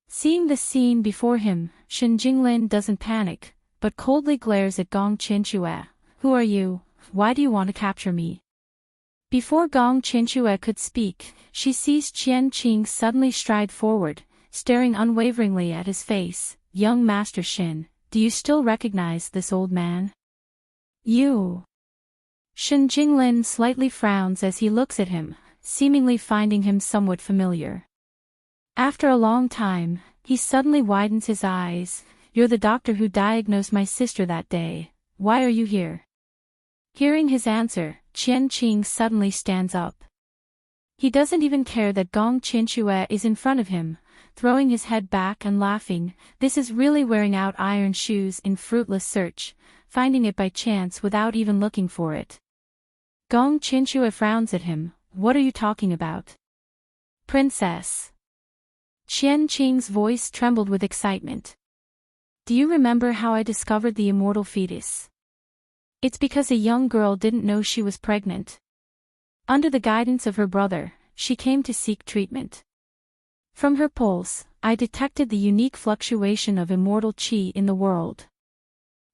Seeing the scene before him, Shen Jinglin doesn't panic, but coldly glares at Gong Qinxue. "Who are you? Why do you want to capture me?" Before Gong Qinxue could speak, she sees Qian Qing suddenly stride forward, staring unwaveringly at his face. "Young Master Shen, do you still recognize this old man?" "You." Shen Jinglin slightly frowns as he looks at him, seemingly finding him somewhat familiar. After a long time, he suddenly widens his eyes. "You're the doctor who diagnosed my sister that day. Why are you here?" Hearing his answer, Qian Qing suddenly stands up. He doesn't even care that Gong Qinxue is in front of him, throwing his head back and laughing. This is really wearing out iron shoes in fruitless search, finding it by chance without even looking for it. Gong Qinxue frowns at him. "What are you talking about?" "Princess." Qian Qing's voice trembled with excitement. "Do you remember how I discovered the immortal fetus? It's because a young girl didn't know she was pregnant. Under the guidance of her brother, she came to seek treatment. From her pulse, I detected the unique fluctuation of immortal qi in the world."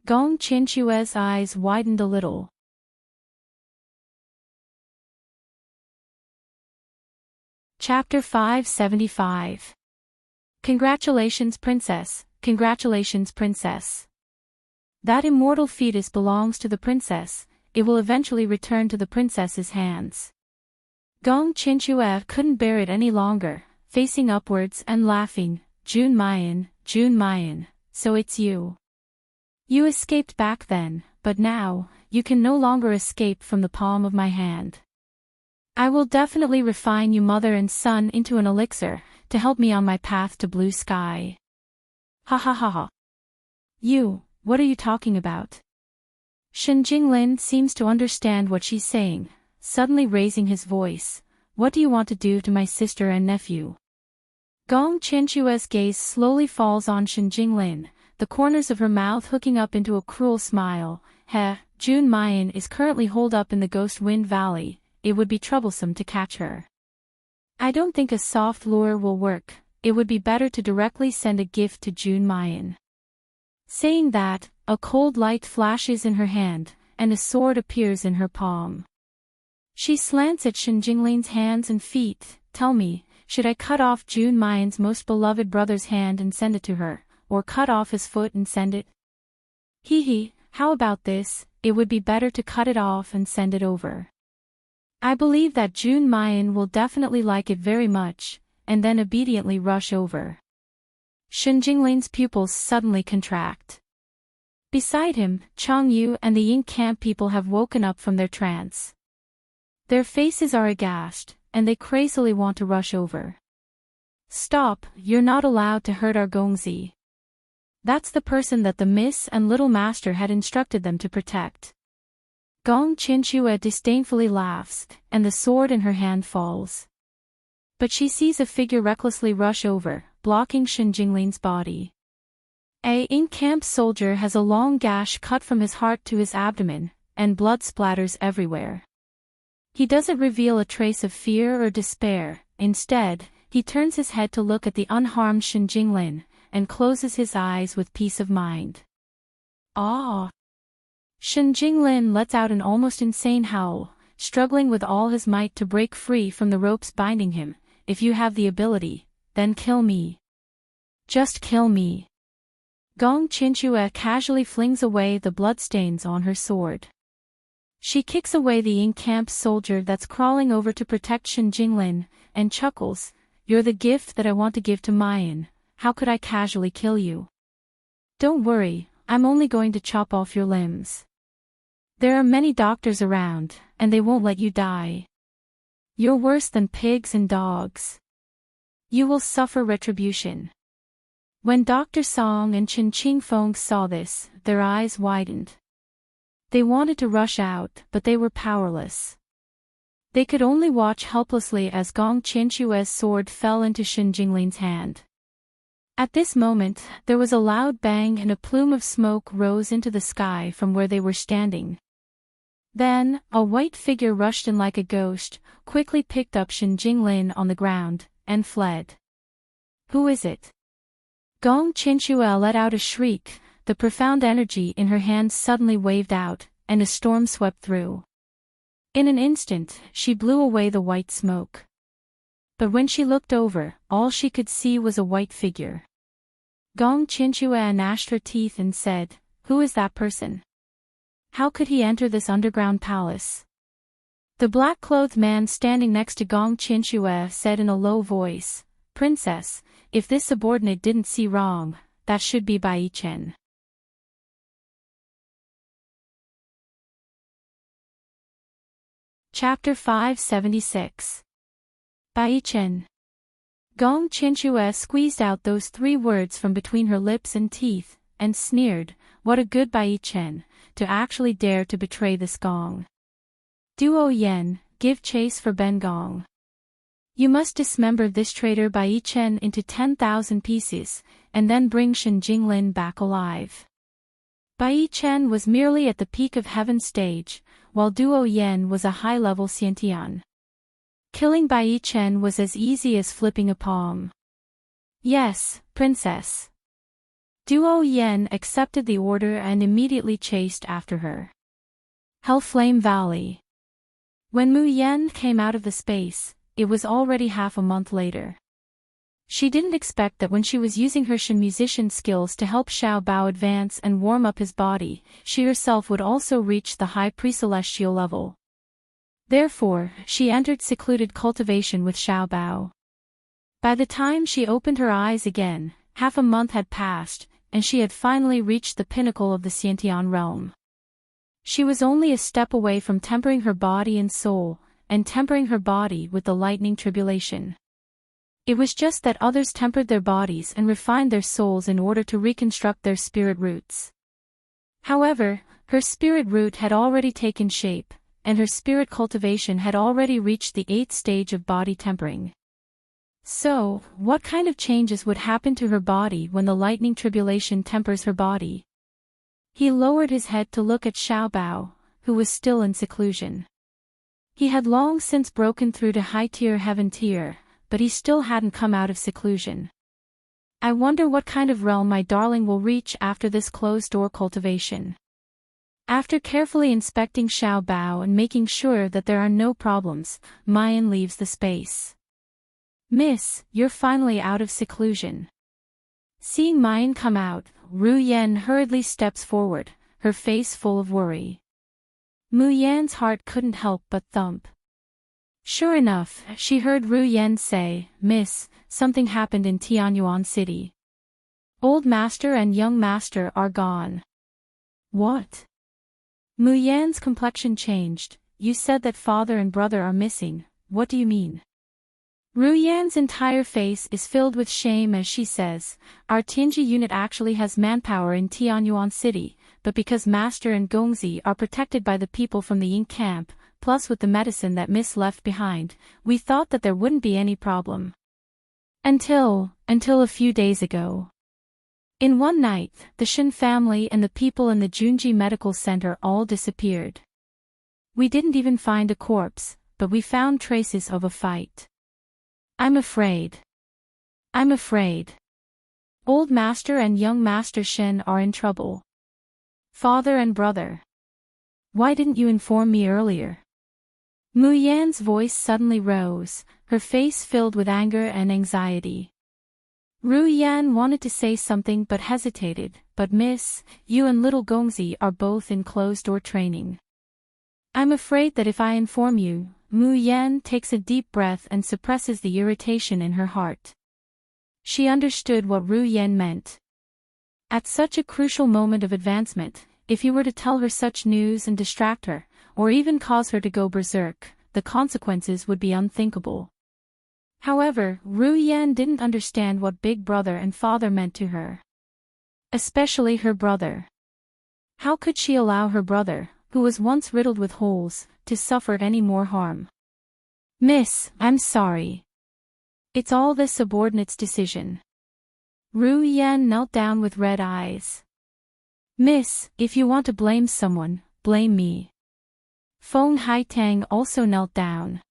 Gong Qinxue's eyes widened a little. Chapter 575. Congratulations, Princess. Congratulations, Princess. That immortal fetus belongs to the princess. it will eventually return to the princess's hands. Gong Qinshue couldn't bear it any longer, facing upwards and laughing. Jun Mayan, so it's you. You escaped back then, but now, you can no longer escape from the palm of my hand. I will definitely refine you mother and son into an elixir, to help me on my path to blue sky. Ha ha ha ha. You, what are you talking about? Shen Jinglin seems to understand what she's saying, suddenly raising his voice. What do you want to do to my sister and nephew? Gong Qinshue's gaze slowly falls on Shen Jinglin, the corners of her mouth hooking up into a cruel smile. Jun Mayan is currently holed up in the Ghost Wind Valley, it would be troublesome to catch her. I don't think a soft lure will work, it would be better to directly send a gift to Jun Mayan. Saying that, a cold light flashes in her hand, and a sword appears in her palm. She slants at Shen Jinglin's hands and feet. Tell me, should I cut off Jun Mayan's most beloved brother's hand and send it to her, or cut off his foot and send it? Hee, how about this? It would be better to cut it off and send it over. I believe that Jun Mayan will definitely like it very much, and then obediently rush over. Shen Jinglin's pupils suddenly contract. Beside him, Chang Yu and the Ink Camp people have woken up from their trance. Their faces are aghast, and they crazily want to rush over. Stop, you're not allowed to hurt our Gongzi. That's the person that the Miss and Little Master had instructed them to protect. Gong Qinshue disdainfully laughs, and the sword in her hand falls. But she sees a figure recklessly rush over, blocking Shen Jinglin's body. A Ink Camp soldier has a long gash cut from his heart to his abdomen, and blood splatters everywhere. He doesn't reveal a trace of fear or despair, instead, he turns his head to look at the unharmed Shen Jinglin, and closes his eyes with peace of mind. Ah! Shen Jinglin lets out an almost insane howl, struggling with all his might to break free from the ropes binding him. If you have the ability, then kill me. Just kill me. Gong Qinshue casually flings away the bloodstains on her sword. She kicks away the Ink Camp soldier that's crawling over to protect Shen Jinglin, and chuckles. You're the gift that I want to give to Mayan, how could I casually kill you? Don't worry, I'm only going to chop off your limbs. There are many doctors around, and they won't let you die. You're worse than pigs and dogs. You will suffer retribution. When Dr. Song and Chen Qingfeng saw this, their eyes widened. They wanted to rush out, but they were powerless. They could only watch helplessly as Gong Qinshue's sword fell into Shen Jinglin's hand. At this moment, there was a loud bang and a plume of smoke rose into the sky from where they were standing. Then, a white figure rushed in like a ghost, quickly picked up Shen Jinglin on the ground, and fled. Who is it? Gong Qinshue let out a shriek, the profound energy in her hands suddenly waved out, and a storm swept through. In an instant, she blew away the white smoke. But when she looked over, all she could see was a white figure. Gong Qinshue gnashed her teeth and said, Who is that person? How could he enter this underground palace? The black-clothed man standing next to Gong Qinshue said in a low voice, Princess, if this subordinate didn't see wrong, that should be Bai Chen. Chapter 576. Bai Chen. Gong Qinshue squeezed out those 3 words from between her lips and teeth, and sneered, what a good Bai Chen, to actually dare to betray this Gong. Duo Yen, give chase for Ben Gong. You must dismember this traitor Bai Chen into 10,000 pieces, and then bring Shen Jinglin back alive. Bai Chen was merely at the peak of heaven stage, while Duo Yen was a high-level Xiantian. Killing Bai Chen was as easy as flipping a palm. Yes, princess. Duo Yen accepted the order and immediately chased after her. Hellflame Valley. When Mu Yen came out of the space, it was already half a month later. She didn't expect that when she was using her Shin musician skills to help Xiao Bao advance and warm up his body, she herself would also reach the high pre-celestial level. Therefore, she entered secluded cultivation with Xiao Bao. By the time she opened her eyes again, half a month had passed, and she had finally reached the pinnacle of the Xiantian realm. She was only a step away from tempering her body and soul, and tempering her body with the lightning tribulation. It was just that others tempered their bodies and refined their souls in order to reconstruct their spirit roots. However, her spirit root had already taken shape, and her spirit cultivation had already reached the 8th stage of body tempering. So, what kind of changes would happen to her body when the lightning tribulation tempers her body? He lowered his head to look at Xiao Bao, who was still in seclusion. He had long since broken through to high-tier heaven tier, but he still hadn't come out of seclusion. I wonder what kind of realm my darling will reach after this closed-door cultivation. After carefully inspecting Xiao Bao and making sure that there are no problems, Mayan leaves the space. Miss, you're finally out of seclusion. Seeing Mayan come out, Ru Yan hurriedly steps forward, her face full of worry. Mu Yan's heart couldn't help but thump. Sure enough, she heard Ru Yan say, Miss, something happened in Tianyuan City. Old Master and Young Master are gone. What? Mu Yan's complexion changed. You said that father and brother are missing, what do you mean? Ru Yan's entire face is filled with shame as she says, our Tianji unit actually has manpower in Tianyuan City, but because Master and Gongzi are protected by the people from the Ink camp, plus with the medicine that Miss left behind, we thought that there wouldn't be any problem. Until a few days ago. In one night, the Shin family and the people in the Junji Medical Center all disappeared. We didn't even find a corpse, but we found traces of a fight. I'm afraid. Old Master and Young Master Shen are in trouble. Father and brother. Why didn't you inform me earlier? Mu Yan's voice suddenly rose, her face filled with anger and anxiety. Ru Yan wanted to say something but hesitated, but Miss, you and little Gongzi are both in closed-door training. I'm afraid that if I inform you, Mu Yan takes a deep breath and suppresses the irritation in her heart. She understood what Ru Yan meant. At such a crucial moment of advancement, if he were to tell her such news and distract her, or even cause her to go berserk, the consequences would be unthinkable. However, Ru Yan didn't understand what big brother and father meant to her. Especially her brother. How could she allow her brother, who was once riddled with holes, to suffer any more harm? Miss, I'm sorry. It's all the subordinate's decision. Ru Yan knelt down with red eyes. Miss, if you want to blame someone, blame me. Feng Haitang also knelt down.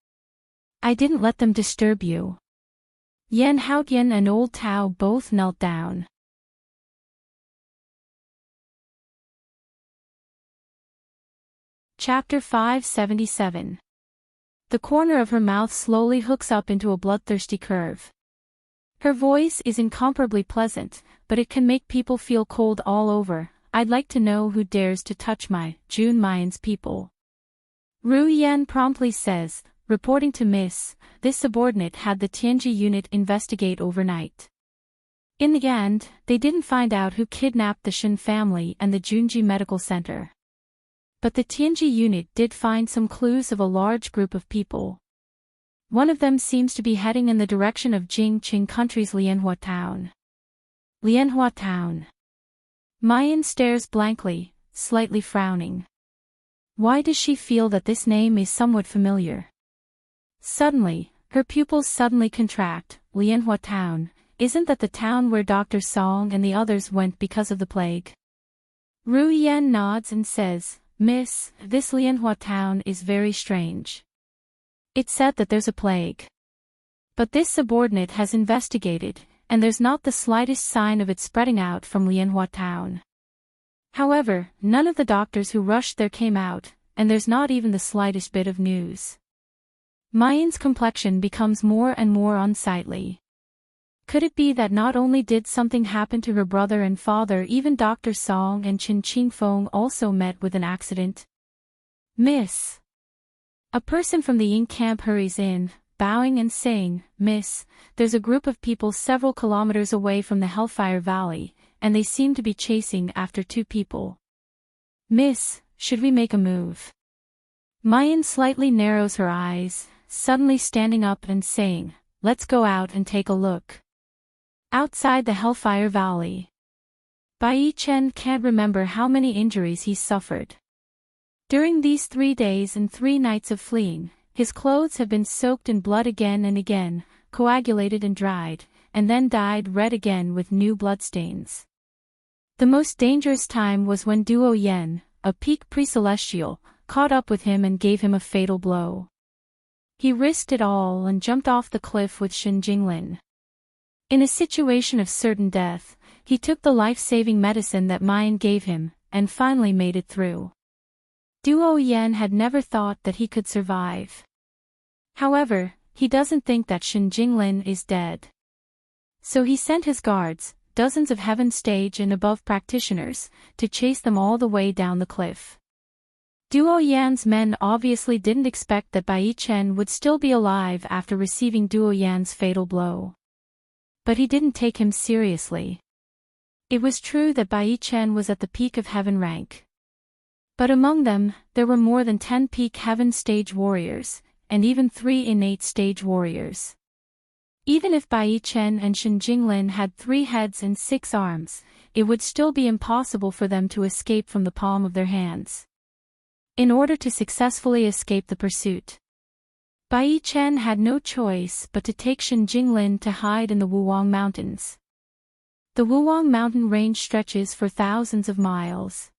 I didn't let them disturb you. Yan Haotian and Old Tao both knelt down. Chapter 577. The corner of her mouth slowly hooks up into a bloodthirsty curve. Her voice is incomparably pleasant, but it can make people feel cold all over. I'd like to know who dares to touch my Jun Mayan's people. Ru Yan promptly says, reporting to Miss, this subordinate had the Tianji unit investigate overnight. In the end, they didn't find out who kidnapped the Shin family and the Junji Medical Center. But the Tianji unit did find some clues of a large group of people. One of them seems to be heading in the direction of Jingqing Country's Lianhua Town. Lianhua Town. Mayan stares blankly, slightly frowning. Why does she feel that this name is somewhat familiar? Suddenly, her pupils suddenly contract. Lianhua Town, isn't that the town where Dr. Song and the others went because of the plague? Ru Yan nods and says, Miss, this Lianhua town is very strange. It's said that there's a plague. But this subordinate has investigated, and there's not the slightest sign of it spreading out from Lianhua town. However, none of the doctors who rushed there came out, and there's not even the slightest bit of news. Mayan's complexion becomes more and more unsightly. Could it be that not only did something happen to her brother and father, even Dr. Song and Chen Qingfeng also met with an accident? Miss. A person from the Ying camp hurries in, bowing and saying, "Miss, there's a group of people several kilometers away from the Hellfire Valley, and they seem to be chasing after 2 people. Miss, should we make a move?" Mayan slightly narrows her eyes, suddenly standing up and saying, "Let's go out and take a look." Outside the Hellfire Valley. Bai Chen can't remember how many injuries he's suffered. During these 3 days and 3 nights of fleeing, his clothes have been soaked in blood again and again, coagulated and dried, and then dyed red again with new bloodstains. The most dangerous time was when Duo Yen, a peak pre-celestial, caught up with him and gave him a fatal blow. He risked it all and jumped off the cliff with Shen Jinglin. In a situation of certain death, he took the life-saving medicine that Mayan gave him, and finally made it through. Duo Yen had never thought that he could survive. However, he doesn't think that Shen Jinglin is dead. So he sent his guards, dozens of Heaven Stage and above practitioners, to chase them all the way down the cliff. Duo Yan's men obviously didn't expect that Bai Chen would still be alive after receiving Duo Yan's fatal blow. But he didn't take him seriously. It was true that Bai Chen was at the peak of heaven rank. But among them, there were more than 10 peak heaven stage warriors, and even 3 innate stage warriors. Even if Bai Chen and Shen Jinglin had 3 heads and 6 arms, it would still be impossible for them to escape from the palm of their hands. In order to successfully escape the pursuit, Bai Chen had no choice but to take Shen Jinglin to hide in the Wuwang Mountains. The Wuwang mountain range stretches for thousands of miles.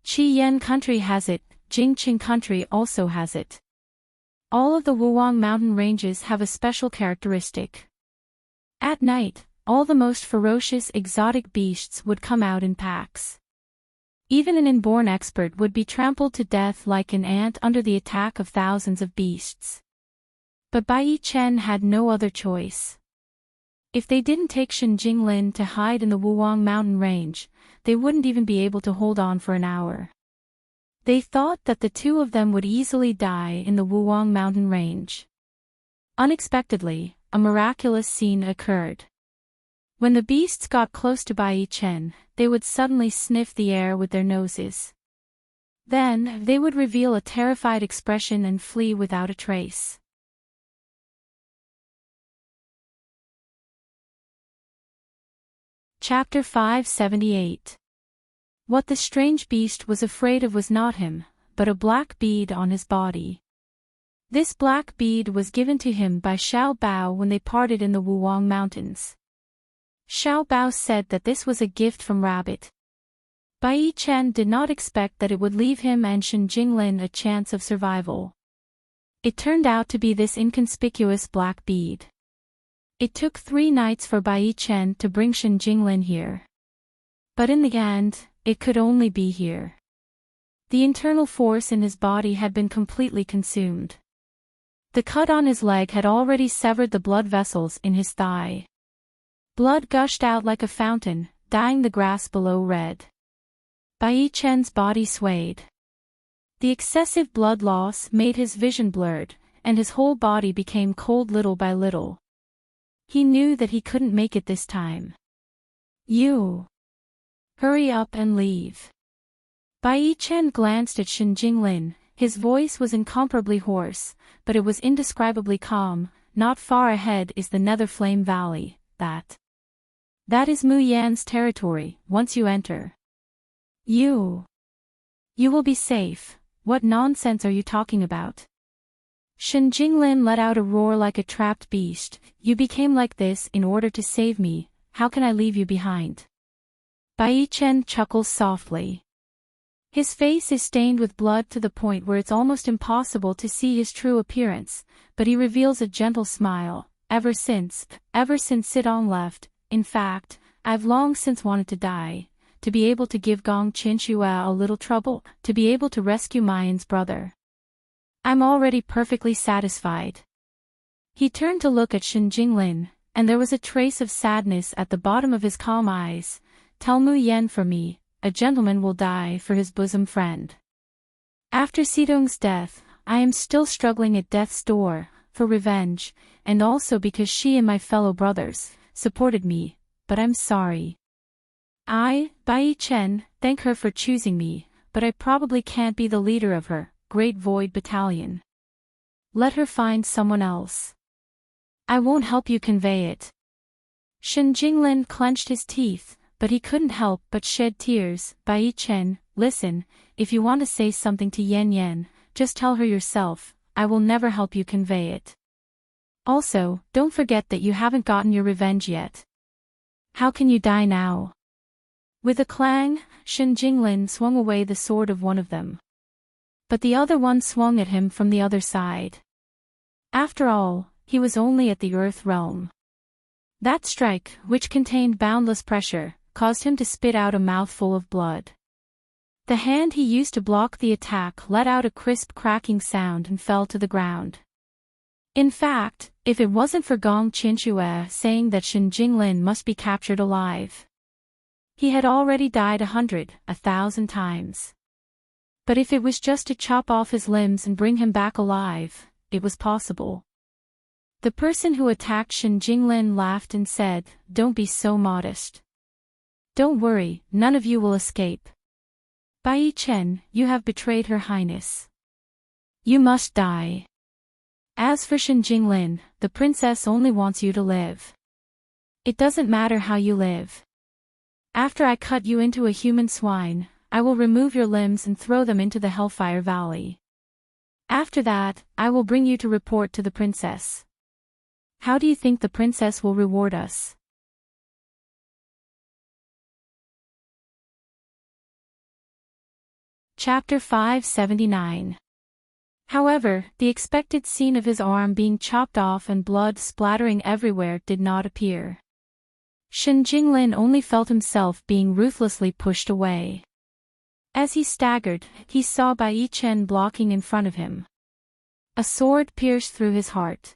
Qi Yen country has it, Jingqing country also has it. All of the Wuwang mountain ranges have a special characteristic. At night, all the most ferocious exotic beasts would come out in packs. Even an inborn expert would be trampled to death like an ant under the attack of thousands of beasts. But Bai Chen had no other choice. If they didn't take Shen Jinglin to hide in the Wuwang mountain range, they wouldn't even be able to hold on for an hour. They thought that the 2 of them would easily die in the Wuwang mountain range. Unexpectedly, a miraculous scene occurred. When the beasts got close to Bai Chen, they would suddenly sniff the air with their noses. Then, they would reveal a terrified expression and flee without a trace. Chapter 578. What the strange beast was afraid of was not him, but a black bead on his body. This black bead was given to him by Xiao Bao when they parted in the Wuwang Mountains. Xiao Bao said that this was a gift from Rabbit. Bai Chen did not expect that it would leave him and Shen Jinglin a chance of survival. It turned out to be this inconspicuous black bead. It took 3 nights for Bai Chen to bring Shen Jinglin here. But in the end, it could only be here. The internal force in his body had been completely consumed. The cut on his leg had already severed the blood vessels in his thigh. Blood gushed out like a fountain, dyeing the grass below red. Bai Chen's body swayed. The excessive blood loss made his vision blurred, and his whole body became cold little by little. He knew that he couldn't make it this time. "You! Hurry up and leave." Bai Chen glanced at Shen Jinglin. His voice was incomparably hoarse, but it was indescribably calm. "Not far ahead is the Nether Flame Valley, that is Mu Yan's territory. Once you enter, you will be safe." "What nonsense are you talking about?" Shen Jinglin let out a roar like a trapped beast. "You became like this in order to save me. How can I leave you behind?" Bai Chen chuckles softly. His face is stained with blood to the point where it's almost impossible to see his true appearance, but he reveals a gentle smile. Ever since Sidong left, in fact, I've long since wanted to die, to be able to give Gong Qinshua a little trouble, to be able to rescue Mayan's brother. I'm already perfectly satisfied." He turned to look at Shen Jinglin. and there was a trace of sadness at the bottom of his calm eyes. "Tell Mu Yen for me, a gentleman will die for his bosom friend. After Sidong's death, I am still struggling at death's door, for revenge, and also because she and my fellow brothers supported me, but I'm sorry. I, Bai Chen, thank her for choosing me, but I probably can't be the leader of her Great Void Battalion. Let her find someone else. I won't help you convey it." Shen Jinglin clenched his teeth, but he couldn't help but shed tears. "Bai Chen, listen, if you want to say something to Yan Yan, just tell her yourself, I will never help you convey it. Also, don't forget that you haven't gotten your revenge yet. How can you die now?" With a clang, Shen Jinglin swung away the sword of one of them. But the other one swung at him from the other side. After all, he was only at the Earth realm. That strike, which contained boundless pressure, caused him to spit out a mouthful of blood. The hand he used to block the attack let out a crisp cracking sound and fell to the ground. In fact, if it wasn't for Gong Qinshue saying that Shen Jinglin must be captured alive, he had already died 1,000 times. But if it was just to chop off his limbs and bring him back alive, it was possible. The person who attacked Shen Jinglin laughed and said, "Don't be so modest. Don't worry, none of you will escape. Bai Chen, you have betrayed Her Highness. You must die. As for Shen Jinglin, the princess only wants you to live. It doesn't matter how you live. After I cut you into a human swine, I will remove your limbs and throw them into the Hellfire Valley. After that, I will bring you to report to the princess. How do you think the princess will reward us?" Chapter 579. However, the expected scene of his arm being chopped off and blood splattering everywhere did not appear. Shen Jinglin only felt himself being ruthlessly pushed away. As he staggered, he saw Bai Chen blocking in front of him. A sword pierced through his heart.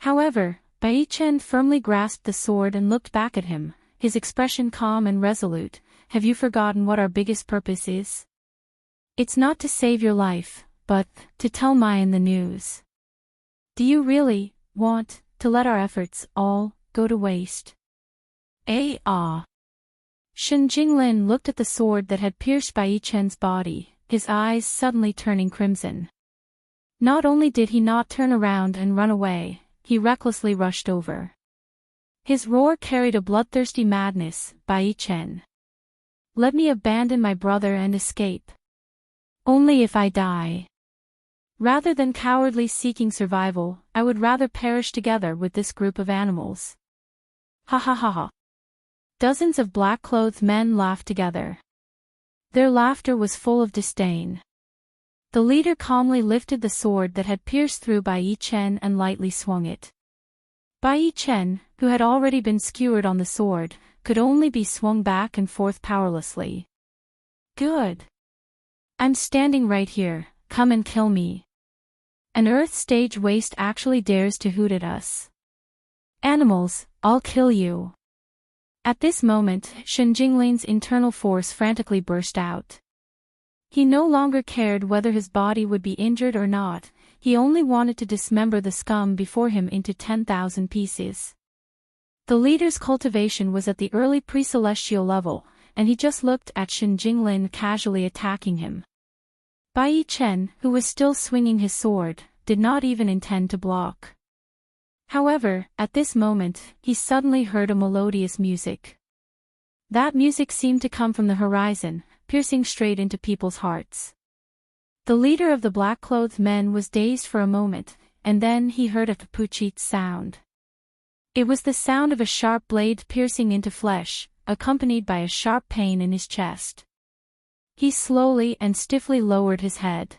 However, Bai Chen firmly grasped the sword and looked back at him, his expression calm and resolute. "Have you forgotten what our biggest purpose is? It's not to save your life, but to tell Mayan the news. Do you really want to let our efforts all go to waste?" Shen Jinglin looked at the sword that had pierced Bai Chen's body, his eyes suddenly turning crimson. Not only did he not turn around and run away, he recklessly rushed over. His roar carried a bloodthirsty madness. "Bai Chen, let me abandon my brother and escape. Only if I die. Rather than cowardly seeking survival, I would rather perish together with this group of animals." Ha ha ha ha. Dozens of black-clothed men laughed together. Their laughter was full of disdain. The leader calmly lifted the sword that had pierced through Bai Chen and lightly swung it. Bai Chen, who had already been skewered on the sword, could only be swung back and forth powerlessly. "Good. I'm standing right here, come and kill me. An Earth stage waste actually dares to hoot at us. Animals, I'll kill you." At this moment, Shen Jinglin's internal force frantically burst out. He no longer cared whether his body would be injured or not, he only wanted to dismember the scum before him into 10,000 pieces. The leader's cultivation was at the early pre-celestial level, and he just looked at Shen Jinglin casually attacking him. Bai Chen, who was still swinging his sword, did not even intend to block. However, at this moment, he suddenly heard a melodious music. That music seemed to come from the horizon, piercing straight into people's hearts. The leader of the black-clothed men was dazed for a moment, and then he heard a kapuchit sound. It was the sound of a sharp blade piercing into flesh, accompanied by a sharp pain in his chest. He slowly and stiffly lowered his head.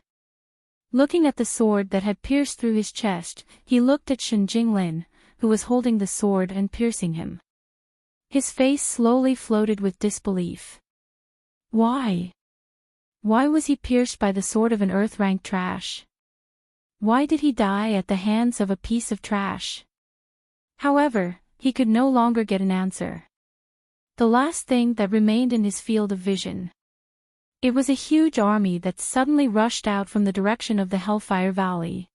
Looking at the sword that had pierced through his chest, he looked at Shen Jinglin, who was holding the sword and piercing him. His face slowly floated with disbelief. Why? Why was he pierced by the sword of an earth-rank trash? Why did he die at the hands of a piece of trash? However, he could no longer get an answer. The last thing that remained in his field of vision. It was a huge army that suddenly rushed out from the direction of the Hellfire Valley.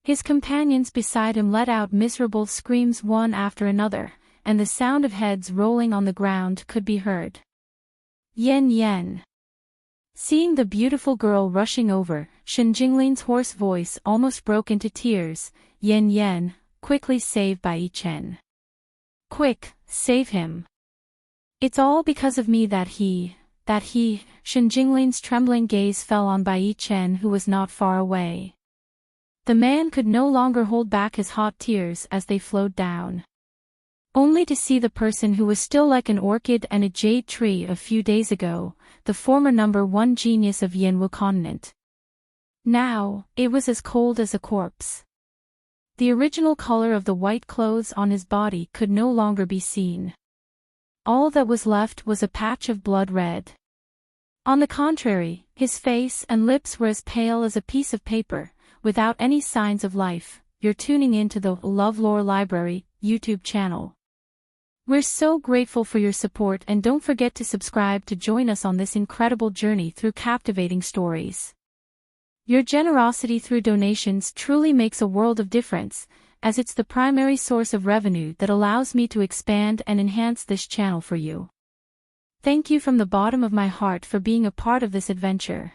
His companions beside him let out miserable screams one after another, and the sound of heads rolling on the ground could be heard. Yen Yen. Seeing the beautiful girl rushing over, Shen Jinglin's hoarse voice almost broke into tears. Yen Yen, quickly save Bai Chen. Quick, save him. It's all because of me that he, Shen Jinglin's trembling gaze fell on Bai Chen, who was not far away. The man could no longer hold back his hot tears as they flowed down. Only to see the person who was still like an orchid and a jade tree a few days ago, the former #1 genius of Yanwu continent. Now, it was as cold as a corpse. The original color of the white clothes on his body could no longer be seen. All that was left was a patch of blood red. On the contrary, his face and lips were as pale as a piece of paper, without any signs of life. You're tuning in to the LoveLore Library YouTube channel. We're so grateful for your support, and don't forget to subscribe to join us on this incredible journey through captivating stories. Your generosity through donations truly makes a world of difference, as it's the primary source of revenue that allows me to expand and enhance this channel for you. Thank you from the bottom of my heart for being a part of this adventure.